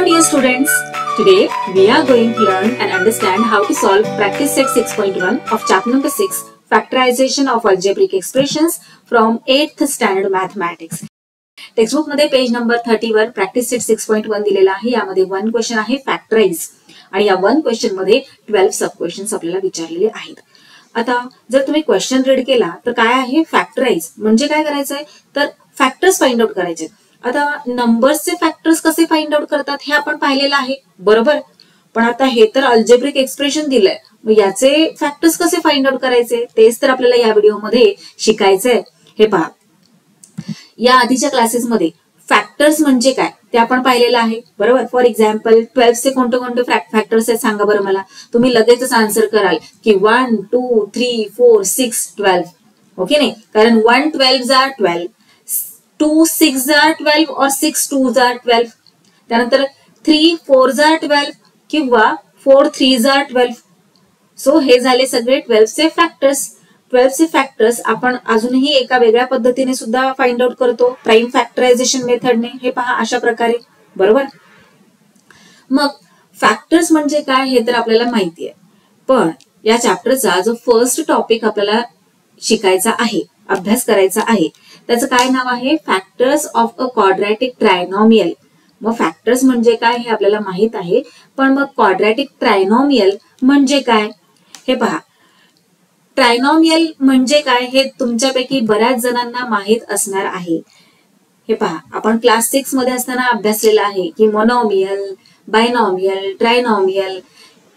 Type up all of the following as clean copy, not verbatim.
dear students, today we are going to learn and understand how to solve practice set 6.1 of chapter number 6 factorization of algebraic expressions from 8th standard mathematics. Textbook मध्ये page number 30 वर practice set 6.1 दिलेला आहे. यामध्ये one question आहे factorise आणि या one question मध्ये 12 sub questions आपल्याला विचारलेले आहेत. आता जर तुम्ही क्वेश्चन रीड केला तर काय आहे फॅक्टराइज म्हणजे काय करायचंय तर फॅक्टर्स फाइंड आउट करायचे. आता नंबर्सचे फॅक्टर्स कसे फाइंड आउट करतात हे आपण पाहिलेलं आहे बरोबर. पण आता हे तर अल्जेब्रिक एक्सप्रेशन दिलंय, मग याचे फॅक्टर्स कसे फाइंड आउट करायचे तेच तर आपल्याला या व्हिडिओमध्ये शिकायचंय. हे पहा, या आधीच्या क्लासेसमध्ये फॅक्टर्स म्हणजे काय ते आपण पाहिलेलं आहे बरोबर. फॉर एक्झाम्पल 12 चे कोणते कोणते फॅक्टर्स आहेत सांगा बरं मला. तुम्ही लगेचच आन्सर कराल की 1 2 3 4 6 12. ओके नाही, कारण 1 12 are 12, 2 6 are 12 or 6 2 are 12. त्यानंतर 3 4 are 12 किंवा 4 3 are 12. सो हे झाले सगळे 12 चे फॅक्टर्स. 12 चे फॅक्टर्स आपण अजूनही एका वेगळ्या पद्धतीने सुद्धा फाइंड आउट करतो, प्राइम फॅक्टरायझेशन मेथडने. हे पहा अशा प्रकारे बरोबर. मग फॅक्टर्स म्हणजे काय हे तर आपल्याला माहिती आहे, पण या चॅप्टरचा जो फर्स्ट टॉपिक आपल्याला शिकायचा आहे, अभ्यास करायचा आहे, त्याचं काय नाव आहे factors of a quadratic trinomial. मग फॅक्टर्स म्हणजे काय हे आपल्याला माहित आहे, पण मग क्वाड्रॅटिक ट्रायनॉमियल म्हणजे काय हे पहा. ट्रायनॉमियल म्हणजे काय हे तुमच्यापैकी बऱ्याच जणांना माहित असणार आहे. हे पहा, आपण क्लास 6 मध्ये असताना अभ्यासलेलं आहे की मोनोमियल, बायनॉमियल, ट्रायनॉमियल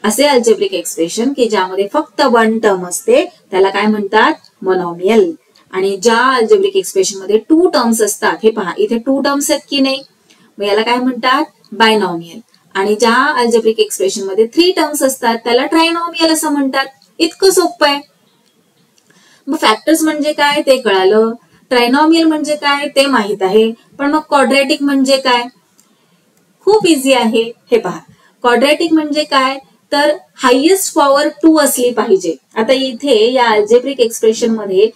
असे अल्जेब्रिक एक्सप्रेशन की ज्यामध्ये फक्त वन टर्म असते त्याला काय म्हणतात मोनोमियल. आणि ज्या अल्जेब्रिक एक्सप्रेशन मध्ये 2 टर्म्स असतात, हे पहा इथे 2 टर्म्स आहेत की नाही, मग याला काय म्हणतात बायनॉमियल. आणि ज्या अल्जेब्रिक एक्सप्रेशन मध्ये 3 टर्म्स असतात त्याला ट्रायनॉमियल असं म्हणतात. इतकं सोपं आहे. मग फॅक्टर्स म्हणजे काय ते कळालं, ट्रायनॉमियल म्हणजे काय ते माहित आहे, पण मग क्वाड्रॅटिक म्हणजे काय खूप इझी आहे. हे पहा, क्वाड्रॅटिक म्हणजे काय तर हायेस्ट पॉवर 2 असली पाहिजे. आता इथे या अल्जेब्रिक एक्सप्रेशन मध्ये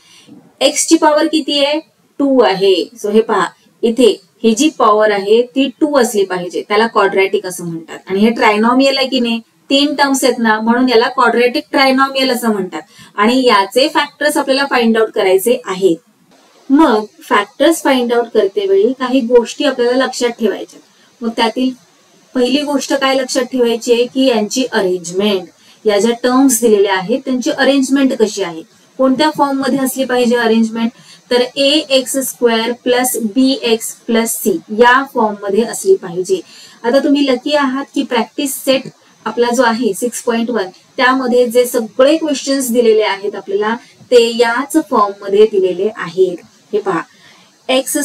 x ची पॉवर किती आहे 2 आहे. सो हे पहा इथे ही जी पॉवर आहे ती 2 असली पाहिजे, त्याला क्वाड्रॅटिक असं म्हणतात. आणि हे ट्रायनॉमियल आहे की नाही, 3 टर्म्स आहेत ना, म्हणून याला क्वाड्रॅटिक ट्रायनॉमियल असं म्हणतात. आणि याचे फॅक्टर्स आपल्याला फाइंड आउट करायचे आहेत. मग फॅक्टर्स फाइंड आउट करते वेळी काही गोष्टी आपल्याला लक्षात ठेवायच्या. मग त्यातील पहिली गोष्ट काय लक्षात ठेवायची आहे की यांची अरेंजमेंट, या ज्या टर्म्स दिलेल्या आहेत त्यांची अरेंजमेंट कशी आहे, कोणत्या फॉर्म मध्ये असली पाहिजे अरेंजमेंट तर ax² + bx + c या फॉर्म मध्ये असली पाहिजे. आता तुम्ही लकी आहात की प्रॅक्टिस सेट आपला जो आहे 6.1 त्यामध्ये जे सगळे क्वेश्चन्स दिलेले आहेत आपल्याला ते याच फॉर्म मध्ये दिलेले आहेत. हे पहा, x²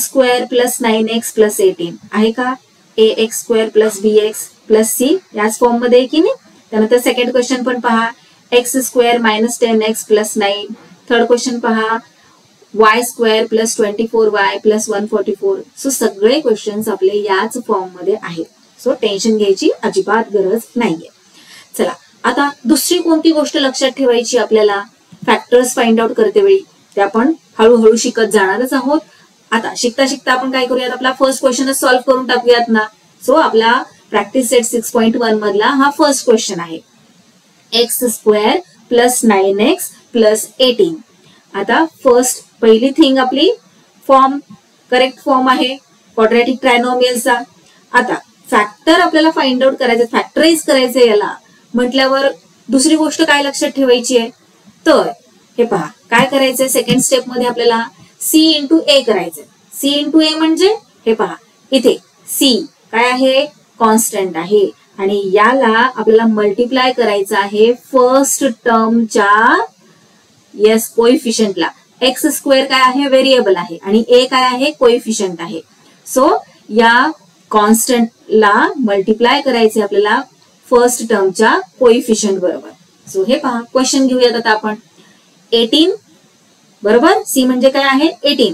+ 9x + 18 आहे का, ax² + bx + c याच फॉर्म मध्ये आहे की नाही. त्यानंतर सेकंड क्वेश्चन पण पहा, x² - 10x + 9. थर्ड क्वेश्चन पहा, y² + 24y + 144. सो सगळे क्वेश्चन्स आपले याच फॉर्म मध्ये आहेत. सो टेन्शन घ्यायची अजिबात गरज नाहीये. चला, आता दुसरी कोणती गोष्ट लक्षात ठेवायची आपल्याला फॅक्टर्स फाइंड आउट करते वेळी, ते आपण हळूहळू शिकत जाणारच आहोत. आता शिकता शिकता आपण काय करूयात, आपला फर्स्ट क्वेश्चनच सॉल्व्ह करून टाकूयात ना. सो आपला प्रॅक्टिस सेट 6.1 मधला हा फर्स्ट क्वेश्चन आहे, x² + 9x + 18. आता फर्स्ट पहिली थिंग आपली फॉर्म करेक्ट फॉर्म आहे क्वाड्रॅटिक ट्रायनॉमियलचा. आता फॅक्टर आपल्याला फाइंड आउट करायचे, फॅक्टराइज करायचे याला म्हटल्यावर दुसरी गोष्ट काय लक्षात ठेवायची आहे तर हे पहा काय करायचंय, सेकंड स्टेप मध्ये आपल्याला c × a करायचंय. c × a म्हणजे हे पहा इथे c काय आहे कॉन्स्टंट आहे आणि याला आपल्याला मल्टिप्लाय करायचं आहे फर्स्ट टर्मच्या येस कोएफिशियंटला. x² काय आहे व्हेरिएबल आहे आणि a काय आहे कोएफिशियंट आहे. सो या कॉन्स्टंटला मल्टिप्लाय करायचे आपल्याला फर्स्ट टर्मच्या कोएफिशियंट बरोबर. सो हे पहा क्वेश्चन घेऊयात आता आपण. 18 बरोबर, c म्हणजे काय आहे 18.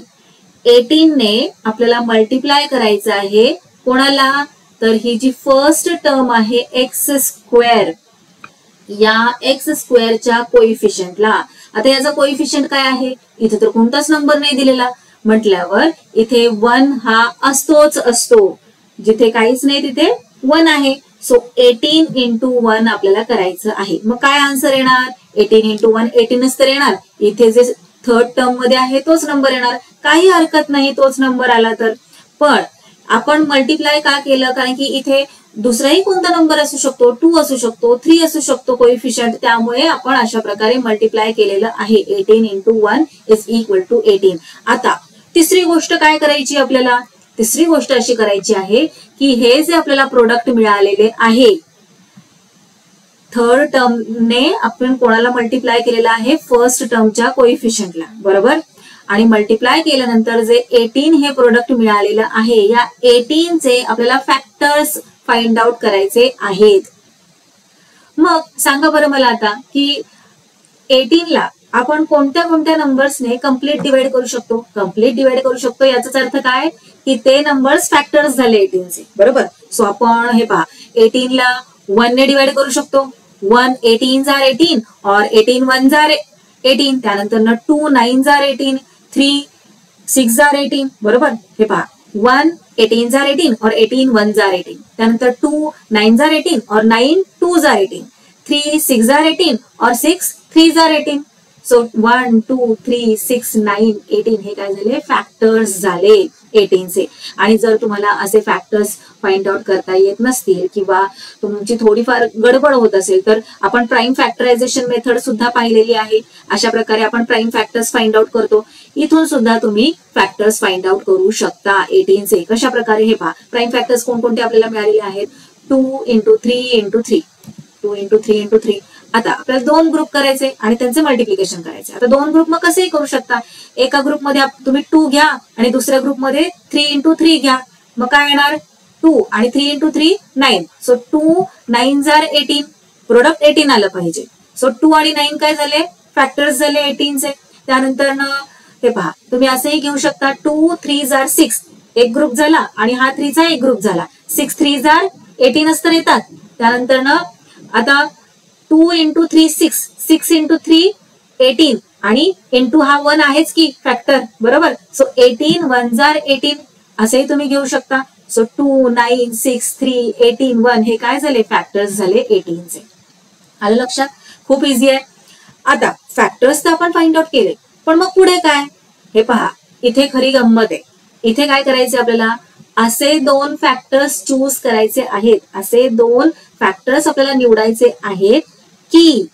18 ने आपल्याला मल्टिप्लाय करायचं आहे कोणाला तर ही जी फर्स्ट टर्म आहे x², या x² च्या कोएफिशियंटला. आता याचा कोएफिशियंट काय आहे, इथे तर कोणताच नंबर नाही दिलेला म्हटल्यावर इथे 1 हा असतोच असतो. जिथे काहीच नाही तिथे 1 आहे. सो 18 इंटू 1 आपल्याला करायचं आहे. मग काय आन्सर येणार? 18 इंटू 1 18च तर येणार. इथे जे थर्ड टर्म मध्ये आहे तोच नंबर येणार. काही हरकत नाही तोच नंबर आला तर. पण आपण मल्टिप्लाय का केलं? कारण की इथे दुसराही कोणता नंबर असू शकतो, 2 असू शकतो, 3 असू शकतो कोइफिशियंट. त्यामुळे आपण अशा प्रकारे मल्टिप्लाय केलेलं आहे. 18 इंटू 1 इज इक्वल टू 18. आता तिसरी गोष्ट काय करायची आपल्याला? तिसरी गोष्ट अशी करायची आहे की हे जे आपल्याला प्रोडक्ट मिळालेले आहे थर्ड टर्मने आपण कोणाला मल्टिप्लाय केलेला आहे? फर्स्ट टर्मच्या कोइफिशियंटला, बरोबर. आणि मल्टिप्लाय केल्यानंतर जे 18 हे प्रोडक्ट मिळालेलं आहे, या 18 चे आपल्याला फॅक्टर्स फाइंड आउट करायचे आहेत. मग सांगा बरं मला आता की 18 ला आपण कोणत्या कोणत्या नंबर्सने कम्प्लीट डिवाइड करू शकतो? कम्प्लीट डिवाइड करू शकतो याचाच अर्थ काय की ते नंबर्स फॅक्टर्स झाले 18 चे, बरोबर. सो आपण हे पहा 18 ला 1 ने डिवाइड करू शकतो. 1 18 जार 18 और 18 1 जार 18. त्यानंतर 2 9 जार 18, 3 6 जार 18, बरोबर. हे पहा 1 18 जार 18 और 18 1 जार 18. त्यानंतर 2 9 जार 18 और 9 2 जार 18, 3 6 जार 18 और 6 3 जार 18. सो 1 2 3 6 9 18 हे काय झाले? फॅक्टर्स झाले 18 चे. आणि जर तुम्हाला असे फॅक्टर्स फाइंड आउट करता येत नसतील किंवा तुमची थोडीफार गडबड होत असेल तर आपण प्राइम फॅक्टरायझेशन मेथड सुद्धा पाहिलेली आहे. अशा प्रकारे आपण प्राइम फॅक्टर्स फाइंड आउट करतो. इथून सुद्धा तुम्ही फॅक्टर्स फाइंड आउट करू शकता 18 चे. कशा प्रकारे? हे पहा प्राइम फॅक्टर्स कोणकोणते आपल्याला मिळालेले आहेत? 2 इंटू 3 इंटू 3, 2 इंटू 3 इंटू 3. आता आपल्याला 2 ग्रुप करायचे आणि त्यांचे मल्टिप्लिकेशन करायचे. आता 2 ग्रुप मग कसेही करू शकता. एका ग्रुपमध्ये तुम्ही 2 घ्या आणि दुसऱ्या ग्रुपमध्ये 3 इंटू 3 घ्या. मग काय येणार? 2 आणि 3 इंटू 3 9. सो 2 9 जार 18, प्रोडक्ट 18 आलं पाहिजे. सो 2 आणि 9 काय झाले? फॅक्टर्स झाले 18 चे. त्यानंतर हे पहा तुम्ही असंही घेऊ शकता 2 3 जार 6, एक ग्रुप झाला आणि हा 3 चा एक ग्रुप झाला. 6 3 जार 18च तर येतात. त्यानंतर आता 2 इंटू 3 6, 6 इंटू 3 18 आणि इंटू हा 1 आहेच की फॅक्टर, बरोबर. सो 18 1 जार 18 असेही तुम्ही घेऊ शकता. सो 2 9 6 3 18 1 हे काय झाले? फॅक्टर्स झाले 18 चे. आलं लक्षात? खूप इझी आहे. आता फॅक्टर्स तर आपण फाइंड आउट केले, पण मग पुढे काय? हे पहा इथे खरी गंमत आहे. इथे काय करायचे आपल्याला? असे 2 फॅक्टर्स चूज करायचे आहेत. असे 2 फॅक्टर्स आपल्याला निवडायचे आहेत की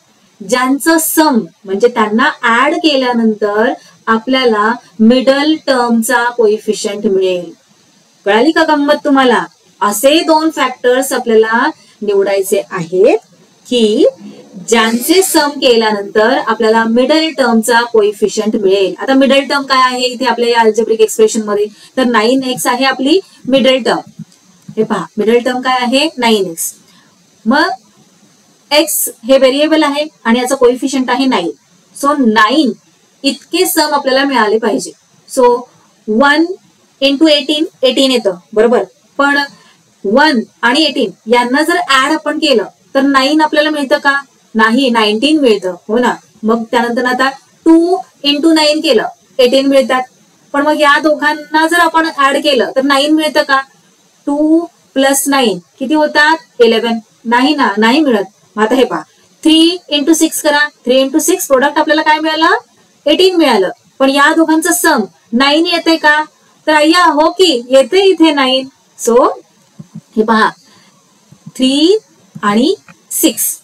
ज्यांचं सम म्हणजे त्यांना ऍड केल्यानंतर आपल्याला मिडल टर्मचा कोइफिशियंट मिळेल. कळाली का गंमत तुम्हाला? असे 2 फॅक्टर्स आपल्याला निवडायचे आहेत की ज्यांचे सम केल्यानंतर आपल्याला मिडल टर्मचा कोइफिशियंट मिळेल. आता मिडल टर्म काय आहे इथे आपल्या या अल्जेब्रिक एक्सप्रेशन मध्ये? तर 9x आहे आपली मिडल टर्म. हे पहा मिडल टर्म काय आहे? 9x. मग x हे व्हेरिएबल आहे आणि याचा कोइफिशियंट आहे 9. सो 9 इतके सम आपल्याला मिळाले पाहिजे. सो 1 इंटू 18 18 येतं, बरोबर. पण 1 आणि 18 यांना जर ऍड आपण केलं तर 9 आपल्याला मिळतं का? नाही, 19 मिळतं, हो ना. मग त्यानंतर आता 2 इंटू 9 केलं 18 मिळतात. पण मग या दोघांना जर आपण ऍड केलं तर 9 मिळतं का? 2 प्लस 9 किती होतात? 11. नाही ना, नाही मिळत. आता हे पहा 3 इंटू 6 करा. 3 इंटू 6 प्रोडक्ट आपल्याला काय मिळालं? 18 मिळालं. पण या दोघांचं सम 9 येते का? तर अय्या हो की येते इथे 9. सो हे पहा 3 आणि 6.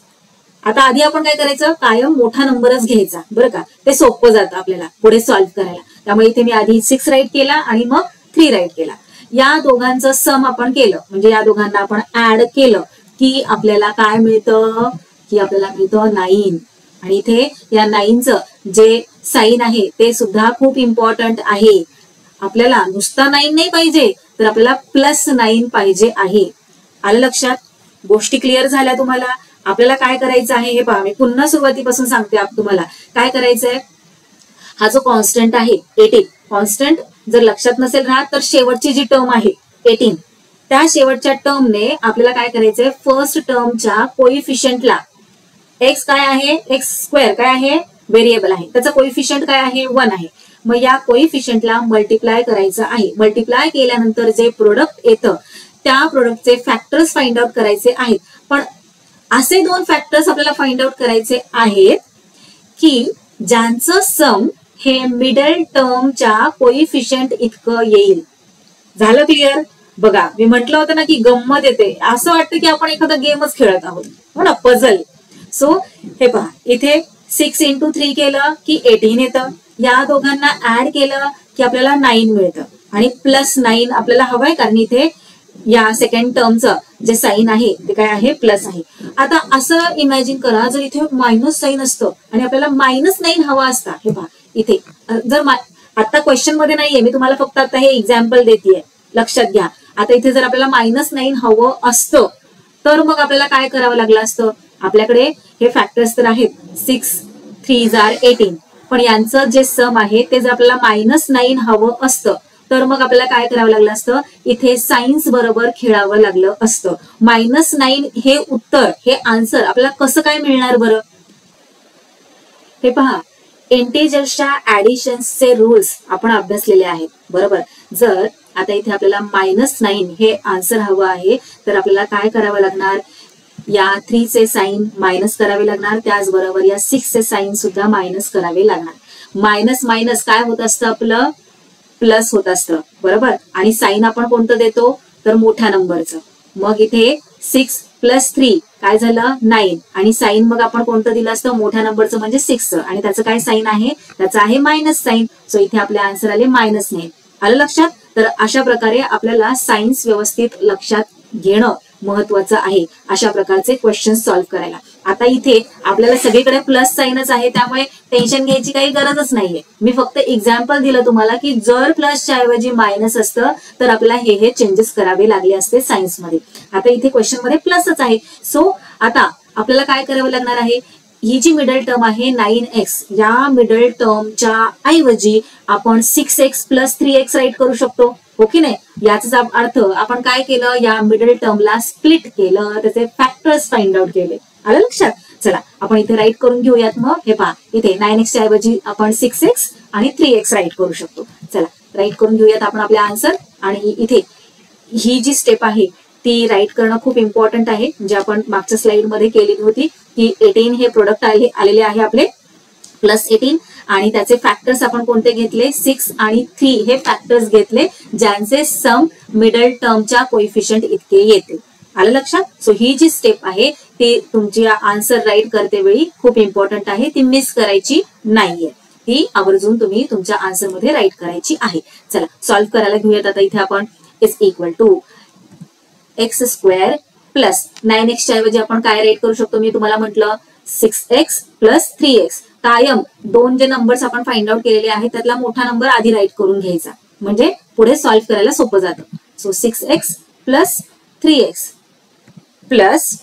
आता आधी आपण काय करायचं? कायम मोठा नंबरच घ्यायचा, बरं का. ते सोपं जातं आपल्याला पुढे सॉल्व्ह करायला. त्यामुळे इथे मी आधी 6 राईट केला आणि मग 3 राईट केला. या दोघांचं सम आपण केलं म्हणजे या दोघांना आपण ऍड केलं की आपल्याला काय मिळतं? की आपल्याला मिळतं 9. आणि इथे या 9चं जे साइन आहे ते सुद्धा खूप इम्पॉर्टंट आहे. आपल्याला नुसता 9 नाही पाहिजे तर आपल्याला प्लस 9 पाहिजे आहे. आलं लक्षात? गोष्टी क्लिअर झाल्या तुम्हाला? आपल्याला काय करायचं आहे हे पहा. मी पुन्हा सुरुवातीपासून सांगते तुम्हाला काय करायचंय. हा जो कॉन्स्टंट आहे 18, कॉन्स्टंट जर लक्षात नसेल राहत तर शेवटची जी टर्म आहे 18 त्या शेवटच्या टर्मने आपल्याला काय करायचंय? फर्स्ट टर्मच्या कोइफिशियंटला x काय आहे? x स्क्वेअर काय आहे? व्हेरिएबल आहे. त्याचा कोइफिशियंट काय आहे? 1 आहे. मग या कोइफिशियंटला मल्टिप्लाय करायचं आहे. मल्टिप्लाय केल्यानंतर जे प्रोडक्ट येतं त्या प्रोडक्टचे फॅक्टर्स फाइंड आउट करायचे आहेत. पण असे दोन फॅक्टर्स आपल्याला फाइंड आउट करायचे आहेत की ज्यांचं सम हे मिडल टर्मच्या कोइफिशियंट इतकं येईल. झालं क्लिअर? बघा, मी म्हटलं होतं ना की गंमत येते, असं वाटतं की आपण एखादा गेमच खेळत आहोत, हो ना, पझल. सो हे पहा, इथे 6 into 3 केलं की 18 येतं. या दोघांना ऍड केलं की आपल्याला 9 मिळतं आणि +9 आपल्याला हवंय, कारण इथे या सेकंड टर्मचं जे साईन आहे ते काय आहे, प्लस आहे. आता असं इमॅजिन करा, जर इथे मायनस साईन असतं आणि आपल्याला -9 हवा असता. हे पहा, इथे जर आता क्वेश्चन मध्ये नाहीये, मी तुम्हाला फक्त आता हे एक्झाम्पल देतेय, लक्षात घ्या. आता इथे जर आपल्याला -9 हवं असतं तर मग आपल्याला काय करावं लागलं असतं. आपल्याकडे हे फॅक्टर्स तर आहेत, 6 3s are 18, पण यांचं जे सम आहे ते जर आपल्याला -9 हवं असतं तर मग आपल्याला काय करावं लागलं असतं, इथे सायन्स बरोबर खेळावं लागलं असतं. -9 हे उत्तर, हे आन्सर आपल्याला कसं काय मिळणार बरं? हे पहा, इंटिजर्सच्या ऍडिशन्सचे रूल्स आपण अभ्यासलेले आहेत, बरोबर. जर आता इथे आपल्याला -9 हे आन्सर हवं आहे तर आपल्याला काय करावं लागणार, या 3 चे साइन मायनस करावे लागणार, त्याचबरोबर या 6 चे साइन सुद्धा मायनस करावे लागणार. मायनस मायनस काय होत असतं, आपलं प्लस होत असतं, बरोबर. आणि साइन आपण कोणतं देतो, तर मोठ्या नंबरचं. मग इथे 6 + 3 काय झालं, 9, आणि साइन मग आपण कोणतं दिलं असतं, मोठ्या नंबरचं म्हणजे 6चं, आणि त्याचं काय साइन आहे, त्याचं आहे मायनस साइन. सो इथे आपले आन्सर आले -9. आलं लक्षात? तर अशा प्रकारे आपल्याला सायन्स व्यवस्थित लक्षात घेणं महत्वाचं आहे, अशा प्रकारचे क्वेश्चन सॉल्व्ह करायला. आता इथे आपल्याला सगळीकडे प्लस साइनच आहे, त्यामुळे टेन्शन घ्यायची काही गरजच नाहीये. मी फक्त एक्झाम्पल दिलं तुम्हाला की जर प्लसच्या ऐवजी मायनस असतं तर आपल्याला हे चेंजेस करावे लागले असते सायन्समध्ये. आता इथे क्वेश्चन मध्ये प्लसच आहे. सो आता आपल्याला काय करावं लागणार आहे, ही जी मिडल टर्म आहे 9x, या मिडल टर्मच्या ऐवजी आपण 6x + 3x राईट करू शकतो, हो की नाही. याचा अर्थ आपण काय केलं, या मिडल टर्मला स्प्लिट केलं, त्याचे फॅक्टर्स फाइंड आउट केले. आलं लक्षात? चला आपण इथे राईट करून घेऊयात. मग हे पहा, इथे 9x च्या ऐवजी आपण 6x आणि 3x राईट करू शकतो. चला राईट करून घेऊयात आपण आपले आन्सर. आणि इथे ही जी स्टेप आहे ती राईट करणं खूप इम्पॉर्टंट आहे, म्हणजे आपण मागच्या स्लाइड मध्ये केलेली होती की 18 हे प्रोडक्ट आलेले आहे आपले +18, आणि त्याचे फॅक्टर्स आपण कोणते घेतले, 6 आणि 3 हे फॅक्टर्स घेतले ज्यांचे सम मिडल टर्मच्या कोइफिशियंट इतके येते. आलं लक्षात? सो ही जी स्टेप आहे ती तुमची आन्सर राईट करते वेळी खूप इम्पॉर्टंट आहे, ती मिस करायची नाहीये. ती आवर्जून तुम्ही तुमच्या आन्सर मध्ये राईट करायची आहे. चला सॉल्व्ह करायला घेऊयात. आता इथे आपण is equal to x² + 9x च्या ऐवजी आपण काय राईट करू शकतो, मी तुम्हाला म्हटलं 6x + 3x. कायम दोन जे नंबर्स आपण फाइंड आउट केलेले आहेत त्यातला मोठा नंबर आधी राईट करून घ्यायचा, म्हणजे पुढे सॉल्व्ह करायला सोपं जातं. सो 6x + 3x +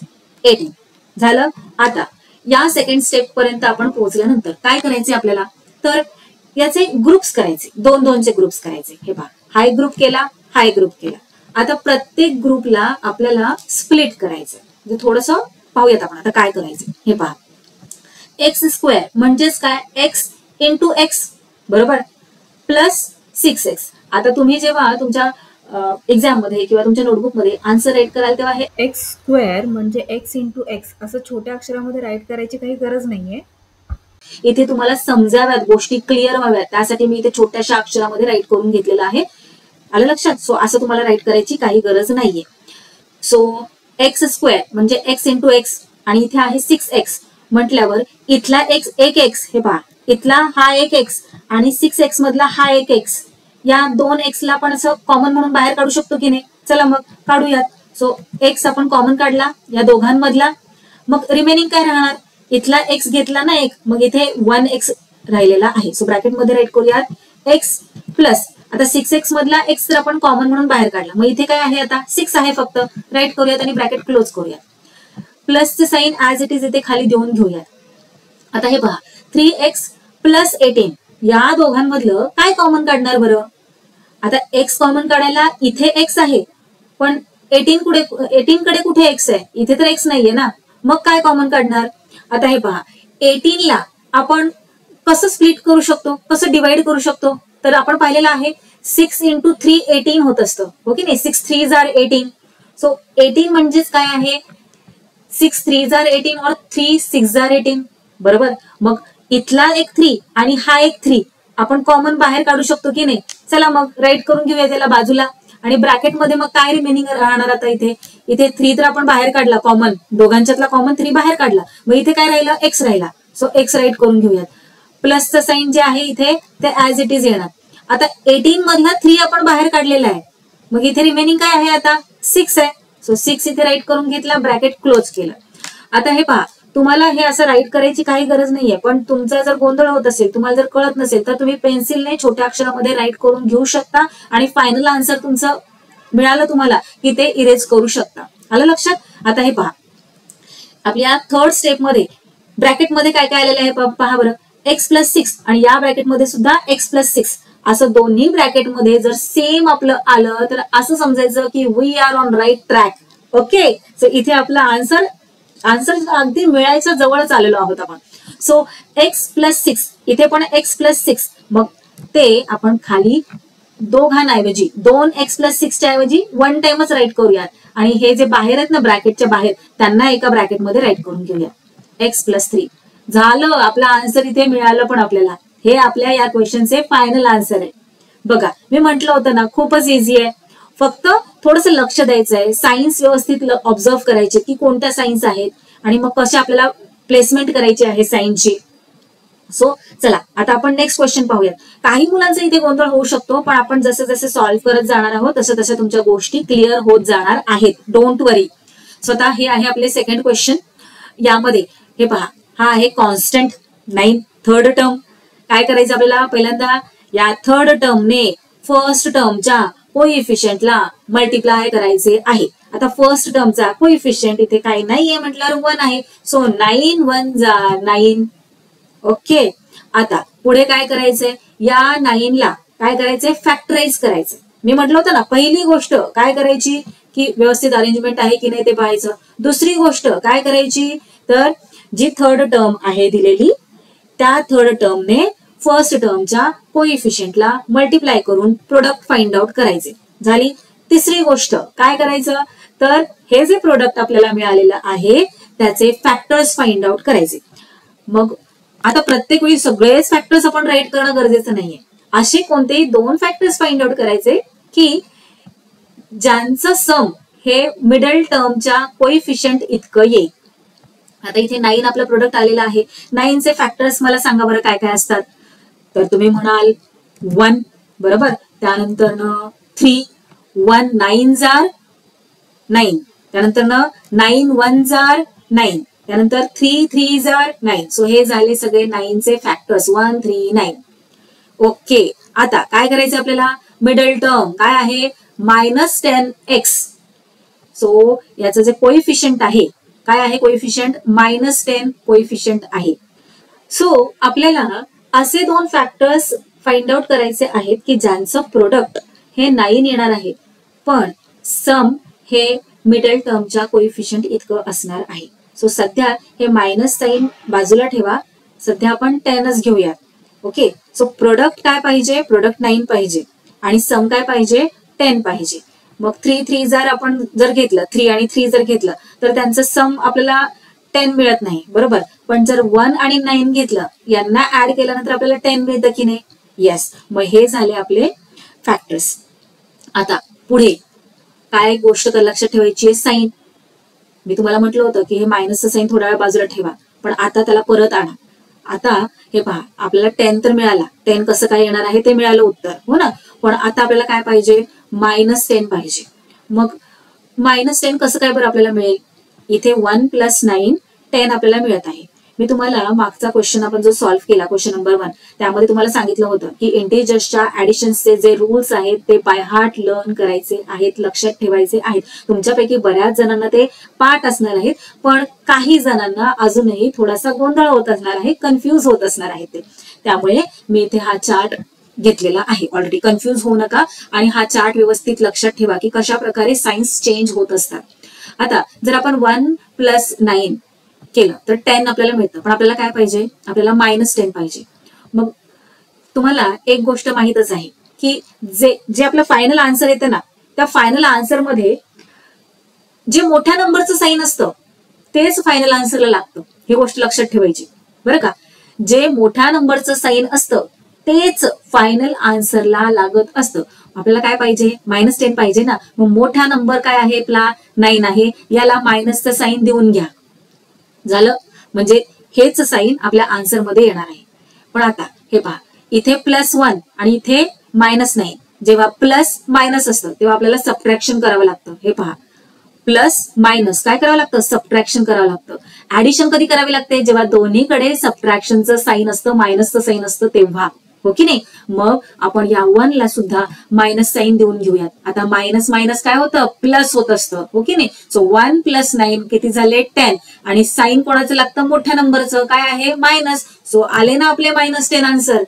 18 झालं. आता या सेकंड स्टेप पर्यंत आपण पोहोचल्यानंतर काय करायचे आपल्याला, तर याचे ग्रुप्स करायचे, 2-2चे ग्रुप्स करायचे. हे पहा, हा एक ग्रुप केला, हा एक ग्रुप केला. आता प्रत्येक ग्रुपला आपल्याला स्प्लिट करायचं, म्हणजे थोडंसं पाहूयात आपण आता काय करायचं. हे पहा, x² म्हणजेच काय, x × x, बरोबर, +6x. आता तुम्ही जेव्हा तुमच्या एक्झाम मध्ये किंवा तुमच्या नोटबुक मध्ये आन्सर राईट कराल तेव्हा हे x² म्हणजे x × x असं छोट्या अक्षरामध्ये राईट करायची काही गरज नाहीये. इथे तुम्हाला समजाव्यात, गोष्टी क्लिअर व्हाव्यात, त्यासाठी मी इथे छोट्याशा अक्षरामध्ये राईट करून घेतलेलं आहे. आलं लक्षात? सो असं तुम्हाला राईट करायची काही गरज नाहीये. सो x² म्हणजे x × x, आणि इथे आहे 6x म्हटल्यावर इथला x 1x, हे पहा इथला हा 1x आणि 6x मधला हा 1x, या 2x ला आपण असं कॉमन म्हणून बाहेर काढू शकतो की नाही. चला मग काढूयात. सो x आपण कॉमन काढला या दोघांमधला, मग रिमेनिंग काय राहणार, इथला x घेतला ना 1, मग इथे 1x राहिलेला आहे. सो ब्रॅकेट मध्ये राईट करूयात x प्लस, आता 6x मधला x तर आपण कॉमन म्हणून बाहेर काढला, मग इथे काय आहे, आता 6 आहे फक्त. राईट करूयात आणि ब्रॅकेट क्लोज करूयात. प्लसचे साइन ऍज इट इज इथे खाली देऊन घेऊयात. आता हे पहा, 3x + 18 या दोघांमधलं काय कॉमन काढणार बरं. आता x कॉमन काढायला इथे x आहे, पण 18 कडे कुठे x आहे, इथे तर x नाहीये ना, मग काय कॉमन काढणार. आता हे पहा, 18 ला आपण कसं स्प्लिट करू शकतो, कसं डिवाइड करू शकतो, तर आपण पाहिलेलं आहे 6 × 3 18 होत असतं, हो की नाही. 6 3s are 18. सो 18 म्हणजेच काय आहे, 6 3 आर 18 और 3 6 आर 18, बरोबर. मग इथला एक 3 आणि हा एक 3 आपण कॉमन बाहेर काढू शकतो की नाही. चला मग राईट करून घेऊया त्याला बाजूला. आणि ब्रॅकेटमध्ये मग काय रिमेनिंग राहणार आता, इथे 3 तर आपण बाहेर काढला कॉमन, दोघांच्यातला कॉमन 3 बाहेर काढला. मग इथे काय राहिलं, एक्स राहिला. सो एक्स राईट करून घेऊयात. प्लसचं साईन जे आहे इथे ते ऍज इट इज येणार. आता 18 मधला 3 आपण बाहेर काढलेला आहे, मग इथे रिमेनिंग काय आहे आता 6 आहे. सो 6 इथे राईट करून घेतला, ब्रॅकेट क्लोज केलं. आता हे पहा, तुम्हाला हे असं राईट करायची काही गरज नाहीये, पण तुमचा जर गोंधळ होत असेल, तुम्हाला जर कळत नसेल, तर तुम्ही पेन्सिलने छोट्या अक्षरामध्ये राईट करून घेऊ शकता आणि फायनल आन्सर तुमचं मिळालं तुम्हाला की ते इरेज करू शकता. आलं लक्षात. आता हे पहा, आपल्या थर्ड स्टेपमध्ये ब्रॅकेटमध्ये काय काय आलेलं आहे पहा बरं, एक्स प्लस 6 आणि या ब्रॅकेटमध्ये सुद्धा एक्स प्लस 6, असं दोन्ही ब्रॅकेटमध्ये जर सेम आपलं आलं तर असं समजायचं की we are on right track. Okay, so इथे आपला आन्सर अगदी मिळायच्या जवळच आलेलो आहोत आपण. सो एक्स प्लस 6, इथे पण एक्स प्लस 6, मग ते आपण खाली दोघांऐवजी 2x प्लस 6 च्या ऐवजी 1 टाइमच राईट करूयात. आणि हे जे बाहेर आहेत ना ब्रॅकेटच्या बाहेर, त्यांना एका ब्रॅकेटमध्ये राईट करून घेऊया. एक्स प्लस 3 झालं, आपला आन्सर इथे मिळालं. पण आपल्याला हे आपल्या या क्वेश्चनचे फायनल आन्सर आहे. बघा, मी म्हटलं होतं ना खूपच इझी आहे, फक्त थोडंसं लक्ष द्यायचं आहे, सायन्स व्यवस्थित ऑब्झर्व करायचे की कोणत्या सायन्स आहेत आणि मग कशी आपल्याला प्लेसमेंट करायची आहे सायन्सची. सो चला आता आपण नेक्स्ट क्वेश्चन पाहूयात. काही मुलांचा इथे गोंधळ होऊ शकतो, पण आपण जसे जसे सॉल्व्ह करत जाणार आहोत तसे तसे तुमच्या गोष्टी क्लिअर होत जाणार आहेत. डोंट वरी. स्वतः हे आहे आपले सेकंड क्वेश्चन. यामध्ये हे पहा, हा आहे कॉन्स्टंट 9 थर्ड टर्म. काय करायचं आपल्याला, पहिल्यांदा या थर्ड टर्मने फर्स्ट टर्मच्या कोइफिशियंटला मल्टिप्लाय करायचे आहे. आता फर्स्ट टर्मचा कोइफिशियंट इथे काही नाहीये म्हटल्यावर 1 आहे. सो 9 1 जा 9. ओके, आता पुढे काय करायचंय, या 9 ला काय करायचंय, फॅक्टराइज करायचंय. मी म्हटलं होतं ना, पहिली गोष्ट काय करायची की व्यवस्थित अरेंजमेंट आहे की नाही ते पाहायचं. दुसरी गोष्ट काय करायची, तर जी थर्ड टर्म आहे दिलेली त्या थर्ड टर्मने फर्स्ट टर्मच्या कोइफिशियंटला मल्टिप्लाय करून प्रोडक्ट फाइंड आउट करायचे. झाली. तिसरी गोष्ट काय करायचं, तर हे जे प्रोडक्ट आपल्याला मिळालेलं आहे त्याचे फॅक्टर्स फाइंड आउट करायचे. मग आता प्रत्येक वेळी सगळेच फॅक्टर्स आपण राईट करणं गरजेचं नाहीये. असे कोणतेही 2 फॅक्टर्स फाइंड आउट करायचे की ज्यांचं सम हे मिडल टर्मच्या कोइफिशियंट इतकं येईल. आता इथे 9 आपलं प्रोडक्ट आलेलं आहे. 9चे फॅक्टर्स मला सांगा बरं काय काय असतात. तर तुम्ही म्हणाल 1, बरोबर. त्यानंतर 3, 1 9 जार 9. त्यानंतर 9 1 जार 9. त्यानंतर 3 3 जार 9. सो हे झाले सगळे 9चे फॅक्टर्स 1 3 9. ओके, आता काय करायचं आपल्याला, मिडल टर्म काय आहे -10x. सो याचं जे कोइफिशियंट आहे काय आहे, कोइफिशियंट -10 कोइफिशियंट आहे. सो आपल्याला असे 2 फॅक्टर्स फाइंड आउट करायचे आहेत की ज्यांचं प्रोडक्ट हे 9 येणार आहे, पण सम हे मिडल टर्मच्या कोइफिशियंट इतकं असणार आहे. सो सध्या हे मायनस साइन बाजूला ठेवा, सध्या आपण 10च घेऊया. ओके, सो प्रोडक्ट काय पाहिजे, प्रोडक्ट 9 पाहिजे आणि सम काय पाहिजे 10 पाहिजे. मग 3 3 जर आपण जर घेतलं, 3 आणि 3 जर घेतलं तर त्यांचं सम आपल्याला 10 मिळत नाही, बरोबर. पण जर 1 आणि 9 घेतलं, यांना ऍड केल्यानंतर आपल्याला 10 मिळतं की नाही. येस, मग हे झाले आपले फॅक्टर्स. आता पुढे काय गोष्ट लक्षात ठेवायची आहे, साइन. मी तुम्हाला म्हटलं होतं की हे मायनसचं साइन थोड्या वेळ बाजूला ठेवा, पण आता त्याला परत आणा. आता हे पहा, आपल्याला 10 तर मिळाला, 10 कसं काय येणार आहे ते मिळालं उत्तर, हो ना. पण आता आपल्याला काय पाहिजे, -10 पाहिजे. मग -10 कसं काय बरं आपल्याला मिळेल, इथे 1 + 9 10 आपल्याला मिळत आहे. मी तुम्हाला मागचा क्वेश्चन आपण जो सॉल्व्ह केला, क्वेश्चन नंबर 1, त्यामध्ये तुम्हाला सांगितलं होतं की इंटिजर्सच्या ऍडिशनचे जे रूल्स आहेत ते बाय हार्ट लर्न करायचे आहेत, लक्षात ठेवायचे आहेत. तुमच्यापैकी बऱ्याच जणांना ते पाठ असणार आहेत, पण काही जणांना अजूनही थोडासा गोंधळ होत असणार आहे, कन्फ्यूज होत असणार आहे ते. त्यामुळे मी इथे हा चार्ट घेतलेला आहे. ऑलरेडी कन्फ्यूज होऊ नका आणि हा चार्ट व्यवस्थित लक्षात ठेवा की कशा प्रकारे सायन्स चेंज होत असतात. आता जर आपण 1 + 9 केलं तर 10 आपल्याला मिळतं, पण आपल्याला काय पाहिजे, आपल्याला -10 पाहिजे. मग तुम्हाला एक गोष्ट माहितच आहे की जे आपलं फायनल आन्सर येतं ना, त्या फायनल आन्सर मध्ये जे मोठ्या नंबरचं साईन असतं तेच फायनल आन्सरला लागतं, ही गोष्ट लक्षात ठेवायची बरं का. जे मोठ्या नंबरचं साईन असतं तेच फायनल आन्सरला लागत असतं. आपल्याला काय पाहिजे, -10 पाहिजे ना. मग मोठा नंबर काय आहे आपला 9 आहे, याला मायनसचं साईन देऊन घ्या, झालं. म्हणजे हेच साईन आपल्या आन्सर मध्ये येणार आहे. पण आता हे पहा, इथे +1 आणि इथे -9. जेव्हा प्लस मायनस असतं तेव्हा आपल्याला सबट्रॅक्शन करावं लागतं. हे पहा, प्लस मायनस काय करावं लागतं, सबट्रॅक्शन करावं लागतं. ऍडिशन कधी करावी लागते, जेव्हा दोन्हीकडे सबट्रॅक्शनचं साईन असतं, मायनसचं साईन असतं तेव्हा, हो की नाही. मग आपण या 1 ला सुद्धा मायनस साईन देऊन घेऊयात. आता मायनस मायनस काय होतं, प्लस होत असतं, हो की नाही. सो 1 + 9 किती झाले 10, आणि साईन कोणाचं लागतं, मोठ्या नंबरचं, काय आहे मायनस. सो आले ना आपले -10 आन्सर.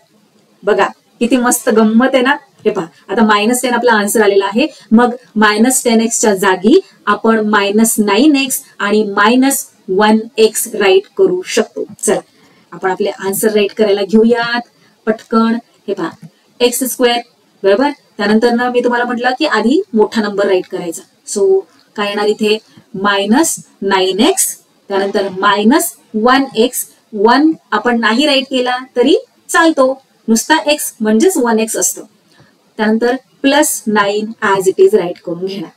बघा किती मस्त गंमत आहे ना. हे पहा, आता -10 आपला आन्सर आलेला आहे. मग -10x च्या जागी आपण -9x आणि -1x राईट करू शकतो. चला आपण आपले आन्सर राईट करायला घेऊयात पटकन. हे पहा, x² बरोबर. त्यानंतर ना मी तुम्हाला म्हटलं की आधी मोठा नंबर राईट करायचा. सो काय येणार इथे, -9x, त्यानंतर -1x. 1 आपण नाही राईट केला तरी चालतो, नुसता x म्हणजेच 1x असतं. त्यानंतर +9 ऍज इट इज राईट करून घेणार.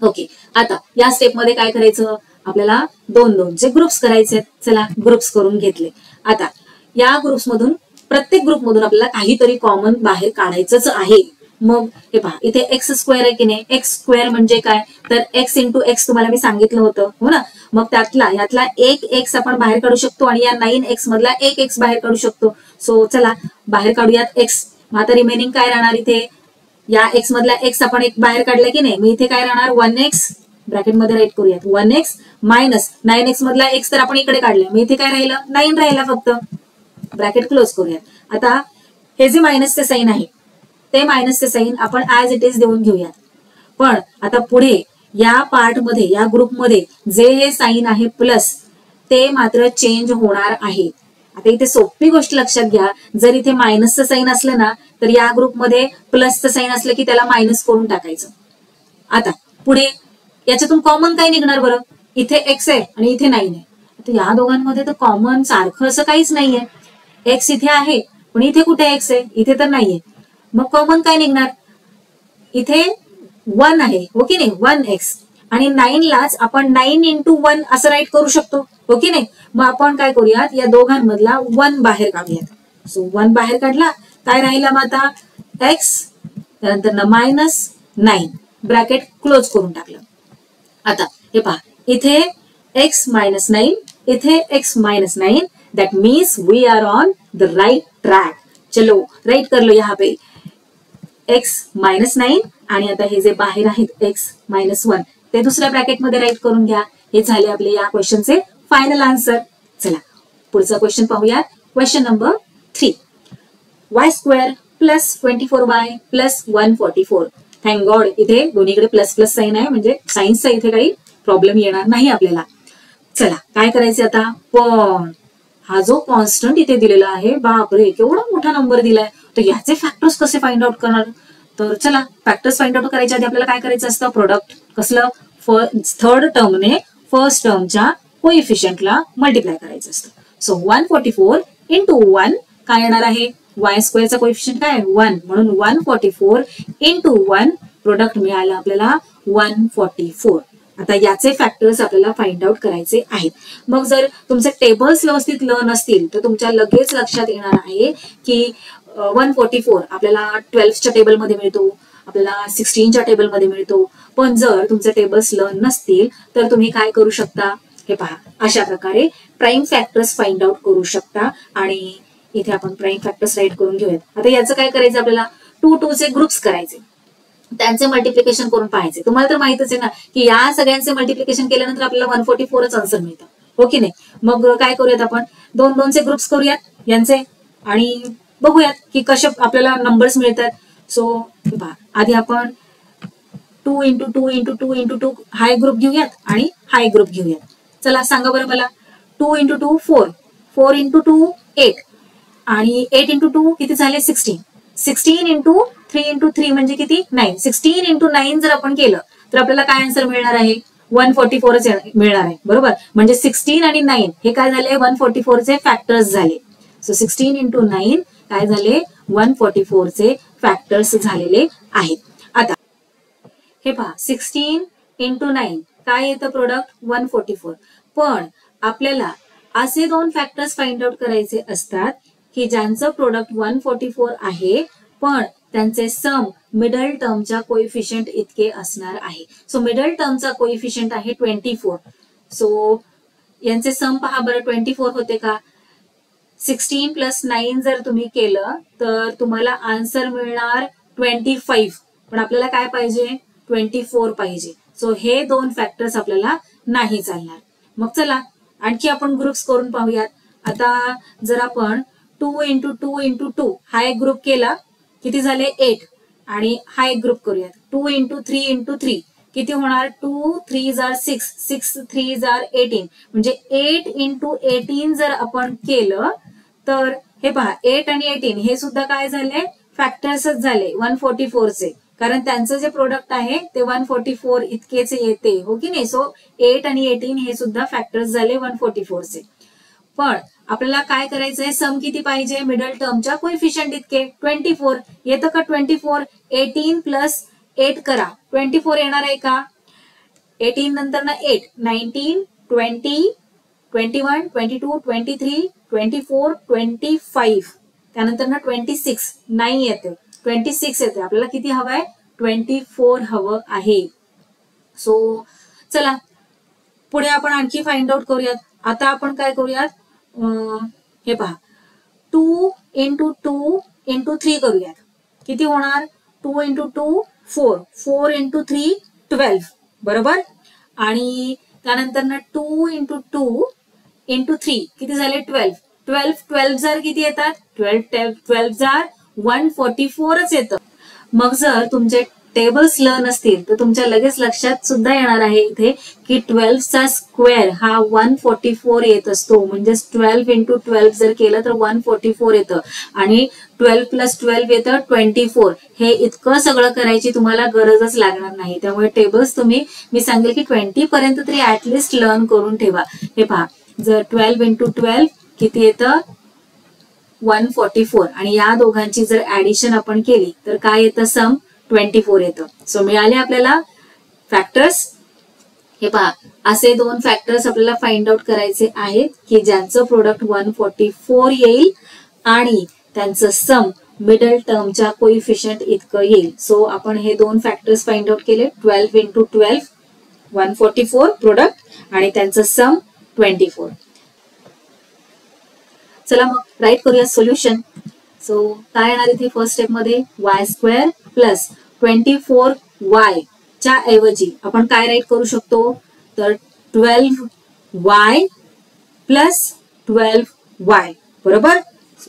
ओके, आता या स्टेपमध्ये काय करायचं, आपल्याला 2-2चे ग्रुप्स करायचे. चला ग्रुप्स करून घेतले. आता या ग्रुप्समधून प्रत्येक ग्रुपमधून आपल्याला काहीतरी कॉमन बाहेर काढायचंच आहे. मग हे पहा, इथे x² आहे की नाही. x² म्हणजे काय, तर x × x तुम्हाला मी सांगितलं होतं, हो ना. मग यातला एक x आपण बाहेर काढू शकतो आणि या 9x मधला एक x बाहेर काढू शकतो. सो चला बाहेर काढूयात x. मग आता रिमेनिंग काय राहणार इथे, या x मधला x आपण एक बाहेर काढला की नाही. मी इथे काय राहणार, 1x ब्रॅकेटमध्ये राईट करूयात, 1x मायनस 9x मधला x तर आपण इकडे काढले. मी इथे काय राहिलं, 9 राहिला फक्त, ब्रॅकेट क्लोज करूयात. आता हे जे मायनसचे साईन आहे ते मायनसचे साईन आपण ऍज इट इज देऊन घेऊयात. पण आता पुढे या पार्टमध्ये, या ग्रुपमध्ये जे हे साईन आहे प्लस, ते मात्र चेंज होणार आहे. आता इथे सोपी गोष्ट लक्षात घ्या, जर इथे मायनसचं साईन असलं ना तर या ग्रुपमध्ये प्लसचं साईन असलं की त्याला मायनस करून टाकायचं. आता पुढे याच्यातून कॉमन काय निघणार बरं, इथे x आहे आणि इथे 9 आहे. आता या दोघांमध्ये तर कॉमन सारखं असं काहीच नाहीये. x इथे आहे पण इथे कुठे x आहे, इथे तर नाहीये. मग कॉमन काय निघणार, इथे 1 आहे, हो की नाही, 1x. आणि 9 लाच आपण 9 × 1 असं राईट करू शकतो, हो की नाही. मग आपण काय करूयात, या दोघांमधला 1 बाहेर काढूयात. सो 1 बाहेर काढला, काय राहिला मग आता, x, त्यानंतर -9, ब्रॅकेट क्लोज करून टाकलं. आता हे पहा, इथे x - 9, इथे x - 9. That means we are on the right track. चलो राइट कर लो यहाँ पे, x - 9 आणि आता हे जे बाहेर आहेत x - 1 ते दुसऱ्या ब्रॅकेट मध्ये राईट करून घ्या. हे झाले आपले या क्वेश्चनचे फायनल आन्सर. चला पुढचा क्वेश्चन पाहूया. Question number 3. y² + 24y + 144. Thank God इथे दोन्हीकडे प्लस साईन आहे, म्हणजे सायन्सचा इथे काही प्रॉब्लेम येणार नाही आपल्याला. चला काय करायचे आता, पण हा जो कॉन्स्टंट इथे दिलेला आहे, बापरे केवढा मोठा नंबर दिलाय, तर याचे फॅक्टर्स कसे फाइंड आउट करणार. तर चला फॅक्टर्स फाइंड आउट करायच्या आधी आपल्याला काय करायचं असतं, प्रोडक्ट कसलं, थर्ड टर्मने फर्स्ट टर्मच्या कोइफिशियंटला मल्टिप्लाय करायचं असतं. सो 144 × 1 काय येणार आहे, y² चा कोइफिशियंट काय 1, म्हणून 144 × 1 प्रोडक्ट मिळालं आपल्याला 144. आता याचे फॅक्टर्स आपल्याला फाइंड आउट करायचे आहेत. मग जर तुमचे टेबल्स व्यवस्थित लर्न असतील तर तुमच्या लगेच लक्षात येणार आहे की 144 आपल्याला 12च्या टेबलमध्ये मिळतो, आपल्याला 16च्या टेबलमध्ये मिळतो. पण जर तुमचे टेबल्स लर्न नसतील तर तुम्ही काय करू शकता, हे पहा अशा प्रकारे प्राईम फॅक्टर्स फाइंड आउट करू शकता. आणि इथे आपण प्राईम फॅक्टर्स राईट करून घेऊयात. आता याचं काय करायचं, आपल्याला 2-2चे ग्रुप्स करायचे, त्यांचे मल्टिप्लिकेशन करून पाहायचे. तुम्हाला तर माहितच आहे ना की या सगळ्यांचे मल्टिप्लिकेशन केल्यानंतर आपल्याला 144च आन्सर मिळतं, हो की नाही. मग काय करूयात, आपण 2-2चे ग्रुप्स करूयात यांचे आणि बघूयात की कसे आपल्याला नंबर्स मिळतात. सो पहा आधी आपण 2 × 2 × 2 × 2 हा एक ग्रुप घेऊयात आणि हा एक ग्रुप घेऊयात. चला सांगा बरं मला, 2 × 2 4, 4 × 2 8 आणि 8 × 2 किती झाले 16, 16 × 3 × 3 म्हणजे किती 9. 16 × 9 जर आपण केलं तर आपल्याला काय आन्सर मिळणार आहे 144च मिळणार आहे, बरोबर. म्हणजे 16 आणि 9 हे काय झाले 144चे फॅक्टर्स झाले. सो 16 इंटू 9 काय झाले 144चे फॅक्टर्स झालेले आहेत. आता हे पहा 16 इंटू 9 काय येतं प्रोडक्ट 144. पण आपल्याला असे दोन फॅक्टर्स फाइंड आउट करायचे असतात की ज्यांचं प्रोडक्ट 144 आहे पण त्यांचे सम मिडल टर्मच्या कोइफिशियंट इतके असणार आहे. सो मिडल टर्मचा कोइफिशियंट आहे 24. सो यांचे सम पहा बरं 24 होते का. 16 प्लस 9 जर तुम्ही केलं तर तुम्हाला आन्सर मिळणार 25. पण आपल्याला काय पाहिजे 24 पाहिजे. सो हे दोन फॅक्टर्स आपल्याला नाही चालणार. मग चला आणखी आपण ग्रुप्स करून पाहूयात. आता जर आपण 2 इंटू 2 इंटू 2 हा एक ग्रुप केला किती झाले 8. आणि हा एक ग्रुप करूयात 2 इंटू 3 इंटू 3 किती होणार 2 3 6 6 3 18. म्हणजे 8 इंटू 18 जर आपण केलं तर हे पहा 8 आणि 18 हे सुद्धा काय झाले फॅक्टर्सच झाले 144चे. कारण त्यांचं जे प्रोडक्ट आहे ते 144 इतकेच येते हो की नाही. सो 8 आणि 18 हे सुद्धा फॅक्टर्स झाले 144चे. पण आपल्याला काय करायचंय सम किती पाहिजे मिडल टर्मच्या कोइफिशियंट इतके 24 येतं का 24. 18 प्लस 8 करा 24 येणार आहे का. 18 नंतर ना 8 19 20 21 22 23 24 25 त्यानंतर ना 26 नाही येते 26 येते. आपल्याला किती हवंय 24 हवं आहे. सो चला पुढे आपण आणखी फाइंड आउट करूयात. आता आपण काय करूयात हे पहा 2 इंटू 2 इंटू 3 करूयात. किती होणार 2 इंटू 2 4 4 इंटू 3 12 बरोबर. आणि त्यानंतर ना 2 इंटू 2 इंटू 3 किती झाले 12 12 12 जार किती येतात 12 जार 144च येतं. मग जर तुमचे टेबल्स लर्न असतील तर तुमच्या लगेच लक्षात सुद्धा येणार आहे इथे की 12 चा स्क्वेअर हा 144 येत असतो. म्हणजे 12 इंटू 12 जर केलं तर 144 येतं. आणि 12 प्लस 12 येतं 24. हे इतकं सगळं करायची तुम्हाला गरजच लागणार नाही. त्यामुळे टेबल्स तुम्ही मी सांगेल की 20 पर्यंत तरी ऍटलिस्ट लर्न करून ठेवा. हे पहा जर 12 इंटू 12 किती येतं 144. आणि या दोघांची जर ऍडिशन आपण केली तर काय येतं सम 24 येतं. सो मिळाले आपल्याला फॅक्टर्स. हे पहा असे दोन फॅक्टर्स आपल्याला फाइंड आउट करायचे आहेत की ज्यांचं प्रोडक्ट 144 येईल आणि त्यांचं सम मिडल टर्मच्या कोइफिशियंट इतकं येईल. सो आपण हे दोन फॅक्टर्स फाइंड आउट केले 12 इंटू 12 144 प्रोडक्ट आणि त्यांचं सम 24. चला मग राईट करूया सोल्युशन. सो काय येणार इथे फर्स्ट स्टेप मध्ये y स्क्वेअर प्लस 24y च्या ऐवजी आपण काय राईट करू शकतो तर 12y प्लस 12y बरोबर.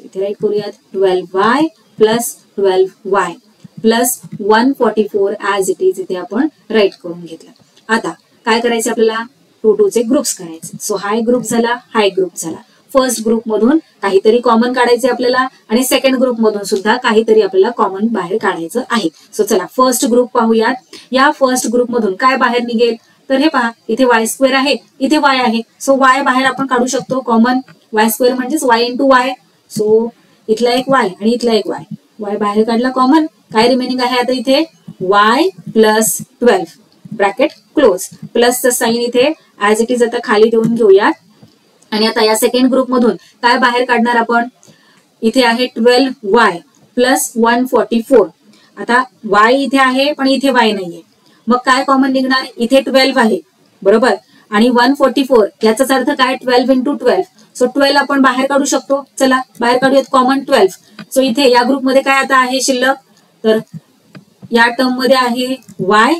इथे राईट करूयात 12y plus 12y plus 144 as it is इथे आपण राईट करून घेतलं. आता काय करायचं आपल्याला 2 2 चे ग्रुप्स करायचे. सो हा एक ग्रुप झाला हा एक ग्रुप झाला. फर्स्ट ग्रुप मधून काहीतरी कॉमन काढायचे आपल्याला आणि सेकंड ग्रुप मधून सुद्धा काहीतरी आपल्याला कॉमन बाहेर काढायचं आहे. सो चला फर्स्ट ग्रुप पाहूयात. या फर्स्ट ग्रुप मधून काय बाहेर निघेल तर हे पहा इथे y स्क्वेअर आहे इथे y आहे. सो y बाहेर आपण काढू शकतो कॉमन. y स्क्वेअर म्हणजेच y इंटू y. सो इथला एक y आणि इथला एक y. y बाहेर काढला कॉमन. काय रिमेनिंग आहे आता इथे y प्लस 12 ब्रॅकेट क्लोज. प्लसचं साइन इथे ऍज इट इज आता खाली देऊन घेऊयात. आणि आता या सेकंड ग्रुप मधून काय बाहेर काढणार आपण इथे आहे 12y प्लस 144. आता y इथे आहे पण इथे y नाहीये. मग काय कॉमन निघणार इथे 12 आहे बरोबर आणि 144 याचाच अर्थ काय 12 इंटू 12. सो 12 आपण बाहेर काढू शकतो. चला बाहेर काढूयात कॉमन 12. सो इथे या ग्रुप मध्ये काय आता आहे शिल्लक तर या टर्म मध्ये आहे y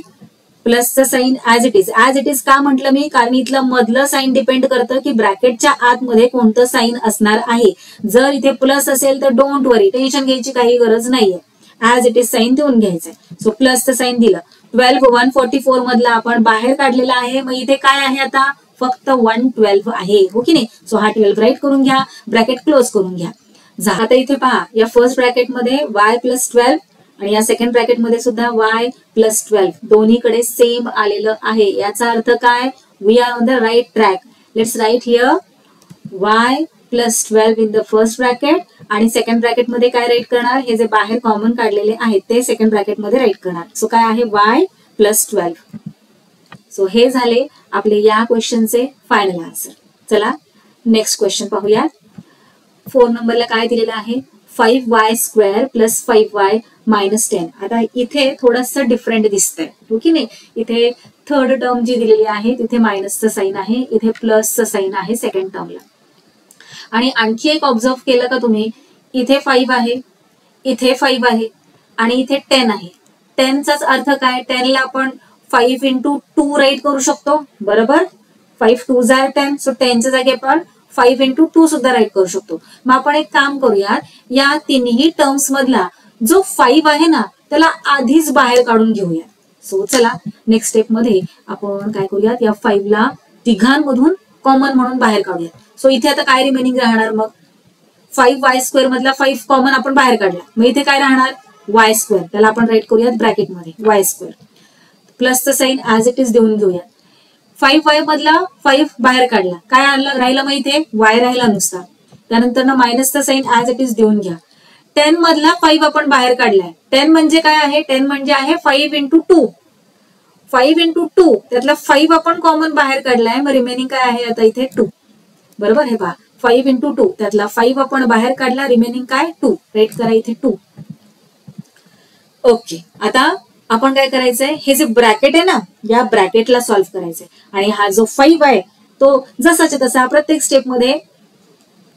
प्लसचं साइन ऍज इट इज का म्हटलं मी कारण इथलं मधलं साइन डिपेंड करतं की ब्रॅकेटच्या आतमध्ये कोणतं साइन असणार आहे. जर इथे प्लस असेल तर डोंट वरी टेन्शन घ्यायची काही गरज नाहीये. ऍज इट इज साइन देऊन घ्यायचंय. सो प्लसचं साइन दिलं 12 144 मधला आपण बाहेर काढलेला आहे. मग इथे काय आहे आता फक्त 112 आहे हो की नाही. सो हा 12 राईट करून घ्या. ब्रॅकेट क्लोज करून घ्या. आता इथे पहा या फर्स्ट ब्रॅकेट मध्ये y प्लस 12 आणि या सेकंड ब्रॅकेटमध्ये सुद्धा y प्लस 12 दोन्हीकडे सेम आलेलं आहे. याचा अर्थ काय, we are on the right track. Let's write here y plus 12 in the first bracket आणि सेकंड ब्रॅकेटमध्ये काय राईट करणार, हे जे बाहेर कॉमन काढलेले आहेत ते सेकंड ब्रॅकेटमध्ये राईट करणार. सो काय आहे y प्लस 12. सो हे झाले आपले या क्वेश्चनचे फायनल आन्सर. चला नेक्स्ट क्वेश्चन पाहूयात. 4 नंबरला काय दिलेलं आहे, 5y² प्लस 5y मायनस 10. आता इथे थोडंसं डिफरंट दिसतंय, हो की नाही. इथे थर्ड टर्म जी दिलेली आहे तिथे मायनसचं साईन आहे, इथे प्लसचं साईन आहे सेकंड टर्मला. आणि आणखी एक ऑब्झर्व केलं का तुम्ही, इथे 5 आहे, इथे 5 आहे आणि इथे 10 आहे. 10चाच अर्थ काय, 10ला आपण 5 into 2 राईट करू शकतो, बरोबर. 5 2s are 10. सो 10च्या जागी आपण 5 into 2 सुद्धा राईट करू शकतो. मग आपण एक काम करूयात, या तिन्ही टर्म्स मधला जो 5 आहे ना त्याला आधीच बाहेर काढून घेऊयात. सो चला नेक्स्ट स्टेप मध्ये आपण काय करूयात, या 5 ला तिघांमधून कॉमन म्हणून बाहेर काढूयात. सो इथे आता काय रिमेनिंग राहणार, मग 5y² मधला 5 कॉमन आपण बाहेर काढला, मग इथे काय राहणार y². त्याला आपण राईट करूयात ब्रॅकेटमध्ये y². प्लसचं साईन ऍज इट इज देऊन घेऊयात. 5y मधला 5 बाहेर काढला, काय राहिलं मग इथे y राहिला नुसता. त्यानंतर ना मायनसचा साईन ऍज इट इज देऊन घ्या. 10 मधला 5 आपण बाहेर काढलाय. 10 म्हणजे काय आहे, 10 म्हणजे आहे 5 into 2. 5 into 2 त्यातला 5 आपण कॉमन बाहेर काढलाय, मग रिमेनिंग काय आहे आता इथे 2, बरोबर. हे पहा 5 into 2 त्यातला 5 आपण बाहेर काढला, रिमेनिंग काय 2. राईट करा इथे 2. ओके, आता आपण काय करायचंय, हे जे ब्रॅकेट आहे ना या ब्रॅकेटला सॉल्व्ह करायचंय. आणि हा जो 5 आहे तो जसाच्या तसा प्रत्येक स्टेप मध्ये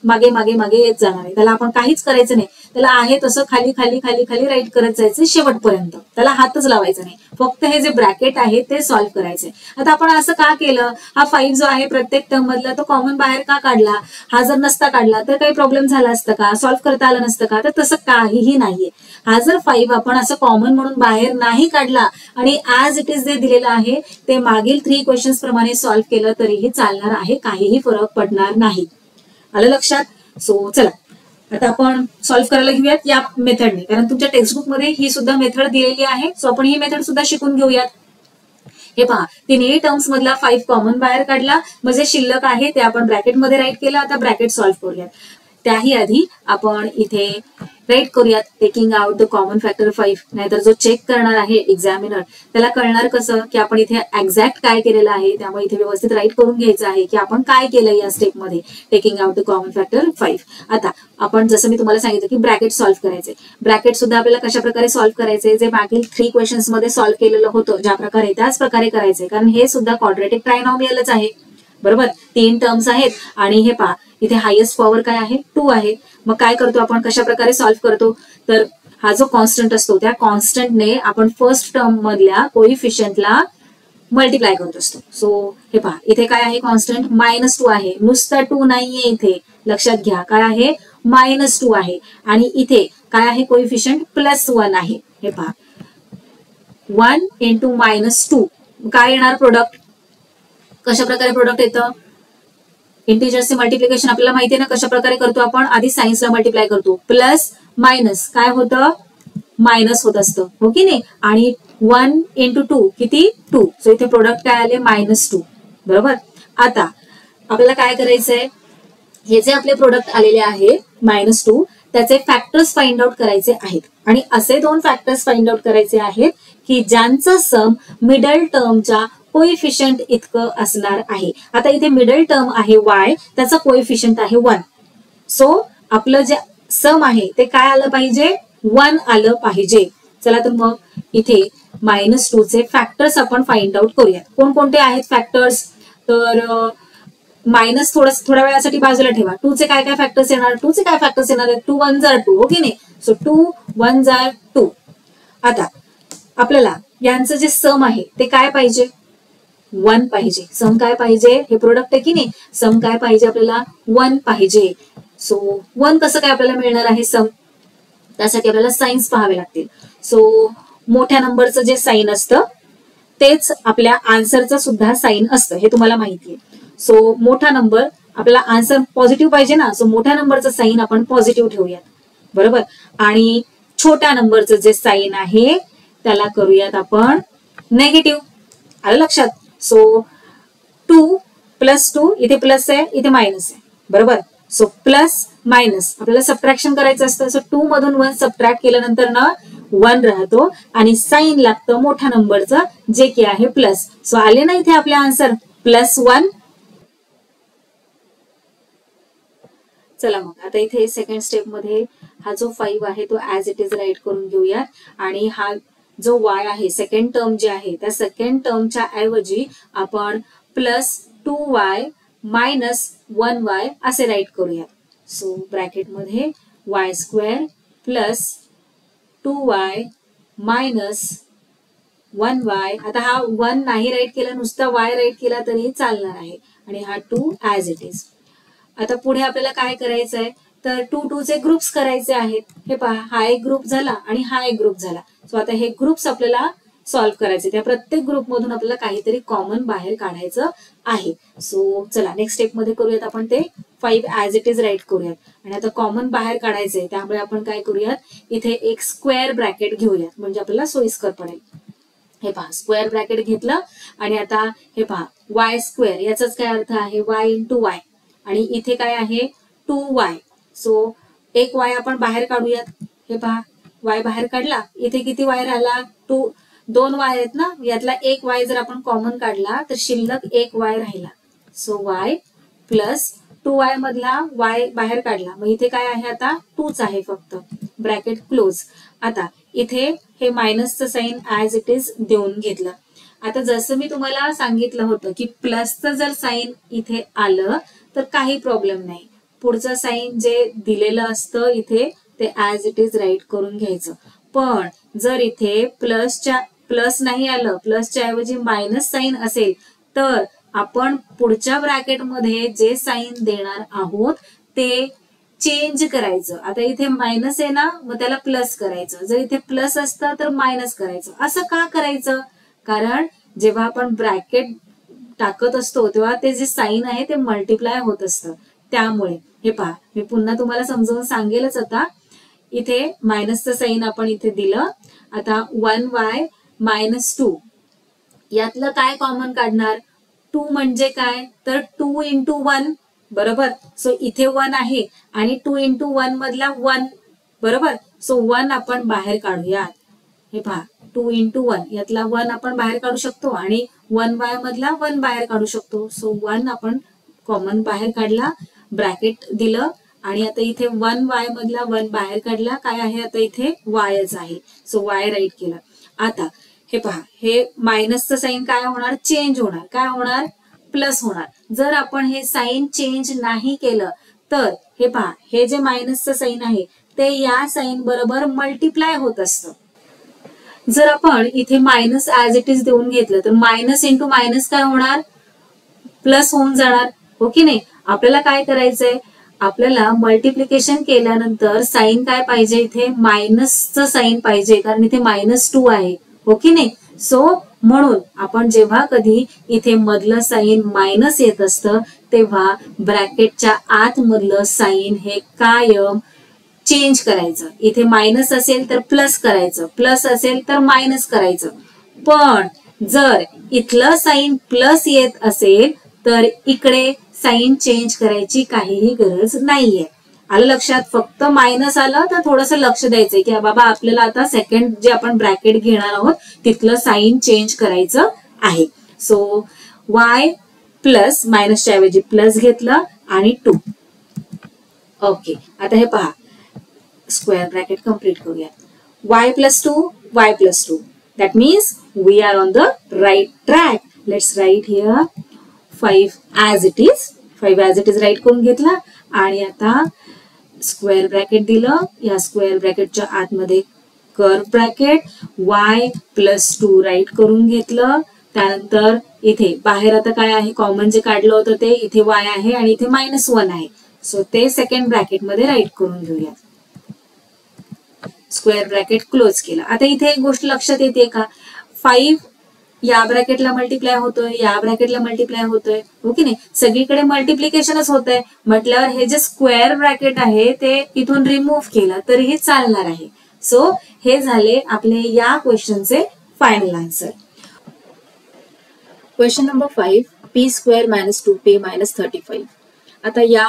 मागे मागे मागे येत जाणार आहे. त्याला आपण काहीच करायचं नाही, त्याला आहे तसं खाली खाली खाली खाली राईट करत जायचं शेवटपर्यंत. त्याला हातच लावायचा नाही, फक्त हे जे ब्रॅकेट आहे ते सॉल्व्ह करायचंय. आता आपण असं का केलं, हा 5 जो आहे प्रत्येक टर्म मधला तो कॉमन बाहेर का काढला. हा जर नसता काढला तर काही प्रॉब्लेम झाला असतं का, सॉल्व्ह करता आलं नसतं का, तर तसं काहीही नाहीये. हा जर 5 आपण असं कॉमन म्हणून बाहेर नाही काढला आणि ऍज इट इज जे दिलेलं आहे ते मागील 3 क्वेश्चन्स प्रमाणे सॉल्व्ह केलं तरीही चालणार आहे, काहीही फरक पडणार नाही. आलं लक्षात. सो चला आता आपण सॉल्व्ह करायला घेऊयात या मेथडने, कारण तुमच्या टेक्स्टबुक मध्ये ही सुद्धा मेथड दिलेली आहे. सो आपण ही मेथड सुद्धा शिकून घेऊयात. हे पहा, तिन्ही टर्म्स मधला 5 कॉमन बाहेर काढला, म्हणजे शिल्लक आहे ते आपण ब्रॅकेटमध्ये राईट केलं. आता ब्रॅकेट सॉल्व्ह करूयात. त्याही आधी आपण इथे राईट करूयात taking out the common factor 5. नाहीतर जो चेक करणार आहे एक्झामिनर त्याला कळणार कसं की आपण इथे एक्झॅक्ट काय केलेलं आहे. त्यामुळे इथे व्यवस्थित राईट करून घ्यायचं आहे की आपण काय केलं या स्टेपमध्ये, taking out the common factor 5. आता आपण जसं मी तुम्हाला सांगितलं की ब्रॅकेट सॉल्व्ह करायचे. ब्रॅकेट सुद्धा आपल्याला कशा प्रकारे सॉल्व्ह करायचे, जे मागील 3 क्वेश्चन्स मध्ये सॉल्व्ह केलेलं होतं ज्या प्रकारे त्याच प्रकारे करायचे, कारण हे सुद्धा क्वाड्रॅटिक ट्रायनॉमियलच आहे, बरोबर. 3 टर्म्स आहेत आणि हे पहा इथे हायेस्ट पॉवर काय आहे 2 आहे. मग काय करतो आपण, कशा प्रकारे सॉल्व्ह करतो, तर हा जो कॉन्स्टंट असतो त्या कॉन्स्टंटने आपण फर्स्ट टर्म मधल्या कोइफिशियंटला मल्टिप्लाय करत असतो. सो हे पहा इथे काय आहे कॉन्स्टंट -2 आहे, नुसता 2 नाहीये इथे, लक्षात घ्या काय आहे -2 आहे. आणि इथे काय आहे कोइफिशियंट +1 आहे. हे पहा 1 into -2 काय येणार प्रोडक्ट, कशा प्रकारे प्रोडक्ट येतं, इंटिजर्सचे मल्टिप्लिकेशन आपल्याला माहिती आहे ना कशा प्रकारे करतो आपण, आधी सायन्सला मल्टिप्लाय करतो, प्लस मायनस काय होतं मायनस होत असतं, हो की नाही. आणि 1 into 2 किती 2. सो इथे प्रोडक्ट काय आले -2, बरोबर. आता आपल्याला काय करायचंय, हे जे आपले प्रोडक्ट आलेले आहे -2 त्याचे फॅक्टर्स फाइंड आउट करायचे आहेत. आणि असे 2 फॅक्टर्स फाइंड आउट करायचे आहेत की ज्यांचं सम मिडल टर्मच्या कोइफिशियंट इतकं असणार आहे. आता इथे मिडल टर्म आहे y, त्याचा कोइफिशियंट आहे 1. सो आपलं जे सम आहे ते काय आलं पाहिजे 1 आलं पाहिजे. चला तर मग इथे -2 चे फॅक्टर्स आपण फाइंड आउट करूयात. कोणकोणते आहेत फॅक्टर्स, तर मायनस थोड्या वेळासाठी बाजूला ठेवा. 2 चे काय काय फॅक्टर्स येणार, 2 चे काय फॅक्टर्स येणार आहेत, 2 1s are 2, हो की नाही. So 2 1s are 2. आता आपल्याला यांचं जे सम आहे ते काय पाहिजे 1 पाहिजे. सम काय पाहिजे, हे प्रोडक्ट आहे की नाही, सम काय पाहिजे आपल्याला 1 पाहिजे. सो 1 कसं काय आपल्याला मिळणार आहे सम, त्यासाठी आपल्याला साईन्स पाहावे लागतील. सो मोठ्या नंबरचं जे साईन असतं तेच आपल्या आन्सरचं सुद्धा साईन असतं, हे तुम्हाला माहिती आहे. सो मोठा नंबर आपल्याला आन्सर पॉझिटिव्ह पाहिजे ना, सो मोठ्या नंबरचं साईन आपण पॉझिटिव्ह ठेवूयात, बरोबर. आणि छोट्या नंबरचं जे साईन आहे त्याला करूयात आपण नेगेटिव्ह. आलं लक्षात? सो 2 + 2 इथे प्लस आहे, इथे मायनस आहे, बरोबर. सो प्लस मायनस आपल्याला सबट्रॅक्शन करायचं असतं. सो 2 मधून 1 सबट्रॅक्ट केल्यानंतर ना 1 राहतो आणि साईन लागतं मोठ्या नंबरचं जे की आहे प्लस. सो आले ना इथे आपले आन्सर +1. चला मग आता इथे सेकंड स्टेप मध्ये हा जो 5 आहे तो ऍज इट इज राईट करून घेऊयात. आणि हा जो y आहे सेकंड टर्म जे आहे त्या सेकंड टर्मच्या ऐवजी आपण +2y - 1y असे राईट करूयात. सो ब्रॅकेट मध्ये y² + 2y - 1y. आता हा 1 नाही राईट केला, नुसता y राईट केला तरी चालणार आहे. आणि हा 2 ऍज इट इज. आता पुढे आपल्याला काय करायचं आहे तर 2 चे ग्रुप्स करायचे आहेत. हे पहा, हा एक ग्रुप झाला आणि हा एक ग्रुप झाला. सो आता हे ग्रुप्स आपल्याला सॉल्व्ह करायचे. त्या प्रत्येक ग्रुप मधून आपल्याला काहीतरी कॉमन बाहेर काढायचं आहे. सो चला नेक्स्ट स्टेप मध्ये करूयात आपण ते 5 ऍज इट इज राईट करूयात. आणि आता कॉमन बाहेर काढायचंय त्यामुळे आपण काय करूयात, इथे एक स्क्वेअर ब्रॅकेट घेऊयात म्हणजे आपल्याला सोयीस्कर पडेल. हे पहा, स्क्वेअर ब्रॅकेट घेतलं आणि आता हे पहा y² याचाच काय अर्थ आहे y × y आणि इथे काय आहे 2y. सो एक y आपण बाहेर काढूयात. हे पहा y बाहेर काढला, इथे किती y राहिला 2 y आहेत ना, यातला एक y जर आपण कॉमन काढला तर शिल्लक एक y राहिला. सो y + 2y मधला y बाहेर काढला, मग इथे काय आहे आता 2च आहे फक्त. Bracket close. आता इथे हे मायनसचं साईन ऍज इट इज देऊन घेतलं. आता जसं मी तुम्हाला सांगितलं होतं की प्लसचं जर साईन इथे आलं तर काही प्रॉब्लेम नाही, पुढचं साईन जे दिलेलं असतं इथे ते ऍज इट इज राईट करून घ्यायचं. पण जर इथे प्लस नाही आलं, प्लसच्या ऐवजी मायनस साईन असेल तर आपण पुढच्या ब्रॅकेटमध्ये जे साईन देणार आहोत ते चेंज करायचं. आता इथे मायनस आहे ना, मग त्याला प्लस करायचं. जर इथे प्लस असतं तर मायनस करायचं. असं का करायचं? कारण जेव्हा आपण ब्रॅकेट टाकत असतो तेव्हा ते जे साईन आहे ते मल्टिप्लाय होत असतं. त्यामुळे हे पहा, मी पुन्हा तुम्हाला समजावून सांगेलच. आता इथे मायनसचं साईन आपण इथे दिलं. आता 1y - 2 यातलं काय कॉमन काढणार? 2 म्हणजे काय तर 2 × 1, बरोबर. सो इथे 1 आहे आणि 2 × 1 मधला 1, बरोबर. सो 1 आपण बाहेर काढूयात. हे पहा 2 × 1 यातला 1 आपण बाहेर काढू शकतो आणि 1y मधला 1 बाहेर काढू शकतो. सो 1 आपण कॉमन बाहेर काढला, ब्रॅकेट दिलं आणि आता इथे 1y मधला 1 बाहेर काढला. काय आहे आता इथे yच आहे. सो y राईट केला. आता हे पहा, हे मायनसचं साईन काय होणार? चेंज होणार. काय होणार? प्लस होणार. जर आपण हे साईन चेंज नाही केलं तर हे पहा, हे जे मायनसचं साईन आहे ते या साईन बरोबर मल्टिप्लाय होत असतं. जर आपण इथे मायनस ऍज इट इज देऊन घेतलं तर मायनस × मायनस काय होणार? प्लस होऊन जाणार, हो की नाही. आपल्याला काय करायचंय, आपल्याला मल्टिप्लिकेशन केल्यानंतर साईन काय पाहिजे, इथे मायनसचं साईन पाहिजे कारण इथे -2 आहे, हो की नाही. सो म्हणून आपण जेव्हा कधी इथे मधलं साईन मायनस येत असतं तेव्हा ब्रॅकेटच्या आत मधलं साईन हे कायम चेंज करायचं. इथे मायनस असेल तर प्लस करायचं, प्लस असेल तर मायनस करायचं. पण जर इथलं साईन प्लस येत असेल तर इकडे साईन चेंज करायची काहीही गरज नाहीये. आलं लक्षात? फक्त मायनस आलं तर थोडंसं लक्ष द्यायचंय की बाबा आपल्याला आता सेकंड जे आपण ब्रॅकेट घेणार आहोत तिथलं साईन चेंज करायचं आहे. सो y प्लस मायनसच्या ऐवजी प्लस घेतलं आणि 2. ओके, आता हे पहा स्क्वेअर ब्रॅकेट कंप्लीट करूया. y + 2 y + 2 that means we are on the right track. Let's write here 5 as it is. 5 as it is right करून घेतला आणि आता स्क्वेअर ब्रॅकेट दिलं. या स्क्वेअर ब्रॅकेटच्या आतमध्ये कर्व ब्रॅकेट y + 2 राईट करून घेतलं. त्यानंतर इथे बाहेर आता काय आहे, कॉमन जे काढलं होतं ते इथे y आहे आणि इथे -1 आहे. सो ते सेकंड ब्रॅकेट मध्ये राईट करून घेऊया. स्क्वेअर ब्रॅकेट क्लोज केलं. आता इथे एक गोष्ट लक्षात येते का, 5 या ब्रॅकेटला मल्टिप्लाय होतोय, या ब्रॅकेटला मल्टिप्लाय होतोय, हो की नाही. सगळीकडे मल्टिप्लिकेशनच होत आहे म्हटल्यावर हे जे स्क्वेअर ब्रॅकेट आहे ते इथून रिमूव्ह केलं तरीही चालणार आहे. सो हे झाले आपले या क्वेश्चनचे final answer. Question number 5, p² - 2p - 35. आता या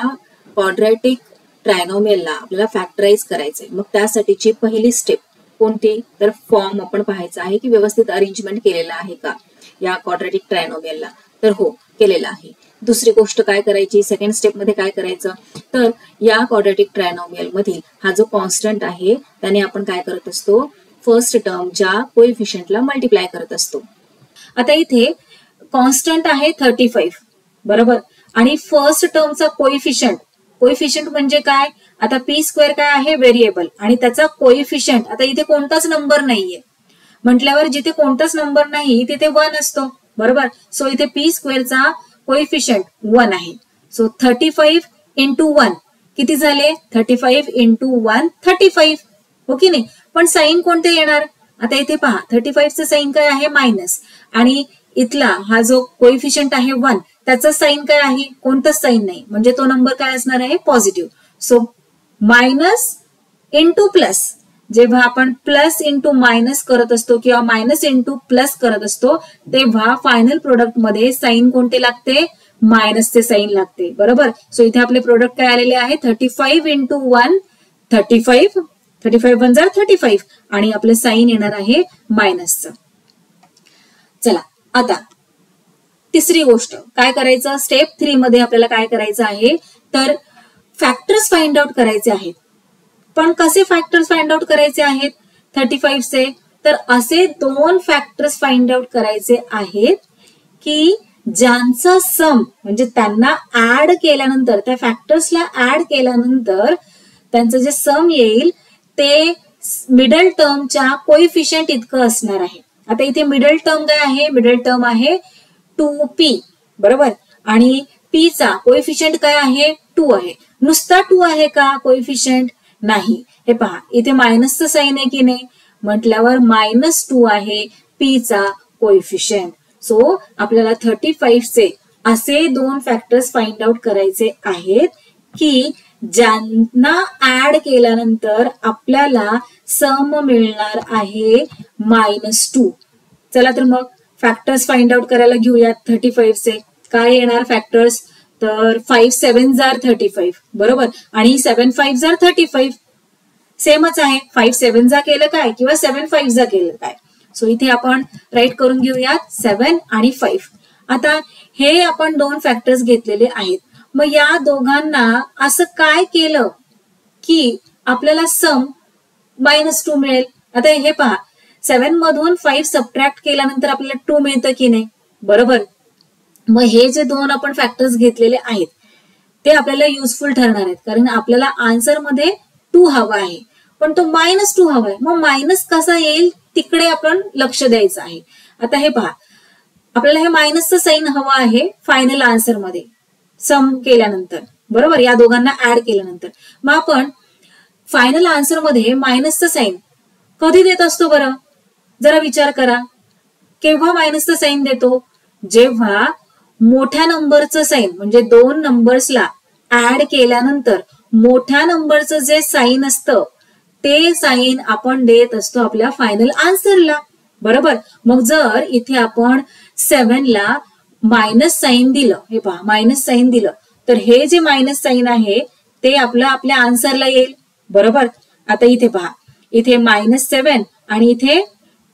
क्वाड्रॅटिक ट्रायनोमियलला आपल्याला फॅक्टराइज करायचंय. मग त्यासाठीची पहिली स्टेप कोणती, तर फॉर्म आपण पाहायचा आहे की व्यवस्थित अरेंजमेंट केलेला आहे का या क्वाड्रॅटिक ट्रायनोमियलला. तर हो, केलेला आहे. दुसरी गोष्ट काय करायची, सेकंड स्टेप मध्ये काय करायचं, तर या क्वाड्रॅटिक ट्रायनोमियल मधील हा जो कॉन्स्टंट आहे त्याने आपण काय करत असतो, फर्स्ट टर्मच्या कोएफिशियंटला मल्टिप्लाय करत असतो. आता इथे कॉन्स्टंट आहे 35, बरोबर, आणि फर्स्ट टर्मचा कोएफिशियंट म्हणजे काय, आता p² काय आहे, व्हेरिएबल, आणि त्याचा कोएफिशियंट, आता इथे कोणताच नंबर नाहीये म्हटल्यावर जिथे कोणताच नंबर नाही तिथे 1 असतो, बरोबर. सो इथे p² चा कोएफिशियंट 1 आहे. सो 35 × 1 किती झाले, 35 × 1 35, हो की नाही. पण साइन कोणते येणार, आता इथे पहा 35 चं साइन काय आहे, मायनस, आणि इथला हा जो कोएफिशियंट आहे 1 त्याचं साइन काय आहे, कोणतंच साइन नाही, म्हणजे तो नंबर काय असणार आहे, positive. So minus into plus, जेव्हा आपण प्लस इंटू मायनस करत असतो किंवा मायनस इंटू प्लस करत असतो तेव्हा फायनल प्रोडक्ट मध्ये साइन कोणते लागते, मायनसचे साइन लागते, बरोबर. सो इथे आपले प्रोडक्ट काय आलेले आहे, 35 × 1 35, 35 × 1 35, आणि आपलं साइन येणार आहे मायनसचं. चला आता तिसरी गोष्ट काय करायचं, स्टेप 3 मध्ये आपल्याला काय करायचं आहे, तर फॅक्टर्स फाइंड आउट करायचे आहेत. पण कसे फॅक्टर्स फाइंड आउट करायचे आहेत 35 चे, तर असे 2 फॅक्टर्स फाइंड आउट करायचे आहेत की ज्यांचा सम, म्हणजे त्यांना ऍड केल्यानंतर, त्या फॅक्टर्सला ऍड केल्यानंतर त्यांचं जे सम येईल ते मिडल टर्मच्या कोएफिशियंट इतकं असणार आहे. आता इथे मिडल टर्म काय आहे, मिडल टर्म आहे 2p, बरोबर, आणि p चा कोएफिशियंट काय आहे, 2 आहे. नुसता 2 आहे का कोएफिशियंट, नाही. हे पहा इथे मायनसचं साइन आहे की नाही, म्हटल्यावर -2 आहे p चा कोएफिशियंट. सो आपल्याला 35 चे असे 2 फॅक्टर्स फाइंड आउट करायचे आहेत की ज्यांना ऍड केल्यानंतर आपल्याला सम मिळणार आहे -2. चला तर मग फॅक्टर्स फाइंड आउट करायला घेऊयात 35 चे. काय येणार फॅक्टर्स, तर 5 7 जार 35, बरोबर, आणि 7 5 जार 35 सेमच आहे. 5 7 जा केलं काय किंवा 7 5 जा केलं काय. सो इथे आपण राईट करून घेऊयात 7 आणि 5. आता हे आपण 2 फॅक्टर्स घेतलेले आहेत. मग या दोघांना असं काय केलं की आपल्याला सम -2 मिळेल. आता हे पहा 7 मधून 5 सबट्रॅक्ट केल्यानंतर आपल्याला 2 मिळतं की नाही, बरोबर. मग हे जे 2 आपण फॅक्टर्स घेतलेले आहेत ते आपल्याला युजफुल ठरणार आहेत, कारण आपल्याला आन्सर मध्ये 2 हवा आहे पण तो -2 हवा आहे. मग मायनस कसा येईल तिकडे आपण लक्ष द्यायचं आहे. आता हे पहा आपल्याला हे मायनसचं साइन हवं आहे फायनल आन्सर मध्ये सम केल्यानंतर, बरोबर, या दोघांना ऍड केल्यानंतर. मग आपण फायनल आन्सर मध्ये मायनसचं साइन कधी देत असतो बरं, जरा विचार करा. केव्हा मायनसचं साइन देतो, जेव्हा मोठ्या नंबरचं साइन, म्हणजे 2 नंबर्सला ऍड केल्यानंतर मोठ्या नंबरचं जे साइन असतं ते साइन आपण देत असतो आपल्या फायनल आन्सरला, बरोबर. मग जर इथे आपण 7 ला मायनस साइन दिलं, हे पहा मायनस साइन दिलं, तर हे जे मायनस साइन आहे ते आपल्या आन्सरला येईल, बरोबर. आता इथे पहा इथे -7 आणि इथे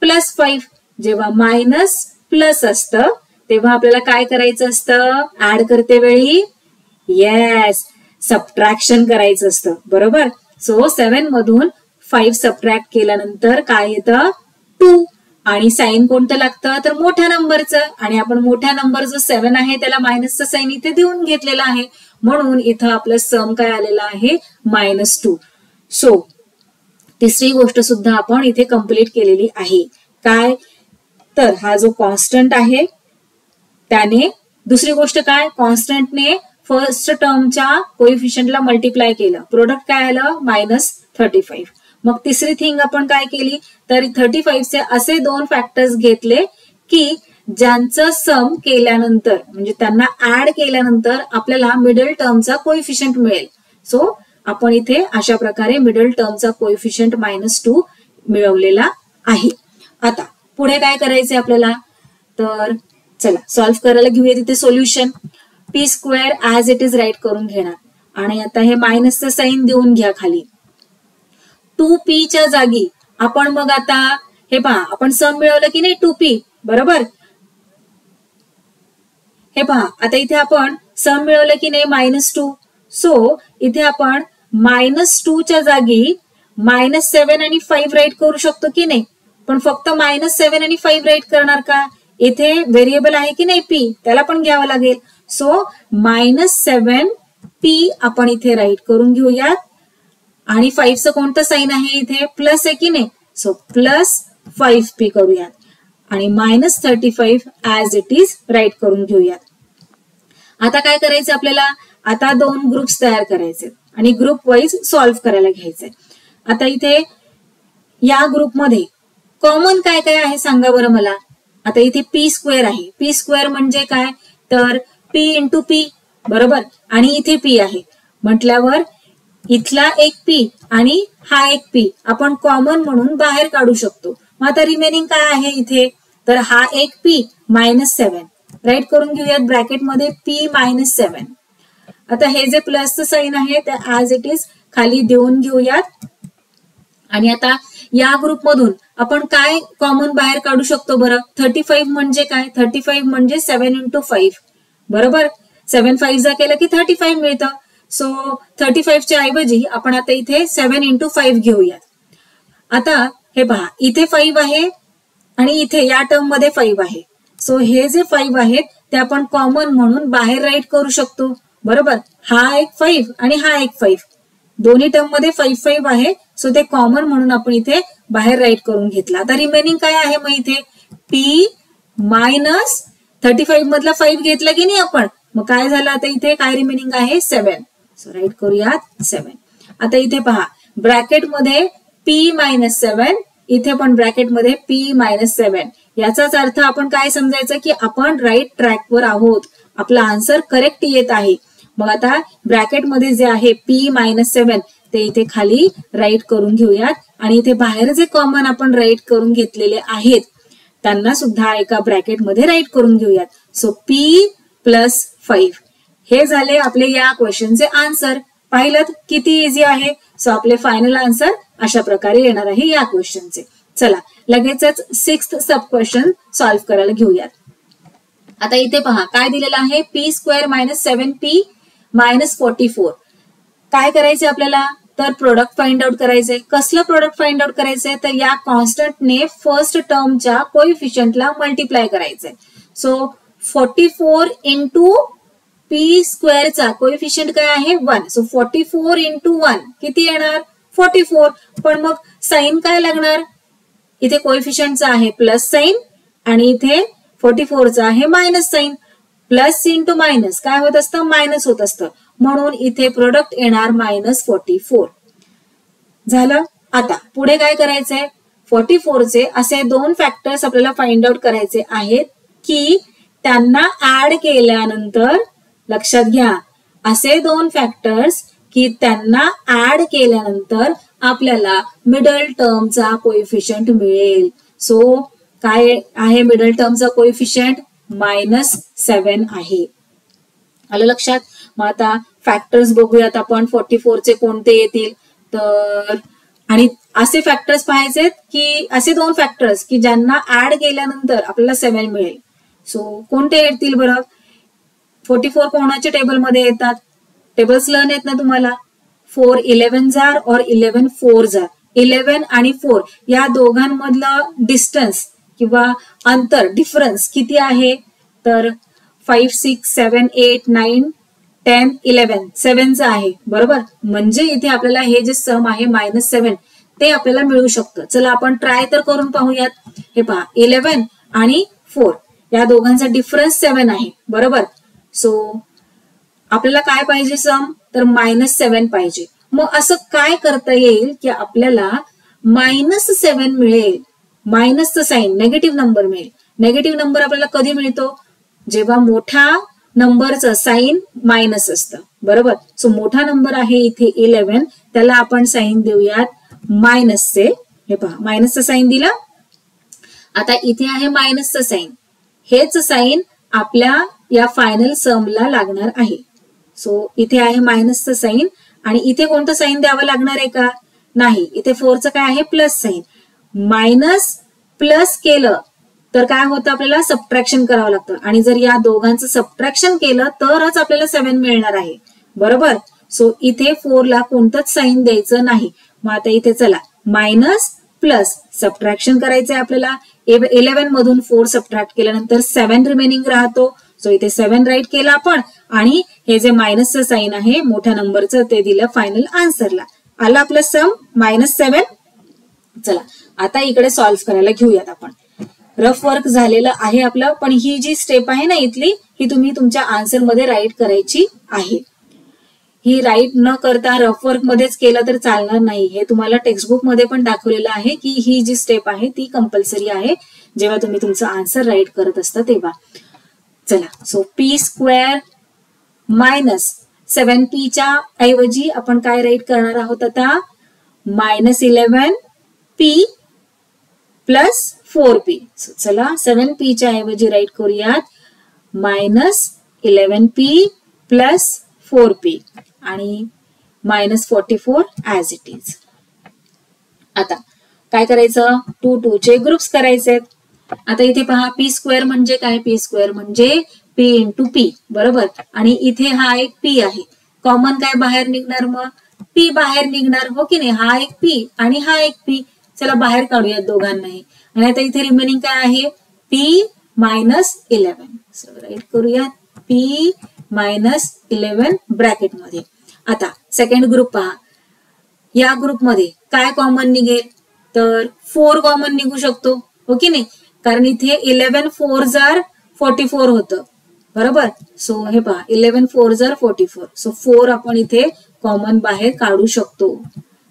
+5. जेव्हा मायनस प्लस असतं तेव्हा आपल्याला काय करायचं असतं, ऍड करते वेळी येस सबट्रॅक्शन करायचं असतं, बरोबर. सो 7 मधून 5 सबट्रॅक्ट केल्यानंतर काय येतं 2, आणि साइन कोणतं लागतं तर मोठ्या नंबरचं, आणि आपण मोठ्या नंबर जो 7 आहे त्याला मायनसचं साइन इथे देऊन घेतलेलं आहे, म्हणून इथं आपलं सम काय आलेलं आहे -2. सो तिसरी गोष्ट सुद्धा आपण इथे कंप्लीट केलेली आहे. काय तर हा जो कॉन्स्टंट आहे त्याने, दुसरी गोष्ट काय, कॉन्स्टंटने फर्स्ट टर्मच्या कोएफिशियंटला मल्टिप्लाय केलं, प्रोडक्ट काय आलं -35. मग तिसरी थिंग आपण काय केली तर 35 चे असे 2 फॅक्टर्स घेतले की ज्यांचं सम केल्यानंतर, म्हणजे त्यांना ऍड केल्यानंतर आपल्याला मिडल टर्मचा कोएफिशियंट मिळेल. सो आपण इथे अशा प्रकारे मिडल टर्मचा कोएफिशियंट -2 मिळवलेला आहे. आता पुढे काय करायचंय आपल्याला, तर चला सॉल्व्ह करायला घेऊया तिथे solution. P square as it is write करून घेणार आणि आता हे मायनसचं साईन देऊन घ्या खाली. 2p च्या जागी आपण मग आता हे पहा, आपण सम मिळवलं की नाही 2p, बरोबर. हे पहा आता इथे आपण सम मिळवलं की नाही -2. सो इथे आपण -2 च्या जागी -7 आणि 5 राईट करू शकतो की नाही. पण फक्त -7 आणि 5 राईट करणार का, इथे व्हेरिएबल आहे की नाही p, त्याला पण घ्यावं लागेल. सो -7p आपण इथे राईट करून घेऊयात आणि 5चं कोणतं साईन आहे इथे, प्लस आहे की नाही. सो +5p करूयात आणि -35 ऍज इट इज राईट करून घेऊयात. आता काय करायचं आपल्याला, आता 2 ग्रुप्स तयार करायचे आणि ग्रुप वाईज सॉल्व्ह करायला घ्यायचंय. आता इथे या ग्रुपमध्ये कॉमन काय काय आहे सांगा बरं मला. आता इथे p स्क्वेअर आहे. p स्क्वेअर म्हणजे काय, तर p इंटू p, बरोबर. आणि इथे p आहे म्हटल्यावर इथला एक p आणि हा एक p आपण कॉमन म्हणून बाहेर काढू शकतो. मग आता रिमेनिंग काय आहे इथे, तर हा एक p -7 राईट करून घेऊयात ब्रॅकेटमध्ये p -7. आता हे जे प्लसचं साईन आहे ते ऍज इट इज खाली देऊन घेऊयात. आणि आता या ग्रुपमधून आपण काय कॉमन बाहेर काढू शकतो बरं, 35 म्हणजे काय, 35 म्हणजे 7 × 5, बरोबर. 7 5 जा केलं की 35 मिळतं. सो 35 च्या ऐवजी आपण आता इथे 7 × 5 घेऊयात. आता हे पहा इथे 5 आहे आणि इथे या टर्म मध्ये 5 आहे. सो हे जे 5 आहेत ते आपण कॉमन म्हणून बाहेर राईट करू शकतो, बरोबर. हा एक 5 आणि हा एक 5, दोन्ही टर्म मध्ये 5 5 आहे. सो ते कॉमन म्हणून आपण इथे बाहेर राईट करून घेतला. आता रिमेनिंग काय आहे मग इथे, p -35 मधला 5 घेतला की नाही आपण, मग काय झालं आता इथे काय रिमेनिंग आहे 7. सो राईट करूयात 7. आता इथे पहा ब्रॅकेटमध्ये p -7, इथे पण ब्रॅकेटमध्ये p -7. याचाच अर्थ आपण काय समजायचं की आपण राईट ट्रॅकवर आहोत, आपला आन्सर करेक्ट येत आहे. मग आता ब्रॅकेटमध्ये जे आहे p -7 ते इथे खाली राईट करून घेऊयात आणि इथे बाहेर जे कॉमन आपण राईट करून घेतलेले आहेत त्यांना सुद्धा एका ब्रॅकेटमध्ये राईट करून घेऊयात. सो p + 5 हे झाले आपले या क्वेश्चनचे आन्सर. पाहिलं किती इझी आहे. सो आपले फायनल आन्सर अशा प्रकारे येणार आहे या क्वेश्चनचे. चला लगेचच 6th सब क्वेश्चन सॉल्व्ह करायला घेऊयात. आता इथे पहा काय दिलेलं आहे, p² - 7p - 44. काय करायचे आपल्याला, तर प्रोडक्ट फाइंड आउट करायचंय. कसलं प्रोडक्ट फाइंड आउट करायचंय, तर या कॉन्स्टंटने फर्स्ट टर्मच्या कोएफिशियंटला मल्टिप्लाय करायचंय. सो 44 × p² चा कोएफिशियंट काय आहे 1. सो 44 × 1 किती येणार 44. पण मग साइन काय लागणार, इथे कोएफिशियंटचा आहे प्लस साइन आणि इथे 44 चा आहे मायनस साइन. प्लस × मायनस काय होत असतं, मायनस होत असतं. म्हणून इथे प्रोडक्ट येणार -44. झालं. आता पुढे काय करायचंय, 44 चे असे 2 फॅक्टर्स आपल्याला फाइंड आउट करायचे आहेत की त्यांना ऍड केल्यानंतर, लक्षात घ्या असे 2 फॅक्टर्स की त्यांना ऍड केल्यानंतर आपल्याला मिडल टर्मचा कोएफिशियंट मिळेल. सो काय आहे मिडल टर्मचा कोएफिशियंट -7 आहे. आलं लक्षात. मग आता फॅक्टर्स बघूयात आपण 44 चे कोणते येतील. तर आणि असे फॅक्टर्स पाहायचे की असे 2 फॅक्टर्स की ज्यांना ऍड केल्यानंतर आपल्याला 7 मिळेल. सो कोणते येतील बरं, 44 कोणाच्या टेबलमध्ये येतात, टेबल्स लर्न आहेत ना तुम्हाला, 4 11 जार और 11 4 जार. 11 आणि 4 या दोघांमधलं डिस्टन्स किंवा अंतर डिफरन्स किती आहे, तर 5 6 7 8 9 10 11 7चं आहे, बरोबर. म्हणजे इथे आपल्याला हे जे सम आहे -7 ते आपल्याला मिळू शकतं. चला आपण ट्राय तर करून पाहूयात. हे पहा 11 आणि 4 या दोघांचा डिफरन्स 7 आहे, बरोबर. सो आपल्याला काय पाहिजे सम, तर -7 पाहिजे. मग असं काय करता येईल की आपल्याला -7 मिळेल, मायनसचं साईन निगेटिव्ह नंबर मिळेल. निगेटिव्ह नंबर आपल्याला कधी मिळतो, जेव्हा मोठा नंबरचं साईन मायनस असतं, बरोबर. सो मोठा नंबर आहे इथे 11, त्याला आपण साईन देऊयात मायनसचे. हे पहा, मायनसचं साईन दिलं. आता इथे आहे मायनसचं साईन, हेच साईन आपल्या या फायनल समला लागणार आहे. सो इथे आहे मायनसचं साईन आणि इथे कोणतं साईन द्यावं लागणार आहे का? नाही. इथे 4चं काय आहे? Plus sine. मायनस प्लस केलं तर काय होतं? आपल्याला सबट्रॅक्शन करावं लागतं आणि जर या दोघांचं सबट्रॅक्शन केलं तरच आपल्याला 7 मिळणार आहे, बरोबर. सो इथे 4ला कोणतंच साईन द्यायचं नाही. मग आता इथे चला मायनस प्लस सबट्रॅक्शन करायचंय आपल्याला. 11 मधून 4 सबट्रॅक्ट केल्यानंतर 7 रिमेनिंग राहतो. सो इथे 7 राईट केला आपण आणि हे जे मायनसचं साईन आहे मोठ्या नंबरचं ते दिलं फायनल आन्सरला. आलं आपलं सम -7. चला आता इकडे सॉल्व्ह करायला घेऊयात आपण. रफ वर्क झालेलं आहे आपलं, पण ही जी स्टेप आहे ना इथली, ही तुम्ही तुमच्या आन्सर मध्ये राईट करायची आहे. ही राईट न करता रफ वर्क मध्येच केलं तर चालणार नाही. हे तुम्हाला टेक्स्टबुक मध्ये पण दाखवलेलं आहे की ही जी स्टेप आहे ती कंपल्सरी आहे जेव्हा तुम्ही तुमचं आन्सर राईट करत असता तेव्हा. चला, सो p² मायनस 7p ऐवजी आपण काय राईट करणार आहोत आता? -11p plus 4p. चला 7p ऐवजी राईट करूयात -11p प्लस 4p आणि -44 ऍज इट इज. आता काय करायचं? 2 2चे ग्रुप्स करायचे. आता इथे पहा p² म्हणजे काय? p² म्हणजे p इंटू p, बरोबर. आणि इथे हा एक p आहे, कॉमन काय बाहेर निघणार? मग p बाहेर निघणार, हो की नाही. हा एक p आणि हा एक p. चला बाहेर काढूयात दोघांनाही. आणि आता इथे रिमेनिंग काय आहे? p -11. राईट करूयात p -11 ब्रॅकेट मध्ये. आता सेकंड ग्रुप पहा, या ग्रुपमध्ये काय कॉमन निघेल? तर 4 कॉमन निघू शकतो, हो की नाही, कारण इथे 11 4 जार 44 होतं, बरोबर. सो हे पहा 11 4 जार 44. सो 4 आपण इथे कॉमन बाहेर काढू शकतो.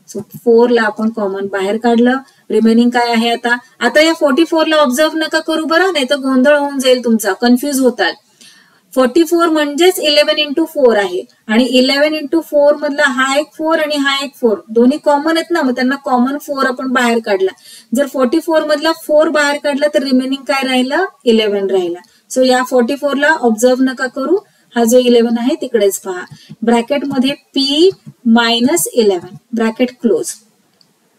सो 4 ला आपण कॉमन बाहेर काढलं. रिमेनिंग काय आहे आता? आता या 44 ला ऑब्झर्व नका करू बरं, नाही तर गोंधळ होऊन जाईल तुमचा, कन्फ्युज होताल. 44 म्हणजेच 11 इंटू 4 आहे आणि 11 इंटू 4 मधला हा एक 4 आणि हा एक 4 दोन्ही कॉमन आहेत ना, मग त्यांना कॉमन 4 आपण बाहेर काढला. जर 44 मधला 4 बाहेर काढला तर रिमेनिंग काय राहिलं? 11 राहिला. सो या 44 ला ऑब्झर्व नका करू, हा जो 11 आहे तिकडेच पहा. ब्रॅकेट मध्ये p -11 ब्रॅकेट क्लोज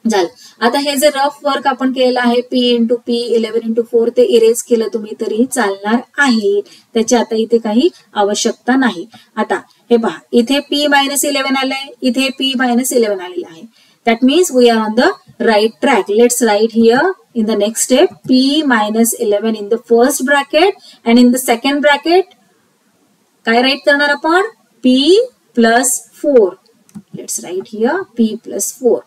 झालं. आता हे जे रफ वर्क आपण केलेलं आहे p इंटू p 11 इंटू 4 ते इरेज केलं तुम्ही तरी चालणार आहे, त्याची आता इथे काही आवश्यकता नाही. आता हे पहा इथे p -11 आलंय, इथे p -11 आलेलं आहे. That means we are on the right track. Let's write here in the next step p -11 in the first bracket and in the second bracket काय राईट करणार आपण? p plus 4. Let's write here p plus 4.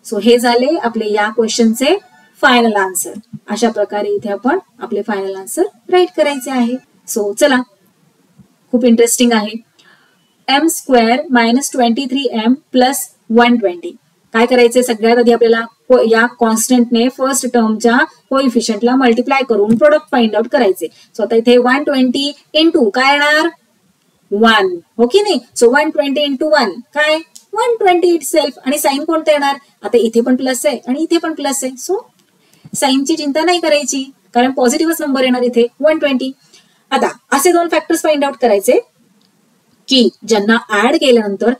So हे झाले आपले या क्वेश्चनचे final answer. अशा प्रकारे इथे आपण आपले फायनल आन्सर राईट करायचे आहे. सो चला, खूप इंटरेस्टिंग आहे. m² -23m प्लस 120 काय करायचे? सगळ्यात आधी आपल्याला या कॉन्स्टंटने फर्स्ट टर्मच्या कोइफिशियंटला मल्टिप्लाय करून प्रोडक्ट फाइंड आउट करायचे. सो आता इथे 120 इंटू काय येणार? 1, हो की नाही. सो 120 इंटू 1 काय? 120 इट सेल्फ. आणि साइन कोणतं येणार? आता इथे पण प्लस आहे आणि इथे पण प्लस आहे. सो साइनची चिंता नाही करायची कारण पॉझिटिव्हच नंबर येणार इथे 120. आता असे 2 फॅक्टर्स फाइंड आउट करायचे की ज्यांना ऍड केल्यानंतर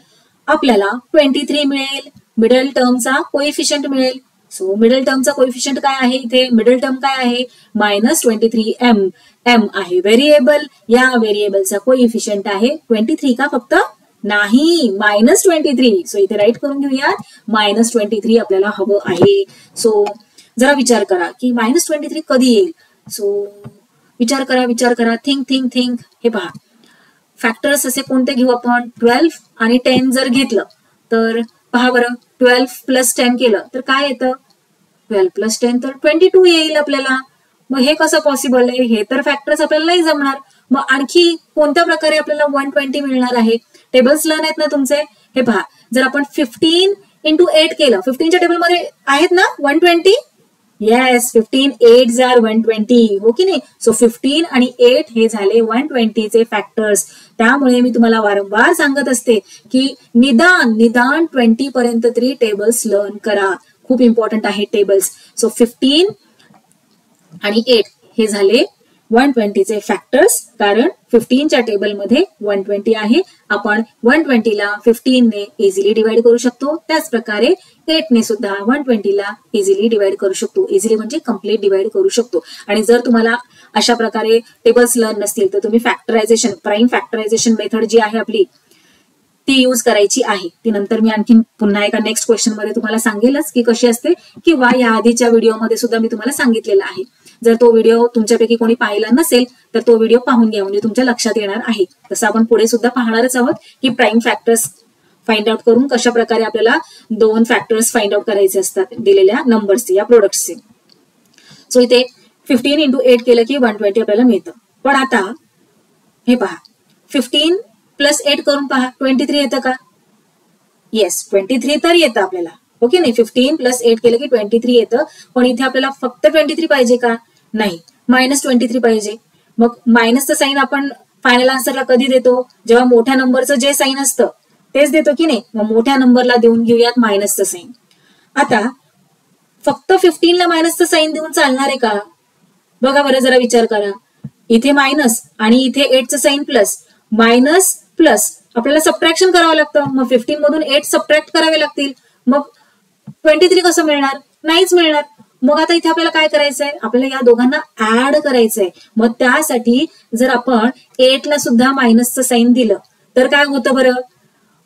आपल्याला 23 मिळेल, मिडल टर्मचा कोइफिशियंट मिळेल. सो मिडल टर्मचा कोइफिशियंट काय आहे? इथे मिडल टर्म काय आहे? -23m. m आहे व्हेरिएबल, या व्हेरिएबलचा कोइफिशियंट आहे 23 का फक्त? नाही, -23. सो इथे राईट करून घेऊया, -23 आपल्याला हवं आहे. सो जरा विचार करा की -23 कधी येईल. सो विचार करा, थिंक. हे पहा फॅक्टर्स असे कोणते घेऊ आपण? 12 आणि 10 जर घेतलं तर पहा बरं, 12 प्लस 10 केलं तर काय येतं? 12 प्लस 10 तर 22 येईल आपल्याला. मग हे कसं पॉसिबल आहे? हे तर फॅक्टर्स आपल्याला नाही जमणार. मग आणखी कोणत्या प्रकारे आपल्याला 120 मिळणार आहे? टेबल्स लर्न आहेत ना तुमचे? हे पहा, जर आपण 15 इंटू 8 केलं, 15च्या टेबलमध्ये आहेत ना 120? येस, 15 8s are 120, हो की नाही? सो 15 आणि 8 हे झाले 120 चे फॅक्टर्स. त्यामुळे मी तुम्हाला वारंवार सांगत असते की निदान 20 पर्यंत तरी टेबल्स लर्न करा. खूप इम्पॉर्टंट आहे टेबल्स. सो 15 आणि 8 हे झाले 120 चे फॅक्टर्स, कारण 15च्या टेबलमध्ये 120 आहे. आपण 120ला 15 ने इझिली डिवाइड करू शकतो. त्याच प्रकारे 8 ने सुद्धा 120ला इझिली डिवाइड करू शकतो. इझिली म्हणजे कम्प्लीट डिवाइड करू शकतो. आणि जर तुम्हाला अशा प्रकारे टेबल्स लर्न नसतील तर तुम्ही फॅक्टरायझेशन, प्राईम फॅक्टरायझेशन मेथड जी आहे आपली ती यूज करायची आहे. ती नंतर मी आणखी पुन्हा एका नेक्स्ट क्वेश्चन मध्ये तुम्हाला सांगेलच की कशी असते, किंवा या आधीच्या व्हिडिओमध्ये सुद्धा मी तुम्हाला सांगितलेलं आहे. जर तो व्हिडिओ तुमच्यापैकी कोणी पाहिला नसेल तर तो व्हिडिओ पाहून घ्या, म्हणजे तुमच्या लक्षात येणार आहे. तसं आपण पुढे सुद्धा पाहणारच आहोत की प्राईम फॅक्टर्स फाइंड आउट करून कशा प्रकारे आपल्याला 2 फॅक्टर्स फाइंड आउट करायचे असतात दिलेल्या नंबर्सचे या प्रोडक्ट्सचे. सो इथे 15 into 8 केलं की 120 आपल्याला मिळतं. पण आता हे पहा, 15 + 8 करून पहा, 23 येतं का? येस, 23 तर येतं आपल्याला, ओके नाही? 15 + 8 केलं की 23 येतं. पण इथे आपल्याला फक्त 23 पाहिजे का? नाही, -23 पाहिजे. मग मायनसचं साईन आपण फायनल आन्सरला कधी देतो? जेव्हा मोठ्या नंबरचं जे साईन असतं तेच देतो की नाही? मग मोठ्या नंबरला देऊन घेऊयात मायनसचं साईन. आता फक्त 15ला मायनसचं साईन देऊन चालणार आहे का? बघा बरं, जरा विचार करा. इथे मायनस आणि इथे 8चं साईन प्लस, मायनस प्लस आपल्याला सबट्रॅक्शन करावं लागतं. मग 15 मधून 8 सबट्रॅक्ट करावे लागतील. मग 23 कसं मिळणार? नाहीच मिळणार. मग आता इथे आपल्याला काय करायचंय? आपल्याला या दोघांना ऍड करायचंय. मग त्यासाठी जर आपण 8ला सुद्धा मायनसचं साईन दिलं तर काय होतं बरं?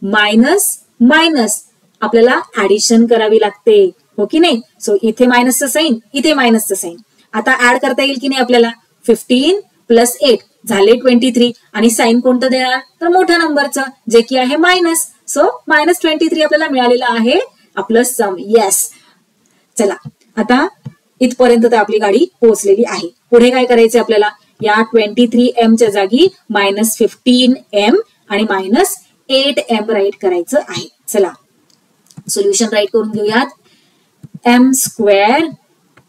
मायनस मायनस आपल्याला ऍडिशन करावी लागते, हो की नाही? सो इथे मायनसचं साईन, इथे मायनसचं साईन. आता ऍड करता येईल की नाही आपल्याला? 15 + 8 झाले 23, आणि साईन कोणतं देणार? तर मोठ्या नंबरचं, जे की आहे मायनस. सो -23 आपल्याला मिळालेलं आहे आपलं सम. येस, चला आता इथपर्यंत तर आपली गाडी पोहोचलेली आहे. पुढे काय करायचं आपल्याला? या 23m जागी -15m आणि -8m राईट करायचं आहे. चला सोल्युशन राईट करून घेऊयात. m²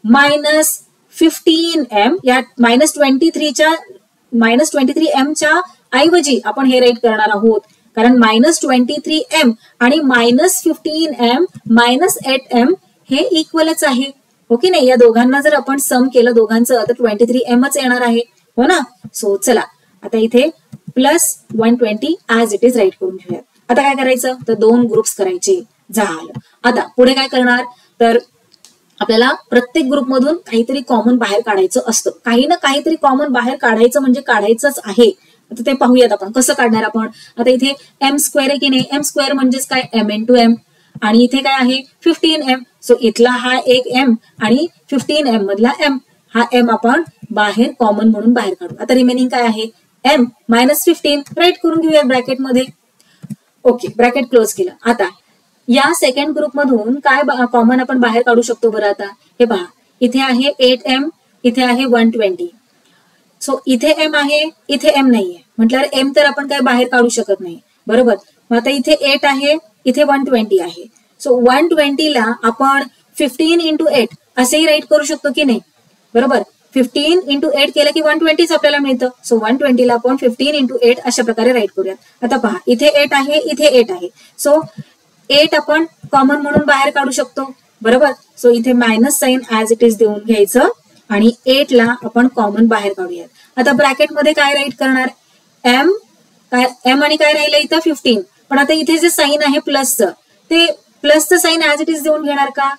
-15m, या -23m ऐवजी आपण हे राईट करणार आहोत, कारण -23m आणि -15m -8m हे इक्वलच आहे, ओके नाही? या दोघांना जर आपण सम केलं दोघांचं तर 23mच येणार आहे, हो ना? सो चला आता इथे +120 ऍज इट इज राईट करून घेऊयात. आता काय करायचं? तर 2 ग्रुप्स करायचे. झालं. आता पुढे काय करणार? तर आपल्याला प्रत्येक ग्रुपमधून काहीतरी कॉमन बाहेर काढायचं असतं. काही ना काहीतरी कॉमन बाहेर काढायचं म्हणजे काढायचंच आहे. आता ते पाहूयात आपण कसं काढणार. आपण आता इथे m² आहे की नाही? m² म्हणजेच काय? m × m, आणि इथे काय आहे? 15m. सो इथला हा एक m आणि 15m मधला m, हा m आपण बाहेर कॉमन म्हणून बाहेर काढू. आता रिमेनिंग काय आहे? m -15 राईट करून घेऊया ब्रॅकेटमध्ये. ओके, ब्रॅकेट क्लोज केलं. आता या सेकंड ग्रुप मधून काय कॉमन आपण बाहेर काढू शकतो बरं? आता हे पहा, इथे आहे 8m, इथे आहे 120. सो इथे m आहे, इथे m नाहीये, म्हटल्यावर m तर आपण काय बाहेर काढू शकत नाही, बरोबर? मग आता इथे 8 आहे, इथे 120 आहे. सो 120ला आपण 15 × 8 असेही राईट करू शकतो की नाही? बरोबर, 15 × 8 केलं की 120च आपल्याला मिळतं. सो 120ला आपण 15 × 8 अशा प्रकारे राईट करूयात. आता पहा, इथे 8 आहे, इथे 8 आहे. सो 8 आपण कॉमन म्हणून बाहेर काढू शकतो, बरोबर? सो इथे minus sign as it is देऊन घ्यायचं आणि 8ला आपण कॉमन बाहेर काढूयात. आता ब्रॅकेटमध्ये काय राईट करणार? m आणि काय राहिलं इथं? 15. पण आता इथे जे साईन आहे प्लसचं, ते प्लसचं साईन ऍज इट इज देऊन घेणार का?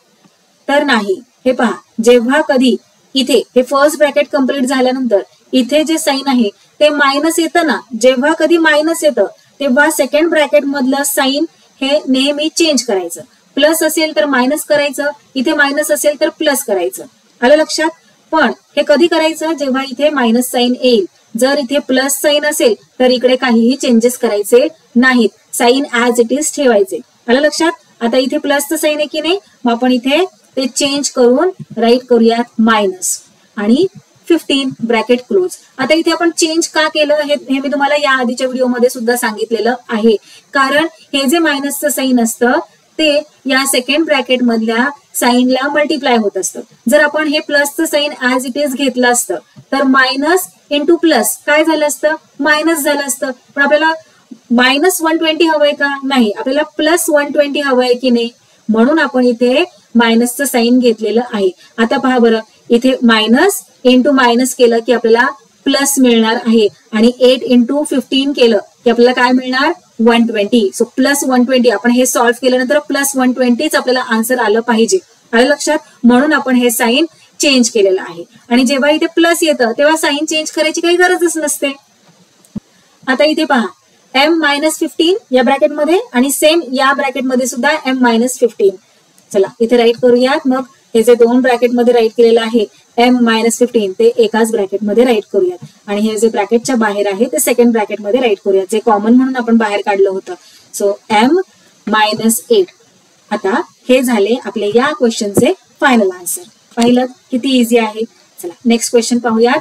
तर नाही. हे पहा, जेव्हा कधी इथे हे फर्स्ट ब्रॅकेट कम्प्लीट झाल्यानंतर इथे जे साईन आहे ते मायनस येतं ना, जेव्हा कधी मायनस येतं तेव्हा सेकंड ब्रॅकेट मधलं साईन हे नेहमी चेंज करायचं. प्लस असेल तर मायनस करायचं, इथे मायनस असेल तर प्लस करायचं. आलं लक्षात? पण हे कधी करायचं? जेव्हा इथे मायनस साईन येईल. जर इथे प्लस साईन असेल तर इकडे काहीही चेंजेस करायचे नाहीत, साईन ऍज इट इज ठेवायचे. आलं लक्षात? आता इथे प्लसचं साईन आहे की नाही? मग आपण इथे ते चेंज करून राईट करूयात मायनस आणि 15 ब्रॅकेट क्लोज. आता इथे आपण चेंज का केलं हे मी तुम्हाला या आधीच्या व्हिडिओमध्ये सुद्धा सांगितलेलं आहे. कारण हे जे मायनसचं साईन असतं ते या सेकंड ब्रॅकेट मधल्या साईनला मल्टिप्लाय होत असतं. जर आपण हे प्लसचं साईन ऍज इट इज घेतलं असतं तर मायनस इंटू प्लस काय झालं असतं, मायनस झालं असतं. पण आपल्याला -120 हवंय का, नाही, आपल्याला +120 हवंय की नाही, म्हणून आपण इथे मायनसचं साईन घेतलेलं आहे. आता पहा बरं, इथे मायनस इंटू मायनस केलं की आपल्याला प्लस मिळणार आहे आणि 8 इंटू 15 केलं की आपल्याला काय मिळणार, 120. सो +120. आपण हे सॉल्व्ह केल्यानंतर +120च आपल्याला आन्सर आलं पाहिजे. आलं लक्षात, म्हणून आपण हे साईन चेंज केलेलं आहे. आणि जेव्हा इथे प्लस येतं तेव्हा साईन चेंज करायची काही गरजच नसते. आता इथे पहा m-15 या ब्रॅकेटमध्ये आणि सेम या ब्रॅकेटमध्ये सुद्धा m-15. चला इथे राईट करूयात. मग हे जे दोन ब्रॅकेटमध्ये राईट केलेलं आहे m-15 ते एकाच ब्रॅकेटमध्ये राईट करूयात आणि हे जे ब्रॅकेटच्या बाहेर आहे ते सेकंड ब्रॅकेटमध्ये राईट करूयात, जे कॉमन म्हणून आपण बाहेर काढलं होतं. So m-8. आता हे झाले आपले या क्वेश्चनचे फायनल आन्सर. पाहिलं किती इझी आहे. चला नेक्स्ट क्वेश्चन पाहूयात.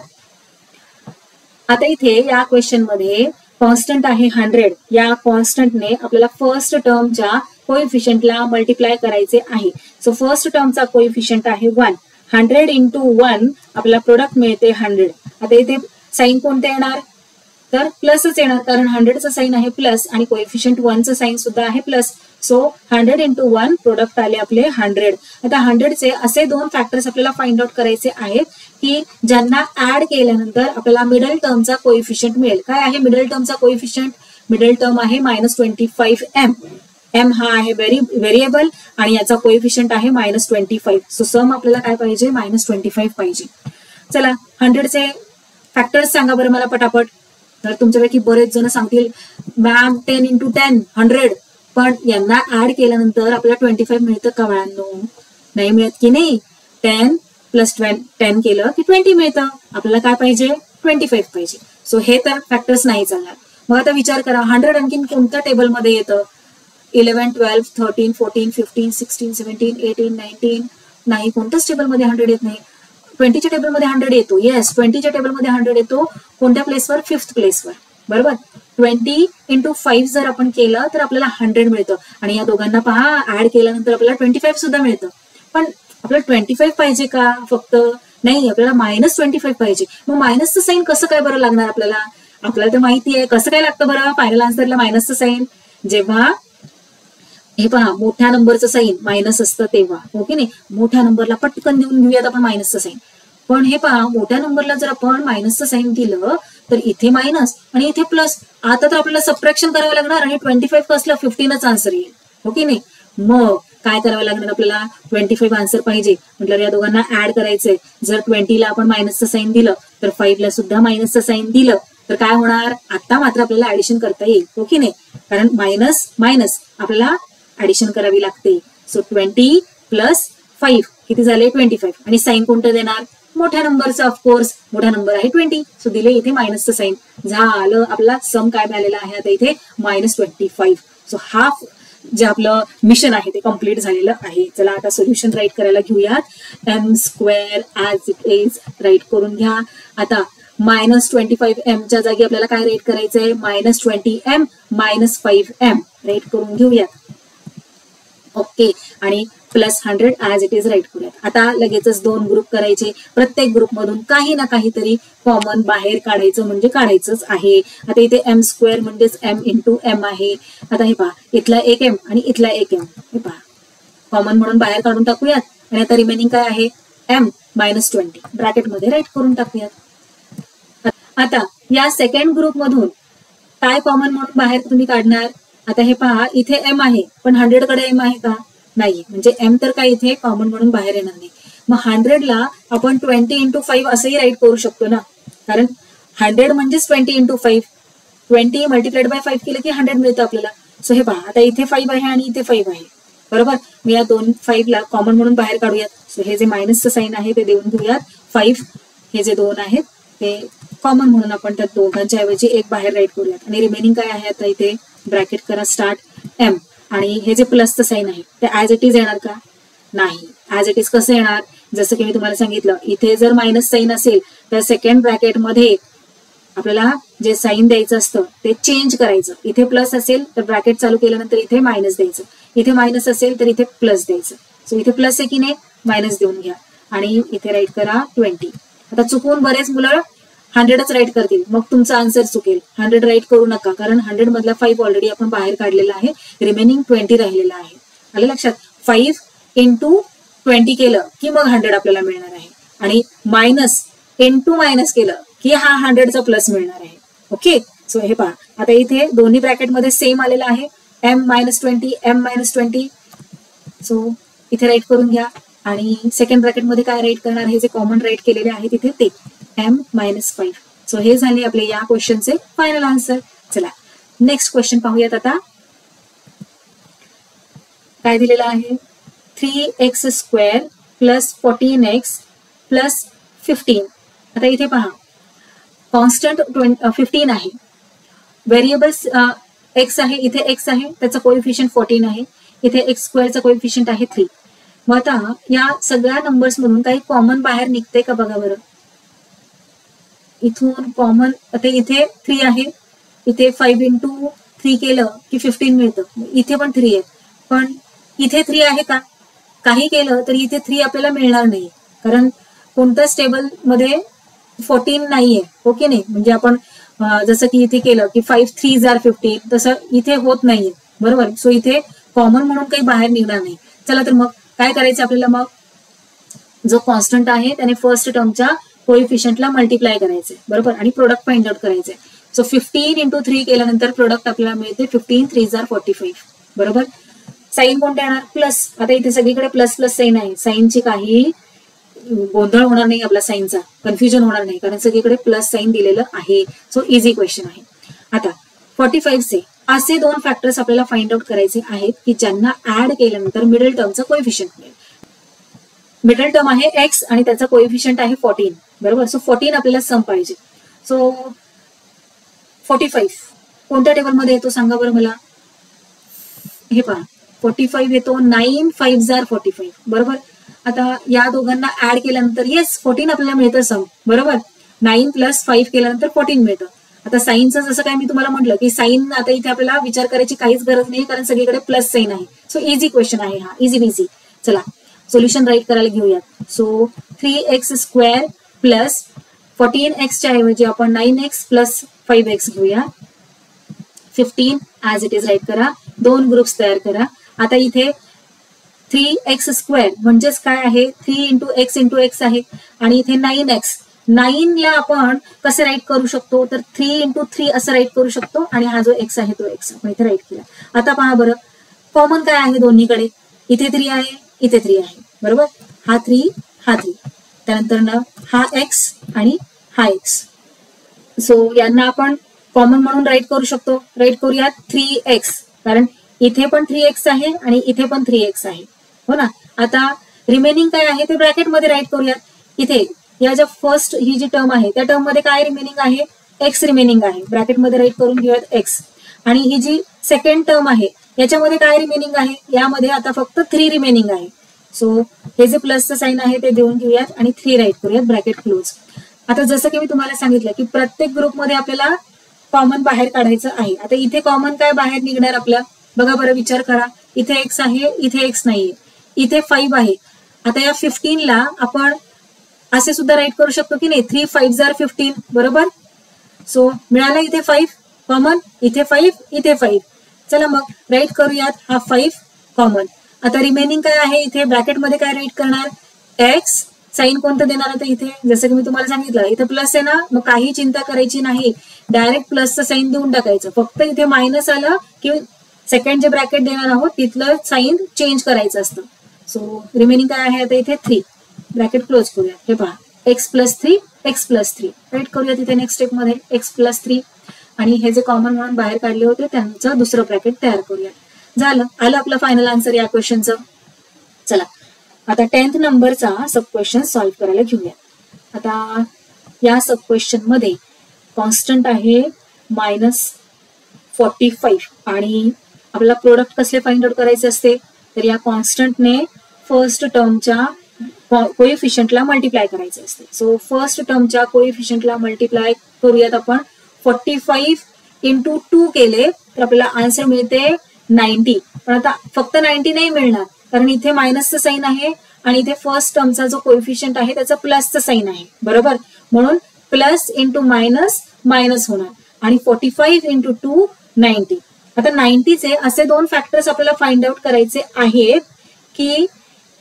आता इथे या क्वेश्चन मध्ये कॉन्स्टंट आहे 100. या कॉन्स्टंटने आपल्याला फर्स्ट टर्मच्या कोएफिशियंटला मल्टिप्लाय करायचे आहे. सो फर्स्ट टर्मचा कोएफिशियंट आहे 1. 100 इंटू 1 आपल्याला प्रोडक्ट मिळते 100. आता इथे साईन कोणते येणार, तर प्लसच येणार, कारण 100चं साईन आहे प्लस आणि कोएफिशियंट 1चं साईन सुद्धा आहे प्लस. सो 100 इंटू 1 प्रोडक्ट आले आपले 100. आता 100चे असे दोन फॅक्टर्स आपल्याला फाइंड आउट करायचे आहेत की ज्यांना ऍड केल्यानंतर आपल्याला मिडल टर्मचा कोएफिशियंट मिळेल. काय आहे मिडल टर्मचा कोएफिशियंट, मिडल टर्म आहे -25m. m हा आहे व्हेरिएबल आणि याचा कोएफिशियंट आहे -25. सो सम आपल्याला काय पाहिजे, -25 पाहिजे. चला 100चे फॅक्टर्स सांगा बरं मला पटापट. तर तुमच्यापैकी बरेच जण सांगतील मॅम 10 इंटू 10 100, पण यांना ऍड केल्यानंतर आपल्याला 25 मिळतं का बाळांनो, नाही मिळत की नाही. 10 + 10 केलं की 20 मिळतं. आपल्याला काय पाहिजे, 25 पाहिजे. सो हे तर फॅक्टर्स नाही चालणार. मग आता विचार करा 100 आणखीन कोणत्या टेबलमध्ये येतं, 11, 12, 13, 14, 15, 16, 17, 18, 19, नाही, कोणत्याच टेबलमध्ये 100 येत नाही. 20च्या टेबलमध्ये 100 येतो. येस, 20च्या टेबलमध्ये 100 येतो. कोणत्या प्लेसवर, 5th प्लेसवर. बरोबर. 20 इंटू 5 जर आपण केलं तर आपल्याला 100 मिळतं आणि या दोघांना पहा ऍड केल्यानंतर आपल्याला 25 सुद्धा मिळतं. पण आपल्याला 25 पाहिजे का फक्त, नाही, आपल्याला -25 पाहिजे. मग मायनसचं साईन कसं काय बरं लागणार आपल्याला, आपल्याला तर माहिती आहे कसं काय लागतं बरं फायनल आन्सरला मायनसचं साईन. जेव्हा हे पहा मोठ्या नंबरचं साईन मायनस असतं तेव्हा, हो की नाही. मोठ्या नंबरला पटकन देऊन घेऊयात आपण मायनसचं साईन. पण हे पहा मोठ्या नंबरला जर आपण मायनसचं साईन दिलं तर इथे मायनस आणि इथे प्लस. आता तर आपल्याला सबट्रॅक्शन करावं लागणार आणि 25 कसलं, 15च आन्सर येईल, हो की नाही. मग काय करावं लागणार आपल्याला, 25 आन्सर पाहिजे म्हटलं या दोघांना ऍड करायचंय. जर 20ला आपण मायनसचं साईन दिलं तर 5ला सुद्धा मायनसचं साईन दिलं तर काय होणार, आता मात्र आपल्याला ऍडिशन करता येईल, हो की नाही. कारण मायनस मायनस आपल्याला ऍडिशन करावी लागते. सो 20 + 5 किती झाले, 25. आणि साईन कोणतं देणार, मोठ्या नंबरचं, ऑफकोर्स मोठा नंबर आहे 20. सो दिले इथे मायनसचं साईन. झालं, आपला सम काय मिळालेला आहे आता इथे -25. सो हा जे आपलं मिशन आहे ते कम्प्लीट झालेलं आहे. चला आता सोल्युशन राईट करायला घेऊयात. m² as it is write करून घ्या. आता -25m च्या जागी आपल्याला काय राईट करायचंय, -20m -5m राईट करून घेऊयात. ओके. आणि +100 ऍज इट इज राईट करूयात. आता लगेचच दोन ग्रुप करायचे. प्रत्येक ग्रुपमधून काही ना काहीतरी कॉमन बाहेर काढायचं म्हणजे काढायचंच आहे. आता इथे m² म्हणजेच m इंटू m आहे. आता हे पहा इथला 1m आणि इथला 1m हे पहा कॉमन म्हणून बाहेर काढून टाकूयात. आणि आता रिमेनिंग काय आहे, m -20 ब्रॅकेटमध्ये राईट करून टाकूयात. आता या सेकंड ग्रुप मधून काय कॉमन म्हणून बाहेर तुम्ही काढणार. आता हे पहा इथे m आहे पण 100 कडे m आहे का, नाही, म्हणजे m तर काय इथे कॉमन म्हणून बाहेर येणार नाही. मग 100ला आपण 20 इंटू 5 असंही राईट करू शकतो ना, कारण 100 म्हणजेच 20 इंटू 5. 20 मल्टिप्लाइड बाय 5 केलं की 100 मिळतं आपल्याला. सो हे पहा आता इथे 5 आहे आणि इथे 5 आहे, बरोबर. मी या दोन 5ला कॉमन म्हणून बाहेर काढूयात. सो हे जे मायनसचं साईन आहे ते देऊन घेऊयात. 5 हे जे 2 आहेत ते कॉमन म्हणून आपण त्या दोघांच्या ऐवजी एक बाहेर राईट करूयात. आणि रिमेनिंग काय आहे आता इथे ब्रॅकेट करा स्टार्ट m. आणि हे जे प्लसचं साईन आहे ते ऍज इट इज येणार का, नाही. ऍज इट इज कसं येणार, जसं की मी तुम्हाला सांगितलं इथे जर मायनस साईन असेल तर सेकंड ब्रॅकेटमध्ये आपल्याला जे साईन द्यायचं असतं ते चेंज करायचं. इथे प्लस असेल तर ब्रॅकेट चालू केल्यानंतर इथे मायनस द्यायचं, इथे मायनस असेल तर इथे प्लस द्यायचं. सो इथे प्लस आहे की नाही, मायनस देऊन घ्या आणि इथे राईट करा 20. आता चुकून बरेच मुलं 100च राईट करतील, मग तुमचा आन्सर चुकेल. 100 राईट करू नका, कारण 100 मधला 5 ऑलरेडी आपण बाहेर काढलेला आहे, रिमेनिंग 20 राहिलेला आहे. आलं लक्षात? 5 into 20 केलं की मग 100 आपल्याला मिळणार आहे, आणि मायनस into मायनस केलं की हा 100चा प्लस मिळणार आहे. ओके, सो हे पहा, आता इथे दोन्ही ब्रॅकेटमध्ये सेम आलेलं आहे, m-20 m-20. सो इथे राईट करून घ्या, आणि सेकंड ब्रॅकेटमध्ये काय राईट करणार, हे जे कॉमन राईट केलेले आहे तिथे ते m-5. सो हे झाले आपले या क्वेश्चनचे फायनल आन्सर. चला नेक्स्ट क्वेश्चन पाहूयात. आता काय दिलेलं आहे, 3x² + 14x + 15. आता इथे पहा, कॉन्स्टंट 15 आहे, व्हेरिएबल्स x आहे, इथे x आहे, त्याचा कोएफिशियंट 14 आहे, इथे x² चा कोएफिशियंट आहे 3. मग आता या सगळ्या नंबर्स मधून काही कॉमन बाहेर निघते का बघा बरं. इथून कॉमन, आता इथे 3 आहे, इथे 5 into 3 केलं की 15 मिळतं, इथे पण 3 आहे, पण इथे 3 आहे का, काही केलं तरी इथे 3 आपल्याला मिळणार नाही, कारण कोणत्याच टेबल मध्ये 14 नाहीये. ओके नाही, म्हणजे आपण जसं की इथे केलं की 5 3s are 15, तसं इथे होत नाहीये, बरोबर. सो इथे कॉमन म्हणून काही बाहेर निघणार नाही. चला तर मग काय करायचं आपल्याला, मग जो कॉन्स्टंट आहे त्याने फर्स्ट टर्मच्या कोएफिशियंटला मल्टिप्लाय करायचे, बरोबर, आणि प्रोडक्ट फाइंड आउट करायचे. सो 15 into 3 केल्यानंतर प्रोडक्ट आपल्याला मिळते 15 3s are 45, बरोबर. साईन कोणत्या येणार, प्लस. आता इथे सगळीकडे प्लस प्लस साईन आहे, साईनची काही गोंधळ होणार नाही, आपला साईनचा कन्फ्युजन होणार नाही, कारण सगळीकडे प्लस साईन दिलेलं आहे. सो इझी क्वेश्चन आहे. आता 45 असे 2 फॅक्टर्स आपल्याला फाइंड आउट करायचे आहेत की ज्यांना ऍड केल्यानंतर मिडल टर्मचा कोएफिशियंट मिळेल. मिडल टर्म आहे x आणि त्याचा कोएफिशियंट आहे 14, बरोबर. सो 14 आपल्याला सम पाहिजे. सो 45 कोणत्या टेबलमध्ये येतो सांगा बरं मला. हे पहा, 45 येतो, 9 5s are 45, बरोबर. आता या दोघांना ऍड केल्यानंतर येस 14 आपल्याला मिळतं सम, बरोबर. 9 + 5 केल्यानंतर 14 मिळतं. आता साईनचं जसं काय मी तुम्हाला म्हटलं की साईन आता इथे आपल्याला विचार करायची काहीच गरज नाही, कारण सगळीकडे प्लस साईन आहे. सो इझी क्वेश्चन आहे हा, इझी बिझी. चला सोल्युशन राईट करायला घेऊयात. सो 3x² + 14x ऐवजी आपण 9x + 5x घेऊया. 15 ऍज इट इज राईट करा, 2 ग्रुप्स तयार करा. आता इथे 3x² म्हणजेच काय आहे, 3 into x into x आहे, आणि इथे 9x. 9 ला आपण कसं राईट करू शकतो, तर 3 into 3 असं राईट करू शकतो, आणि हा जो x आहे तो x आपण इथे राईट केला. आता पहा बरं, कॉमन काय आहे दोन्हीकडे, इथे 3 आहे, इथे 3 आहे, बरोबर. हा 3 हा 3, त्यानंतर ना हा x आणि हा x. सो यांना आपण कॉमन म्हणून राईट करू शकतो. राईट करूयात 3x, कारण इथे पण 3x आहे आणि इथे पण 3x आहे, हो ना. आता रिमेनिंग काय आहे ते ब्रॅकेटमध्ये राईट करूयात. इथे या ज्या फर्स्ट ही जी टर्म आहे त्या टर्म मध्ये काय रिमेनिंग आहे, x रिमेनिंग आहे, ब्रॅकेटमध्ये राईट करून घेऊयात x. आणि ही जी सेकंड टर्म आहे याच्यामध्ये काय रिमेनिंग आहे, यामध्ये आता फक्त 3 रिमेनिंग आहे. सो हे जे प्लसचं साईन आहे ते देऊन घेऊयात आणि 3 राईट करूयात, ब्रॅकेट क्लोज. आता जसं की मी तुम्हाला सांगितलं की प्रत्येक ग्रुपमध्ये आपल्याला कॉमन बाहेर काढायचं आहे. आता इथे कॉमन काय बाहेर निघणार आपल्या, बघा बरं, विचार करा. इथे x आहे, इथे x नाहीये, इथे 5 आहे. आता या 15 ला आपण असे सुद्धा राईट करू शकतो की नाही, 3 5s are 15, बरोबर. सो मिळाला इथे 5 कॉमन, इथे 5, इथे 5. चला मग राईट करूयात हा 5 कॉमन. आता रिमेनिंग काय आहे, इथे ब्रॅकेटमध्ये काय राईट करणार, x. साईन कोणतं देणार आता इथे, जसं की मी तुम्हाला सांगितलं इथे प्लस आहे ना, मग काही चिंता करायची नाही, डायरेक्ट प्लसचं साईन देऊन टाकायचं. फक्त इथे मायनस आलं की सेकंड जे ब्रॅकेट देणार आहोत तिथलं साईन चेंज करायचं असतं. सो रिमेनिंग काय आहे आता इथे 3, ब्रॅकेट क्लोज करूया. हे पहा, x + 3 x + 3 राईट करूया तिथे नेक्स्ट स्टेप मध्ये, x + 3, आणि हे जे कॉमन म्हणून बाहेर काढले होते त्यांचं दुसरं ब्रॅकेट तयार करूया. झालं, आलं आपलं फायनल आन्सर या क्वेश्चनचं. चला आता 10th नंबरचा सब क्वेश्चन सॉल्व्ह करायला घेऊया. आता या सब क्वेश्चन मध्ये कॉन्स्टंट आहे -45, आणि आपल्याला प्रोडक्ट कसले फाइंड आउट करायचे असते, तर या कॉन्स्टंटने फर्स्ट टर्मच्या कोएफिशियंटला मल्टिप्लाय करायचे असते. सो फर्स्ट टर्मच्या कोएफिशियंटला मल्टिप्लाय करूयात आपण. 45 × 2 केले तर आपल्याला आन्सर मिळते 90. पण आता फक्त 90 नाही मिळणार, कारण इथे मायनसचं साईन आहे आणि इथे फर्स्ट टर्मचा जो कोएफिशियंट आहे त्याचं प्लसचं साईन आहे, बरोबर. म्हणून प्लस इंटू मायनस मायनस होणार आणि 45 इंटू 2 90. आता 90चे असे दोन फॅक्टर्स आपल्याला फाइंड आउट करायचे आहेत की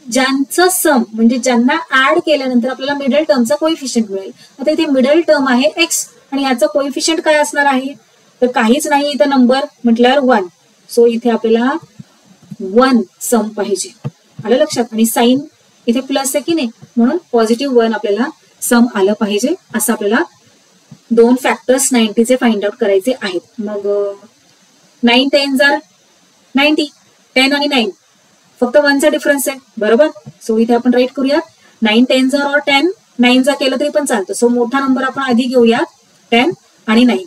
ज्यांचं सम म्हणजे ज्यांना ऍड केल्यानंतर आपल्याला मिडल टर्मचा कोएफिशियंट मिळेल. आता इथे मिडल टर्म आहे एक्स आणि याचा कोएफिशियंट काय असणार आहे, तर काहीच नाही इथं नंबर म्हटल्यावर 1. सो इथे आपल्याला 1 सम पाहिजे, आलं लक्षात. आणि साईन इथे प्लस आहे की नाही, म्हणून पॉझिटिव्ह 1 आपल्याला सम आलं पाहिजे. असं आपल्याला दोन फॅक्टर्स 90चे फाइंड आउट करायचे आहेत. मग 9 10 are 90, 10 आणि 9 फक्त 1चा डिफरन्स आहे, बरोबर. सो इथे आपण राईट करूयात 9 10 are 10, 9 केलं तरी पण चालतं. सो मोठा नंबर आपण आधी घेऊयात 10 आणि 9.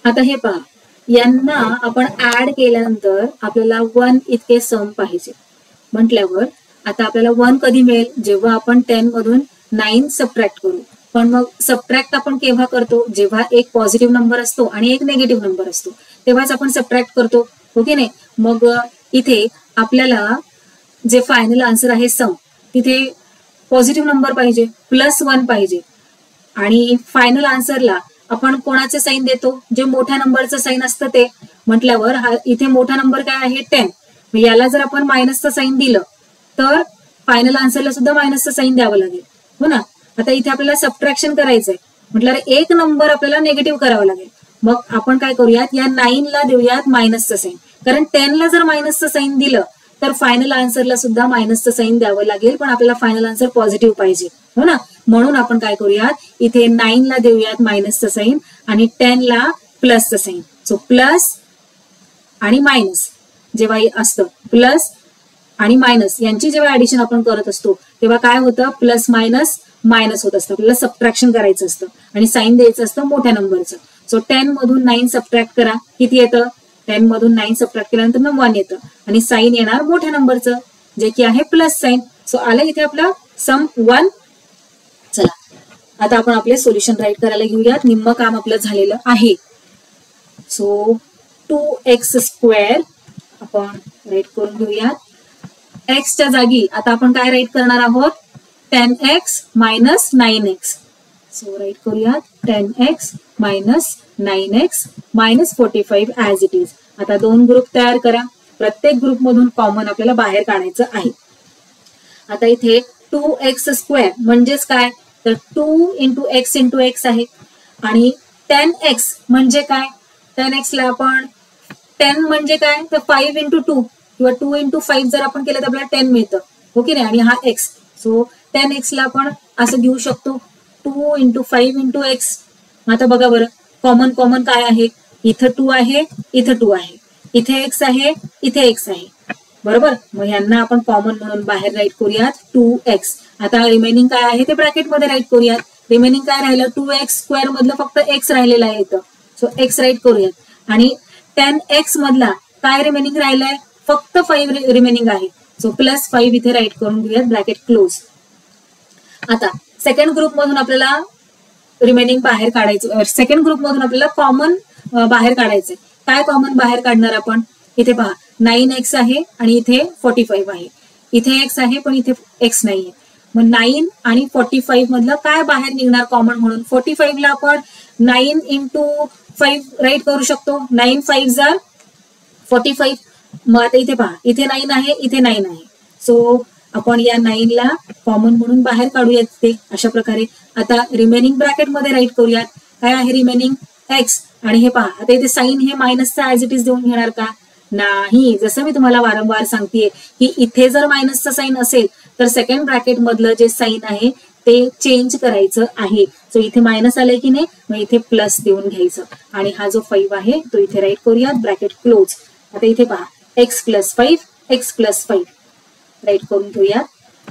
आता हे पहा, यांना आपण ऍड केल्यानंतर आपल्याला 1 इतके सम पाहिजे म्हटल्यावर आता आपल्याला 1 कधी मिळेल, जेव्हा आपण 10 मधून 9 सबट्रॅक्ट करू. पण मग सबट्रॅक्ट आपण केव्हा करतो, जेव्हा एक पॉझिटिव्ह नंबर असतो आणि एक निगेटिव्ह नंबर असतो तेव्हाच आपण सबट्रॅक्ट करतो, हो की नाही. मग इथे आपल्याला जे फायनल आन्सर आहे सम, तिथे पॉझिटिव्ह नंबर पाहिजे, +1 पाहिजे. आणि फायनल आन्सरला आपण कोणाचे साईन देतो, जे मोठ्या नंबरचं साईन असतं ते. म्हटल्यावर इथे मोठा नंबर काय आहे 10, याला जर आपण मायनसचं साईन दिलं तर फायनल आन्सरला सुद्धा मायनसचं साईन द्यावं लागेल, हो ना. आता इथे आपल्याला सबट्रॅक्शन करायचंय म्हटल्यावर एक नंबर आपल्याला निगेटिव्ह करावा लागेल. मग आपण काय करूयात, या 9ला देऊयात मायनसचं साईन, कारण 10ला जर मायनसचं साईन दिलं तर फायनल आन्सरला सुद्धा मायनसचं साईन द्यावं लागेल, पण आपल्याला फायनल आन्सर पॉझिटिव्ह पाहिजे, हो ना. म्हणून आपण काय करूयात, इथे 9ला देऊयात मायनसचं साईन आणि 10ला प्लसचं साईन. सो प्लस आणि मायनस जेव्हा असतं, प्लस आणि मायनस यांची जेव्हा ऍडिशन आपण करत असतो तेव्हा काय होतं, प्लस मायनस मायनस होत असतं. आपल्याला सबट्रॅक्शन करायचं असतं आणि साईन द्यायचं असतं मोठ्या नंबरचं. सो 10 मधून 9 सबट्रॅक्ट करा, किती येतं, 10 मधून 9 सबट्रॅक्ट केल्यानंतर 1 येतं आणि साईन येणार मोठ्या नंबरचं जे की आहे प्लस साईन. सो आलं इथे आपलं सम 1. चला आता आपण आपले सोल्युशन राईट करायला घेऊयात, निम्म काम आपलं झालेलं आहे. सो 2x² आपण राईट करून घेऊयात. एक्सच्या जागी आता आपण काय राईट करणार आहोत, 10x - 9x. सो राईट करूयात 10x - 9x - 45 as it is. आता दोन ग्रुप तयार करा, प्रत्येक ग्रुप मधून कॉमन आपल्याला बाहेर काढायचं आहे. आता इथे 2x² म्हणजेच काय, तर 2 × x × x आहे आणि 10x म्हणजे काय, 10x ला आपण 10 म्हणजे काय, तर 5 × 2 किंवा 2 × 5 जर आपण केलं तर आपल्याला 10 मिळतं, हो की नाही. आणि हा x, सो 10x ला आपण असं घेऊ शकतो 2 × 5 × x. आता बघा बरं, कॉमन काय आहे, इथं 2 आहे, इथं 2 आहे, इथे x आहे, इथे x आहे, बरोबर. मग यांना आपण कॉमन म्हणून बाहेर राईट करूयात 2x. आता रिमेनिंग काय आहे ते ब्रॅकेटमध्ये राईट करूयात. रिमेनिंग काय राहिलं, 2x² मधलं फक्त x राहिलेला आहे इथं, सो x राईट करूयात. आणि 10x मधला काय रिमेनिंग राहिलाय, फक्त 5 रिमेनिंग आहे, सो +5 इथे राईट करून घेऊयात, ब्रॅकेट क्लोज. आता सेकंड ग्रुप मधून आपल्याला रिमेनिंग बाहेर काढायचं, सेकंड ग्रुप मधून आपल्याला कॉमन बाहेर काढायचंय. काय कॉमन बाहेर काढणार आपण, इथे पहा 9x आहे आणि इथे 45 आहे, इथे x आहे पण इथे x नाहीये. मग 9 आणि 45 मधलं काय बाहेर निघणार कॉमन म्हणून, 45 ला आपण 9 × 5 राईट करू शकतो, 9 5 are 45. मग आता इथे पहा, इथे 9 आहे, इथे 9 आहे, सो आपण या 9ला कॉमन म्हणून बाहेर काढूयात ते अशा प्रकारे. आता रिमेनिंग ब्रॅकेट मध्ये राईट करूयात, काय आहे रिमेनिंग x. आणि हे पहा, आता इथे साईन हे मायनसचा ऍज इट इज देऊन घेणार का, नाही. जसं मी तुम्हाला वारंवार सांगतेय की इथे जर मायनसचा साईन असेल तर सेकंड ब्रॅकेट मधलं जे साईन आहे ते चेंज करायचं आहे. सो इथे मायनस आलंय की नाही, मग इथे प्लस देऊन घ्यायचं आणि हा जो 5 आहे तो इथे राईट करूयात, ब्रॅकेट क्लोज. आता इथे पहा x + 5 x + 5 राईट करून घेऊयात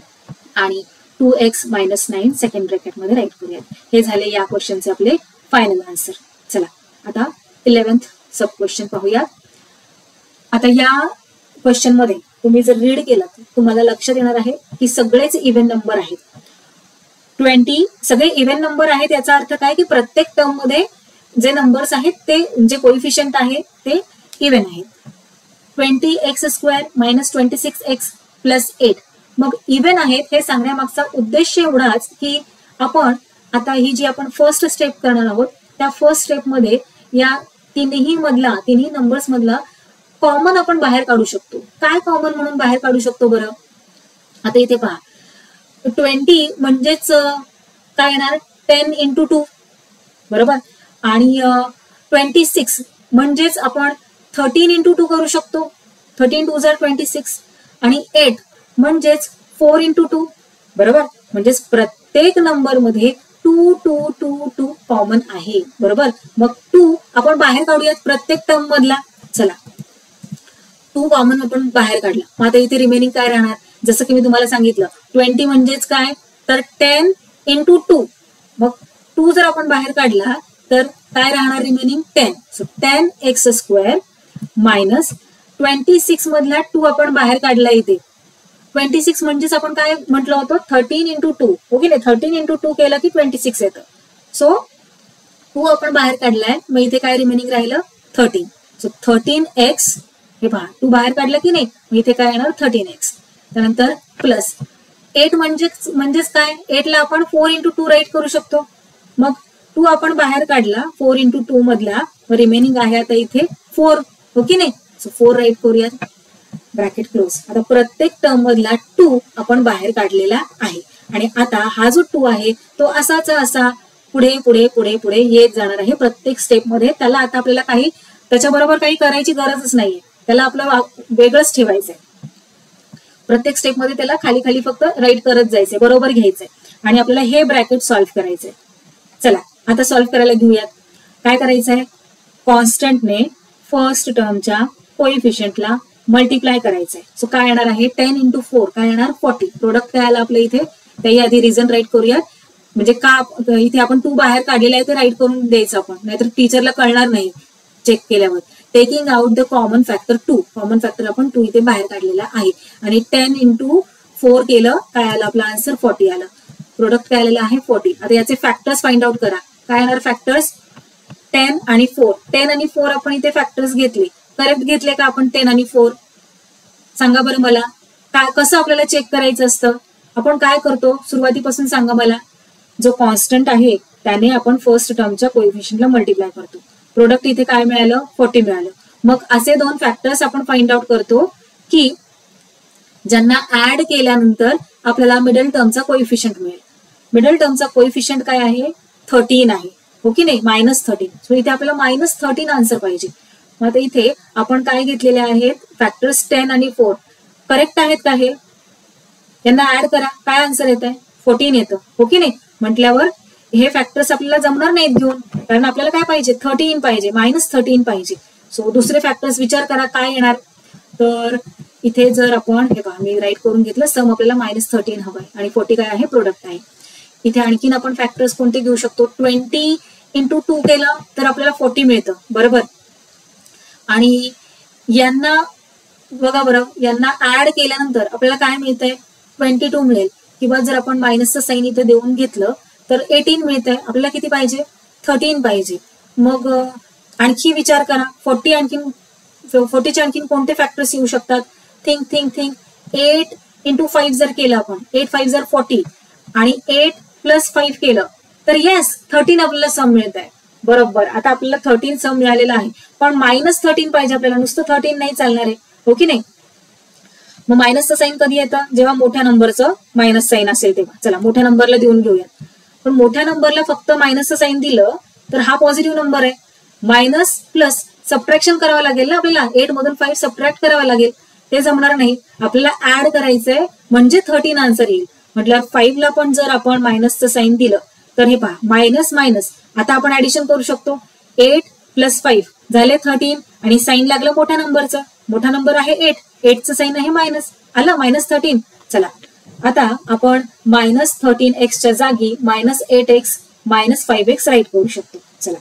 आणि 2x - 9 सेकंड ब्रॅकेट मध्ये राईट करूयात. हे झाले या क्वेश्चनचे आपले फायनल आन्सर. चला आता 11th सब क्वेश्चन पाहूयात. आता या क्वेश्चन मध्ये तुम्ही जर रीड केलं तुम्हाला लक्षात येणार आहे की सगळेच इव्हन नंबर आहेत. 20 सगळे इव्हन नंबर आहेत, याचा अर्थ काय की प्रत्येक टर्म मध्ये जे नंबर्स आहेत ते जे कोइफिशियंट आहे ते इव्हन आहेत. 20x² - 26x plus 8. मग इव्हन आहेत हे सांगण्यामागचा उद्देश एवढाच की आपण आता ही जी आपण फर्स्ट स्टेप करणार आहोत त्या फर्स्ट स्टेपमध्ये या तिन्ही नंबर्स मधला कॉमन आपण बाहेर काढू शकतो. काय कॉमन म्हणून बाहेर काढू शकतो बरं? आता इथे पहा 20 म्हणजेच काय येणार 10 into 2 बरोबर. आणि 26 म्हणजेच आपण 13 into 2 करू शकतो. 13 2 26. आणि 8 म्हणजेच 4 into 2 बरोबर. म्हणजेच प्रत्येक नंबर मध्ये 2 2 2 2 कॉमन आहे बरोबर. मग 2 आपण बाहेर काढूयात प्रत्येक टर्म मधला. चला 2 कॉमन आपण बाहेर काढला. मग आता इथे रिमेनिंग काय राहणार? जसं की मी तुम्हाला सांगितलं 20 म्हणजेच काय तर 10 into 2. मग 2 जर आपण बाहेर काढला तर काय राहणार रिमेनिंग 10. सो 10x² मायनस 26 मधला 2 आपण बाहेर काढला इथे. 26 म्हणजेच आपण काय म्हटलं होतं 13 into 2. ओके नाही 13 into 2 केलं की 26 येतं. सो 2 आपण बाहेर काढलाय. मग इथे काय रिमेनिंग राहिलं 13. सो 13x हे पहा 2 बाहेर काढलं की नाही. मग इथे काय येणार 13x. त्यानंतर प्लस 8 म्हणजेच काय 8 ला आपण 4 into 2 राईट करू शकतो. मग 2 आपण बाहेर काढला 4 into 2 मधला. रिमेनिंग आहे आता इथे 4. ओके नाही. सो 4 राईट करूयात ब्रॅकेट क्लोज. आता प्रत्येक टर्म मधला 2 आपण बाहेर काढलेला आहे. आणि आता हा जो 2 आहे तो असा पुढे पुढे पुढे पुढे येत जाणार आहे प्रत्येक स्टेप मध्ये. त्याला आता आपल्याला काही त्याच्याबरोबर काही करायची गरजच नाहीये. त्याला आपलं वेगळंच ठेवायचंय. प्रत्येक स्टेप मध्ये त्याला खाली खाली फक्त राईट करत जायचंय बरोबर घ्यायचंय. आणि आपल्याला हे ब्रॅकेट सॉल्व्ह करायचंय. चला आता सॉल्व्ह करायला घेऊयात. काय करायचंय कॉन्स्टंटने फर्स्ट टर्मच्या कोइफिशियंटला मल्टिप्लाय करायचंय. सो काय येणार आहे 10 into 4 काय येणार 40. प्रोडक्ट काय आला आपल्या इथे त्याही आधी रिझन राईट करूयात. म्हणजे का इथे आपण 2 बाहेर काढलेला आहे ते राईट करून द्यायचं आपण. नाहीतर टीचरला कळणार नाही चेक केल्यावर. Taking out the common factor 2. Common factor आपण 2 इथे बाहेर काढलेला आहे. आणि 10 into 4 केलं काय आलं आपला आन्सर 40 आलं. प्रोडक्ट काय आलेला आहे 40. आता याचे फॅक्टर्स फाइंड आउट करा. काय येणार फॅक्टर्स 10 आणि 4. 10 आणि 4 आपण इथे फॅक्टर्स घेतले. करेक्ट घेतले का आपण 10 आणि 4? सांगा बरं मला. काय कसं आपल्याला चेक करायचं असतं? आपण काय करतो सुरुवातीपासून सांगा मला. जो कॉन्स्टंट आहे त्याने आपण फर्स्ट टर्मच्या कोइफिशियंटला मल्टिप्लाय करतो. प्रोडक्ट इथे काय मिळालं 40 मिळालं. मग असे 2 फॅक्टर्स आपण फाइंड आउट करतो की ज्यांना ऍड केल्यानंतर आपल्याला मिडल टर्मचा कोइफिशियंट मिळेल. मिडल टर्मचा कोइफिशियंट काय आहे 13 आहे. हो की नाही -13. सो इथे आपल्याला -13 आन्सर पाहिजे. मग आता इथे आपण काय घेतलेले आहेत फॅक्टर्स 10 आणि 4. करेक्ट आहेत का हे? यांना ऍड करा. काय आन्सर येत आहे 14 येतं. हो की नाही. म्हटल्यावर हे फॅक्टर्स आपल्याला जमणार नाहीत घेऊन. कारण आपल्याला काय पाहिजे 13 पाहिजे -13 पाहिजे. सो दुसरे फॅक्टर्स विचार करा काय येणार. तर इथे जर आपण हे पहा मी राईट करून घेतलं सम आपल्याला -13 हवंय आणि 40 काय आहे प्रोडक्ट आहे. इथे आणखीन आपण फॅक्टर्स कोणते घेऊ शकतो 20 into 2 केलं तर आपल्याला 40 मिळतं बरोबर. आणि यांना बघा बरं यांना ऍड केल्यानंतर आपल्याला काय मिळतंय 22 मिळेल. किंवा जर आपण मायनसचं साईन इथे देऊन घेतलं तर 18 मिळतंय. आपल्याला किती पाहिजे 13 पाहिजे. मग आणखी विचार करा 40चे आणखीन कोणते फॅक्टर्स येऊ शकतात. थिंक 8 into 5 जर केलं आपण 8 5 जर 40 आणि 8 + 5 केलं तर येस 13 आपल्याला सम मिळत आहे बरोबर. आता आपल्याला 13 सम मिळालेला आहे पण -13 पाहिजे आपल्याला. नुसतं 13 नाही चालणार आहे हो की नाही. मग मायनसचं साईन कधी येतं जेव्हा मोठ्या नंबरचं मायनस साईन असेल तेव्हा. चला मोठ्या नंबरला देऊन घेऊयात. पण मोठ्या नंबरला फक्त मायनसचं साईन दिलं तर हा पॉझिटिव्ह नंबर आहे. मायनस प्लस सबट्रॅक्शन करावं लागेल ना आपल्याला. 8 मधून 5 सबट्रॅक्ट करावं लागेल. ते जमणार नाही. आपल्याला ऍड करायचंय म्हणजे 13 आन्सर येईल. म्हटल्यावर 5 ला पण जर आपण मायनसचं साईन दिलं तर हे पहा मायनस मायनस. आता आपण ऍडिशन करू शकतो 8 + 5 झाले 13 आणि साईन लागलं मोठ्या नंबरचं. मोठा नंबर आहे 8चं साईन आहे मायनस आलं -13. चला आता आपण -13x च्या जागी -8x -5x राईट करू शकतो. चला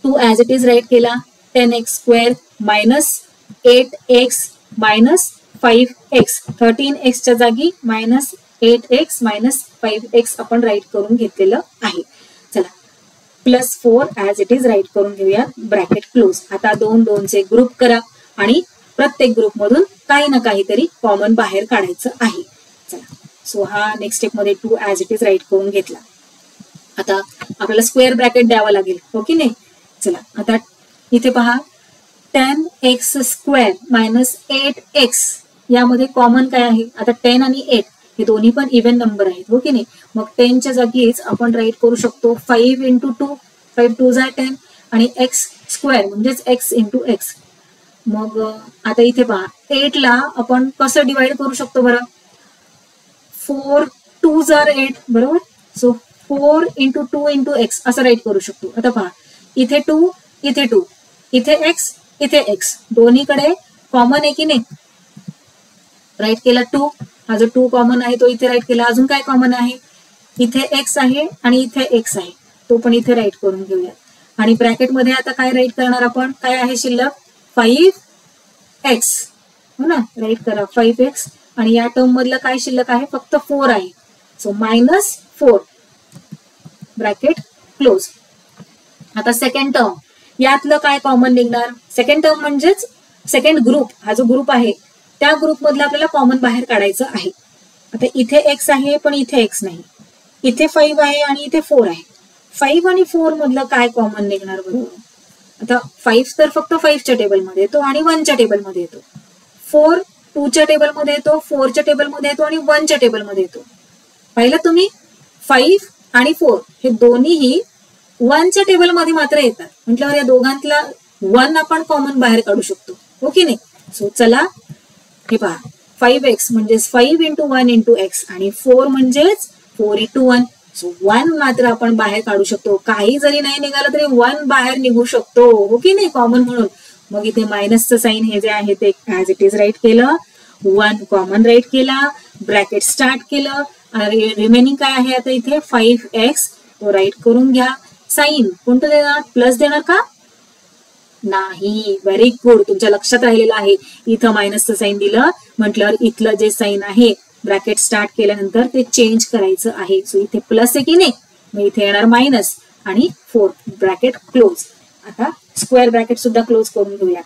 2 ऍज इट इज राईट केला. 10x² -8x -5x 13x च्या जागी -8x -5x आपण राईट करून घेतलेलं आहे. चला +4 ऍज इट इज राईट करून घेऊया ब्रॅकेट क्लोज. आता 2 2 चे ग्रुप करा आणि प्रत्येक ग्रुपमधून काही ना काहीतरी कॉमन बाहेर काढायचं आहे. चला, सो हा नेक्स्ट स्टेप मध्ये 2 ऍज इट इज राईट करून घेतला. आता आपल्याला स्क्वेअर ब्रॅकेट द्यावं लागेल, हो की नाही. चला, आता इथे पहा 10x स्क्वेअर मायनस 8x यामध्ये कॉमन काय आहे. आता 10 आणि 8 हे दोन्ही पण इव्हन नंबर आहेत, हो की नाही. मग 10च्या जागीच आपण राईट करू शकतो 5 इंटू 2, 5 2 जा 10 आणि x स्क्वेअर म्हणजेच x इंटू x. मग आता इथे पहा 8 ला आपण कसं डिवाइड करू शकतो बरं. 4 2 जा 8 बरोबर. सो 4 इंटू 2 इंटू x असं राईट करू शकतो. आता पहा इथे 2 इथे 2 इथे x इथे x दोन्हीकडे कॉमन आहे की नाही. राईट केला 2, हा जो 2 कॉमन आहे तो इथे राईट केला. अजून काय कॉमन आहे, इथे x आहे आणि इथे x आहे, तो पण इथे राईट करून घेऊया. आणि ब्रॅकेटमध्ये आता काय राईट करणार आपण, काय आहे शिल्लक 5x, हो ना. राईट करा 5x आणि या टर्म मधलं काय शिल्लक आहे, फक्त 4 आहे. So minus 4 bracket close. आता सेकंड टर्म यातलं काय कॉमन निघणार. सेकंड टर्म म्हणजेच सेकंड ग्रुप, हा जो ग्रुप आहे त्या ग्रुप मधलं आपल्याला कॉमन बाहेर काढायचं आहे. आता इथे x आहे पण इथे x नाही, इथे 5 आहे आणि इथे 4 आहे. 5 आणि 4 मधलं काय कॉमन निघणार बरोबर. आता 5 तर फक्त 5च्या टेबलमध्ये येतो आणि 1च्या टेबलमध्ये येतो. 4 2च्या टेबलमध्ये येतो, 4च्या टेबलमध्ये येतो आणि 1च्या टेबलमध्ये येतो. पाहिलं तुम्ही 5 आणि 4 हे दोन्हीही 1च्या टेबलमध्ये मात्र येतात. म्हटल्यावर या दोघांतला 1 आपण कॉमन बाहेर काढू शकतो, हो की नाही. सो चला, हे पहा 5x म्हणजेच 5 इंटू 1 इंटू x आणि 4 म्हणजेच 4 इंटू 1. सो 1 मात्र आपण बाहेर काढू शकतो. काही जरी नाही निघालं तरी 1 बाहेर निघू शकतो, हो की नाही, कॉमन म्हणून. मग इथे मायनसचं साईन हे जे आहे ते ऍज इट इज राईट केलं, 1 कॉमन राईट केला, ब्रॅकेट स्टार्ट केलं. रिमेनिंग काय आहे आता इथे 5x, तो राईट करून घ्या. साईन कोणतं देणार, प्लस देणार का नाही. व्हेरी गुड, तुमच्या लक्षात राहिलेलं आहे. इथं मायनसचं साईन दिलं म्हटल्यावर इथलं जे साईन आहे ब्रॅकेट स्टार्ट केल्यानंतर ते चेंज करायचं आहे. सो इथे प्लस आहे की नाही, मग इथे येणार मायनस आणि 4 ब्रॅकेट क्लोज. आता स्क्वेअर ब्रॅकेट सुद्धा क्लोज करून घेऊयात.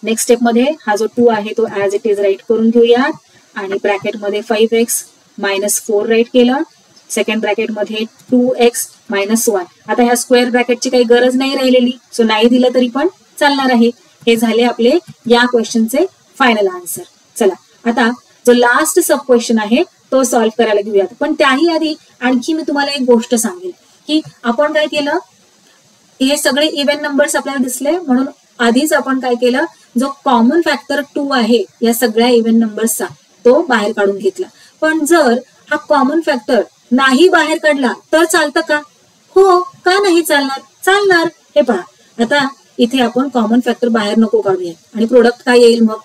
नेक्स्ट स्टेप मध्ये हा जो 2 आहे तो ऍज इट इज राईट करून घेऊयात आणि ब्रॅकेटमध्ये 5x मायनस 4 राईट केलं. सेकंड ब्रॅकेटमध्ये 2x मायनस 1. आता ह्या स्क्वेअर ब्रॅकेटची काही गरज नाही राहिलेली, सो नाही दिलं तरी पण चालणार आहे. हे झाले आपले या क्वेश्चनचे फायनल आन्सर. चला, आता जो लास्ट सब क्वेश्चन आहे तो सॉल्व्ह करायला घेऊयात. पण त्याही आधी आणखी मी तुम्हाला एक गोष्ट सांगेल की आपण काय केलं, हे सगळे इव्हन नंबर्स आपल्याला दिसले म्हणून आधीच आपण काय केलं, जो कॉमन फॅक्टर 2 आहे या सगळ्या इव्हन नंबर्सचा तो बाहेर काढून घेतला. पण जर हा कॉमन फॅक्टर नाही बाहेर काढला तर चालतं का, हो का नाही चालणार, चालणार. हे पहा, आता इथे आपण कॉमन फॅक्टर बाहेर नको काढूया आणि प्रोडक्ट काय येईल, मग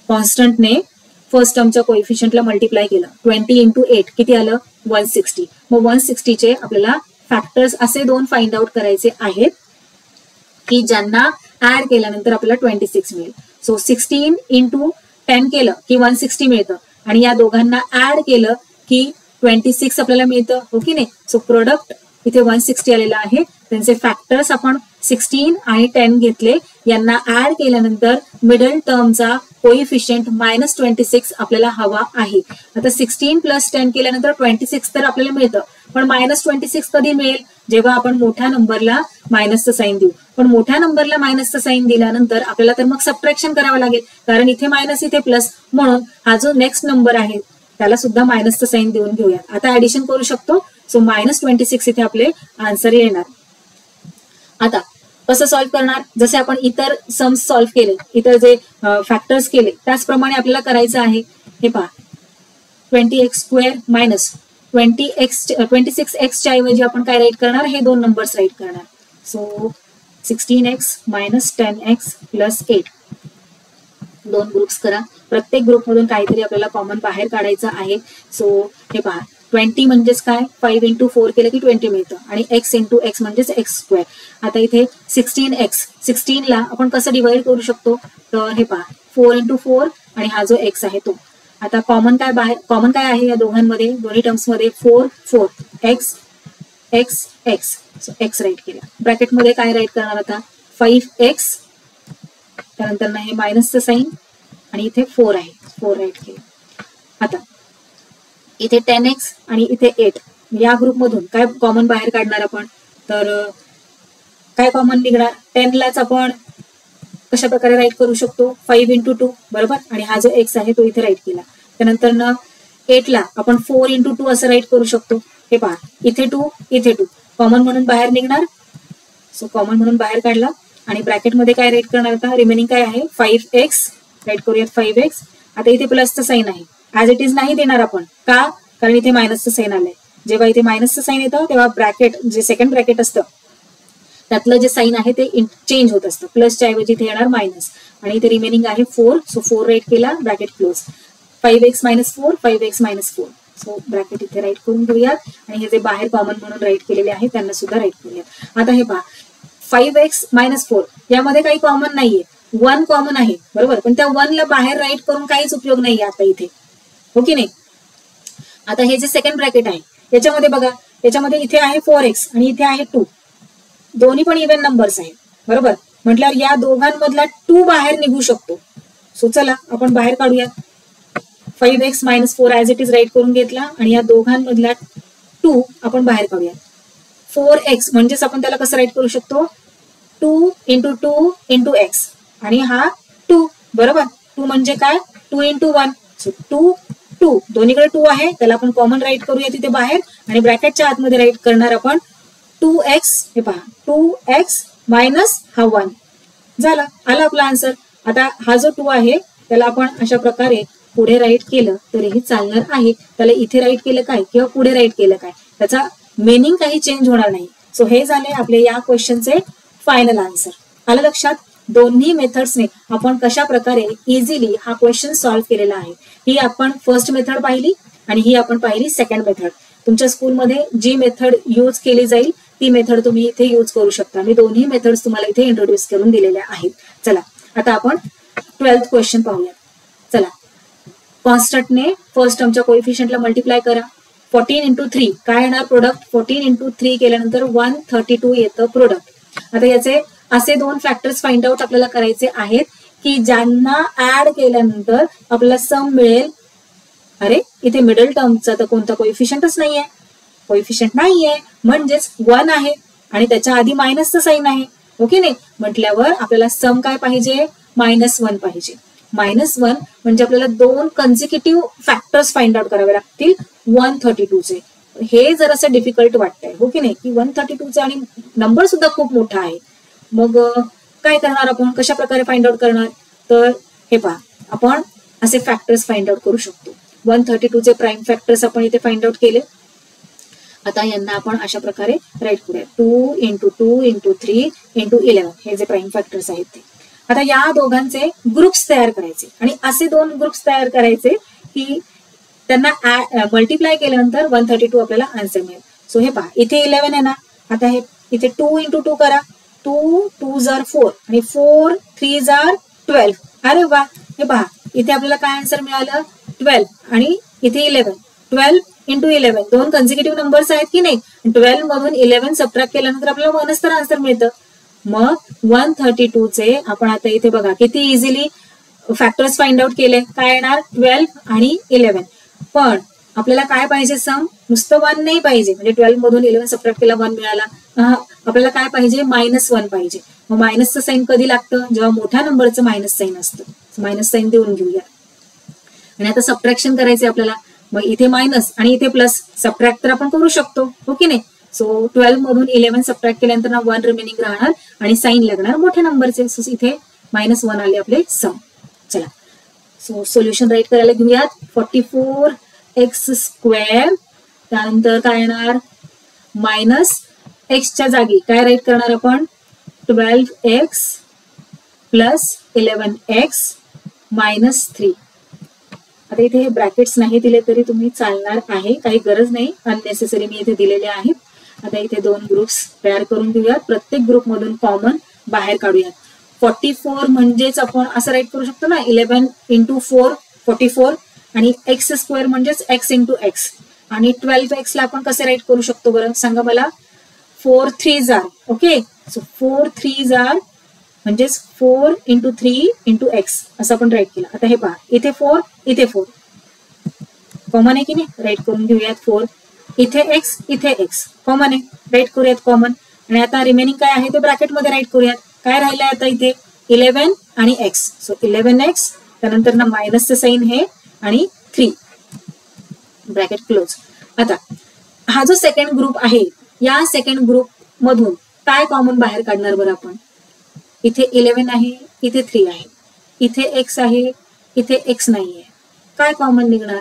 कॉन्स्टंटने फर्स्ट टर्मच्या कोएफिशियंटला मल्टिप्लाय केलं. 20 इंटू 8 किती आलं 160. मग 160चे आपल्याला फॅक्टर्स असे 2 फाइंड आउट करायचे आहेत की ज्यांना ऍड केल्यानंतर आपल्याला 26 मिळेल. सो 16 इंटू 10 केलं की 160 मिळतं आणि या दोघांना ऍड केलं की 26 आपल्याला मिळतं, हो की नाही. सो प्रोडक्ट इथे 160 आलेला आहे. त्यांचे फॅक्टर्स आपण 16 आणि 10 घेतले, यांना ऍड केल्यानंतर मिडल टर्मचा कोइफिशियंट -26 आपल्याला हवा आहे. आता 16 प्लस 10 केल्यानंतर 26 तर आपल्याला मिळतं, पण -26 कधी मिळेल, जेव्हा आपण मोठ्या नंबरला मायनसचं साईन देऊ. पण मोठ्या नंबरला मायनसचं साईन दिल्यानंतर आपल्याला तर मग सबट्रॅक्शन करावं लागेल, कारण इथे मायनस इथे प्लस, म्हणून हा जो नेक्स्ट नंबर आहे त्याला सुद्धा मायनसचं साईन देऊन घेऊया. आता ऍडिशन करू शकतो. सो -26 इथे आपले आन्सर येणार. आता कसं सॉल्व्ह करणार, जसे आपण इतर सम्स सॉल्व्ह केले, इतर जे फॅक्टर्स केले त्याचप्रमाणे आपल्याला करायचं आहे. हे पहा 20x स्क्वेअर मायनस 26x च्या ऐवजी आपण काय राईट करणार, हे 2 नंबर्स राईट करणार. So 16x minus 10x plus 8. 2 groups करा, प्रत्येक ग्रुपमधून काहीतरी आपल्याला कॉमन बाहेर काढायचं आहे. सो हे पहा 20 म्हणजेच काय, 5 इंटू 4 केलं की 20 मिळतं आणि x इंटू x म्हणजेच x स्क्वेअर. आता इथे 16 ला आपण कसं डिवाइड करू शकतो, तर हे पहा 4 इंटू 4 आणि हा जो x आहे तो. आता कॉमन काय आहे या दोघांमध्ये, दोन्ही टर्म्समध्ये 4 4 x x x. So x write केला. ब्रॅकेटमध्ये काय राईट करणार आता 5x त्यानंतर हे मायनसचं साईन आणि इथे 4 आहे, 4 राईट केलं. आता इथे 10x आणि इथे 8 या ग्रुपमधून काय कॉमन बाहेर काढणार आपण, तर काय कॉमन निघणार, 10 लाच आपण कशा प्रकारे राईट करू शकतो, 5 into 2 बरोबर, आणि हा जो x आहे तो इथे राईट केला. त्यानंतर 8 ला आपण 4 into 2 असं राईट करू शकतो. हे पहा, इथे 2 इथे 2 कॉमन म्हणून बाहेर निघणार. सो कॉमन म्हणून बाहेर काढला आणि ब्रॅकेटमध्ये काय राईट करणार, आता रिमेनिंग काय आहे 5x राईट करूयात 5x. आता इथे प्लसचं साईन आहे, ऍज इट इज नाही देणार आपण, का, कारण इथे मायनसचं साईन आलंय. जेव्हा इथे मायनसचं साईन येतं तेव्हा ब्रॅकेट जे सेकंड ब्रॅकेट असतं त्यातलं जे साईन आहे ते चेंज होत असतं, प्लसच्या ऐवजी इथे येणार मायनस आणि इथे रिमेनिंग आहे 4. सो 4 राईट केला, bracket close. 5x minus 4 5x minus 4. So bracket इथे राईट करून घेऊयात आणि हे जे बाहेर कॉमन म्हणून राईट केलेले आहे त्यांना सुद्धा राईट करूयात. आता हे पहा 5x minus 4 यामध्ये काही कॉमन नाहीये, 1 कॉमन आहे बरोबर, पण त्या 1 ला बाहेर राईट करून काहीच उपयोग नाहीये आता इथे, हो की नाही. आता हे जे सेकंड ब्रॅकेट आहे याच्यामध्ये बघा, याच्यामध्ये इथे आहे 4x आणि इथे आहे 2, दोन्ही पण इव्हन नंबर्स आहेत बरोबर, म्हटल्यावर या दोघांमधला 2 बाहेर निघू शकतो. सो चला आपण बाहेर काढूयात. 5x minus 4 as it is write करून घेतला आणि या दोघांमधला 2 आपण बाहेर काढूयात. 4x म्हणजेच आपण त्याला कसं राईट करू शकतो, 2 into 2 into x आणि हा 2 बरोबर. 2 म्हणजे काय, 2 into 1. सो 2 2 दोन्हीकडे 2 आहे, त्याला आपण कॉमन राईट करूया तिथे बाहेर आणि ब्रॅकेटच्या आतमध्ये राईट करणार आपण 2x. हे पहा 2x मायनस हा 1 झाला, आला आपला आन्सर. आता हा जो 2 आहे त्याला आपण अशा प्रकारे पुढे राईट केलं तरीही चालणार आहे, त्याला इथे राईट केलं काय किंवा पुढे राईट केलं काय त्याचा मिनिंग काही चेंज होणार नाही. सो हे झाले आपले या क्वेश्चनचे फायनल आन्सर. आलं लक्षात, दोन्ही मेथड्सने आपण कशा प्रकारे इझिली हा क्वेश्चन सॉल्व्ह केलेला आहे. ही आपण फर्स्ट मेथड पाहिली आणि ही आपण पाहिली सेकंड मेथड. तुमच्या स्कूलमध्ये जी मेथड यूज केली जाईल ती मेथड तुम्ही इथे यूज करू शकता. मी दोन्ही मेथड्स तुम्हाला इथे इंट्रोड्यूस करून दिलेल्या आहेत. चला आता आपण 12th क्वेश्चन पाहूयात. चला, कॉन्स्टंटने फर्स्ट टर्मच्या कोएफिशियंटला मल्टिप्लाय करा. 14 into 3 काय येणार प्रोडक्ट, 14 into 3 केल्यानंतर 132 येतं प्रोडक्ट. आता याचे असे 2 फॅक्टर्स फाइंड आउट आपल्याला करायचे आहेत की ज्यांना ऍड केल्यानंतर आपल्याला सम मिळेल. अरे इथे मिडल टर्मचा तर कोणता कोएफिशियंटच नाहीये, कोएफिशियंट नाहीये म्हणजेच 1 आहे आणि त्याच्या आधी मायनसचं साईन आहे, ओके नाही. म्हटल्यावर आपल्याला सम काय पाहिजे, -1 पाहिजे. -1 म्हणजे आपल्याला 2 कन्झिक्युटिव्ह फॅक्टर्स फाइंड आउट करावे लागतील 132चे. हे जरासं डिफिकल्ट वाटतंय, हो की नाही, की 132चे आणि नंबर सुद्धा खूप मोठा आहे. मग काय करणार आपण, कशा प्रकारे फाइंड आउट करणार, तर हे पहा आपण असे फॅक्टर्स फाइंड आउट करू शकतो. 132चे प्राईम फॅक्टर्स आपण इथे फाइंड आउट केले. आता यांना आपण अशा प्रकारे राईट करूया, 2 into 2 into 3 into 11 हे जे प्राईम फॅक्टर्स आहेत ते. आता या दोघांचे ग्रुप्स तयार करायचे आणि असे 2 ग्रुप्स तयार करायचे की त्यांना मल्टिप्लाय केल्यानंतर 132 आपल्याला आन्सर मिळेल. सो हे पहा इथे 11 आहे ना, आता हे इथे 2 into 2 करा, 2 2s are 4 आणि 4 3s are 12. अरे वा, हे पहा इथे आपल्याला काय आन्सर मिळालं 12 आणि इथे 11. 12 into 11 2 कन्झिक्युटिव्ह नंबर्स आहेत की नाही, 12 मधून 11 सबट्रॅक्ट केल्यानंतर आपल्याला 1च तर आन्सर मिळतं. मग 132चे आपण आता इथे बघा किती इझिली फॅक्टर्स फाइंड आउट केले. काय येणार 12 आणि 11. पण आपल्याला काय पाहिजे सम, नुसतं 1 नाही पाहिजे, म्हणजे 12 मधून 11 सबट्रॅक्ट केला 1 मिळाला. आपल्याला काय पाहिजे -1 पाहिजे. मग मायनसचं साईन कधी लागतं, जेव्हा मोठ्या नंबरचं मायनस साईन असतं. मायनस साईन देऊन घेऊया आणि आता सबट्रॅक्शन करायचे आपल्याला. मग इथे मायनस आणि इथे प्लस, सबट्रॅक्ट तर आपण करू शकतो, हो की नाही. सो 12 मधून 11 सबट्रॅक्ट केल्यानंतर 1 रिमेनिंग राहणार आणि साईन लागणार मोठ्या नंबरचे. सो इथे -1 आले आपले सम. चला सो सोल्युशन राईट करायला घेऊयात. 44x², त्यानंतर काय येणार -x च्या जागी काय राईट करणार आपण 12x + 11x -3. आता इथे हे ब्रॅकेट्स नाही दिले तरी तुम्ही चालणार आहे, काही गरज नाही, अननेसेसरी मी इथे दिलेले आहेत. आता इथे 2 ग्रुप्स तयार करून घेऊयात, प्रत्येक ग्रुप मधून कॉमन बाहेर काढूयात. 44 म्हणजेच आपण असं राईट करू शकतो ना 11 into 4 44 आणि x² म्हणजेच x into x आणि 12x ला आपण कसे राईट करू शकतो बरं सांगा मला. 4 3s are, okay. So 4 3s are म्हणजेच 4 × 3 × x असं आपण राईट केलं. आता हे पहा, इथे 4 इथे 4 कॉमन आहे की नाही, राईट करून घेऊयात. 4 इथे x इथे x कॉमन आहे, राईट करूयात कॉमन. आणि आता रिमेनिंग काय आहे ते ब्रॅकेटमध्ये राईट करूयात. काय राहिलंय आता इथे 11 आणि x. सो 11x, त्यानंतर ना मायनसचं साईन हे आणि 3 ब्रॅकेट क्लोज. आता हा जो सेकंड ग्रुप आहे, या सेकंड ग्रुप मधून काय कॉमन बाहेर काढणार बरं आपण. इथे 11 आहे, इथे 3 आहे, इथे x आहे, इथे x नाहीये. काय कॉमन निघणार.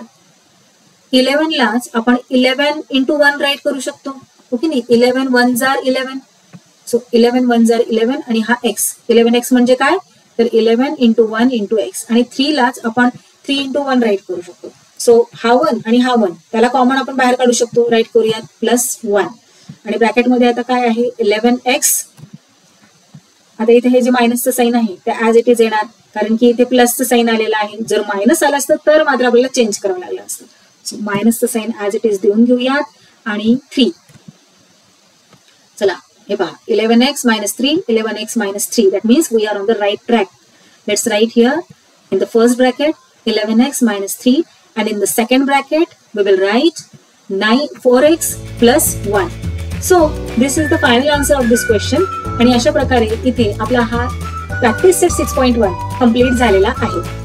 11 लाच आपण 11 × 1 राईट करू शकतो, ओके नाही. 11 1 जार 11. सो 11 1 जार 11 आणि हा x. 11x म्हणजे काय तर 11 × 1 × x. आणि 3 लाच आपण 3 × 1 राईट करू शकतो. सो हा 1 आणि हा 1 त्याला कॉमन आपण बाहेर काढू शकतो, राईट करूयात +1. आणि ब्रॅकेटमध्ये आता काय आहे 11x. आता इथे हे जे मायनसचं साईन आहे ते ऍज इट इज येणार, कारण की इथे प्लसचं साईन आलेलं आहे. जर मायनस आलं असतं तर मात्र आपल्याला चेंज करावं लागलं असतं. सो मायनसचं साईन ऍज इट इज देऊन घेऊयात. आणि 3 चला हे पहा 11x - 3 11x - 3 that means we are on the right track. Let's write here in the first bracket 11x - 3 and in the second bracket we will write 4x + 1. So this is the final answer of this question. आणि अशा प्रकारे इथे आपला हा practice set 6.1 complete झालेला आहे.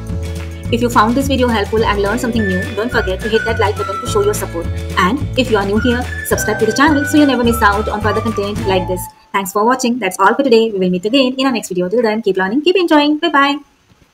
If you found this video helpful and learned something new, don't forget to hit that like button to show your support. And if you are new here, subscribe to the channel so you never miss out on further content like this. Thanks for watching. That's all for today. We will meet again in our next video. Till then, keep learning, keep enjoying. Bye bye.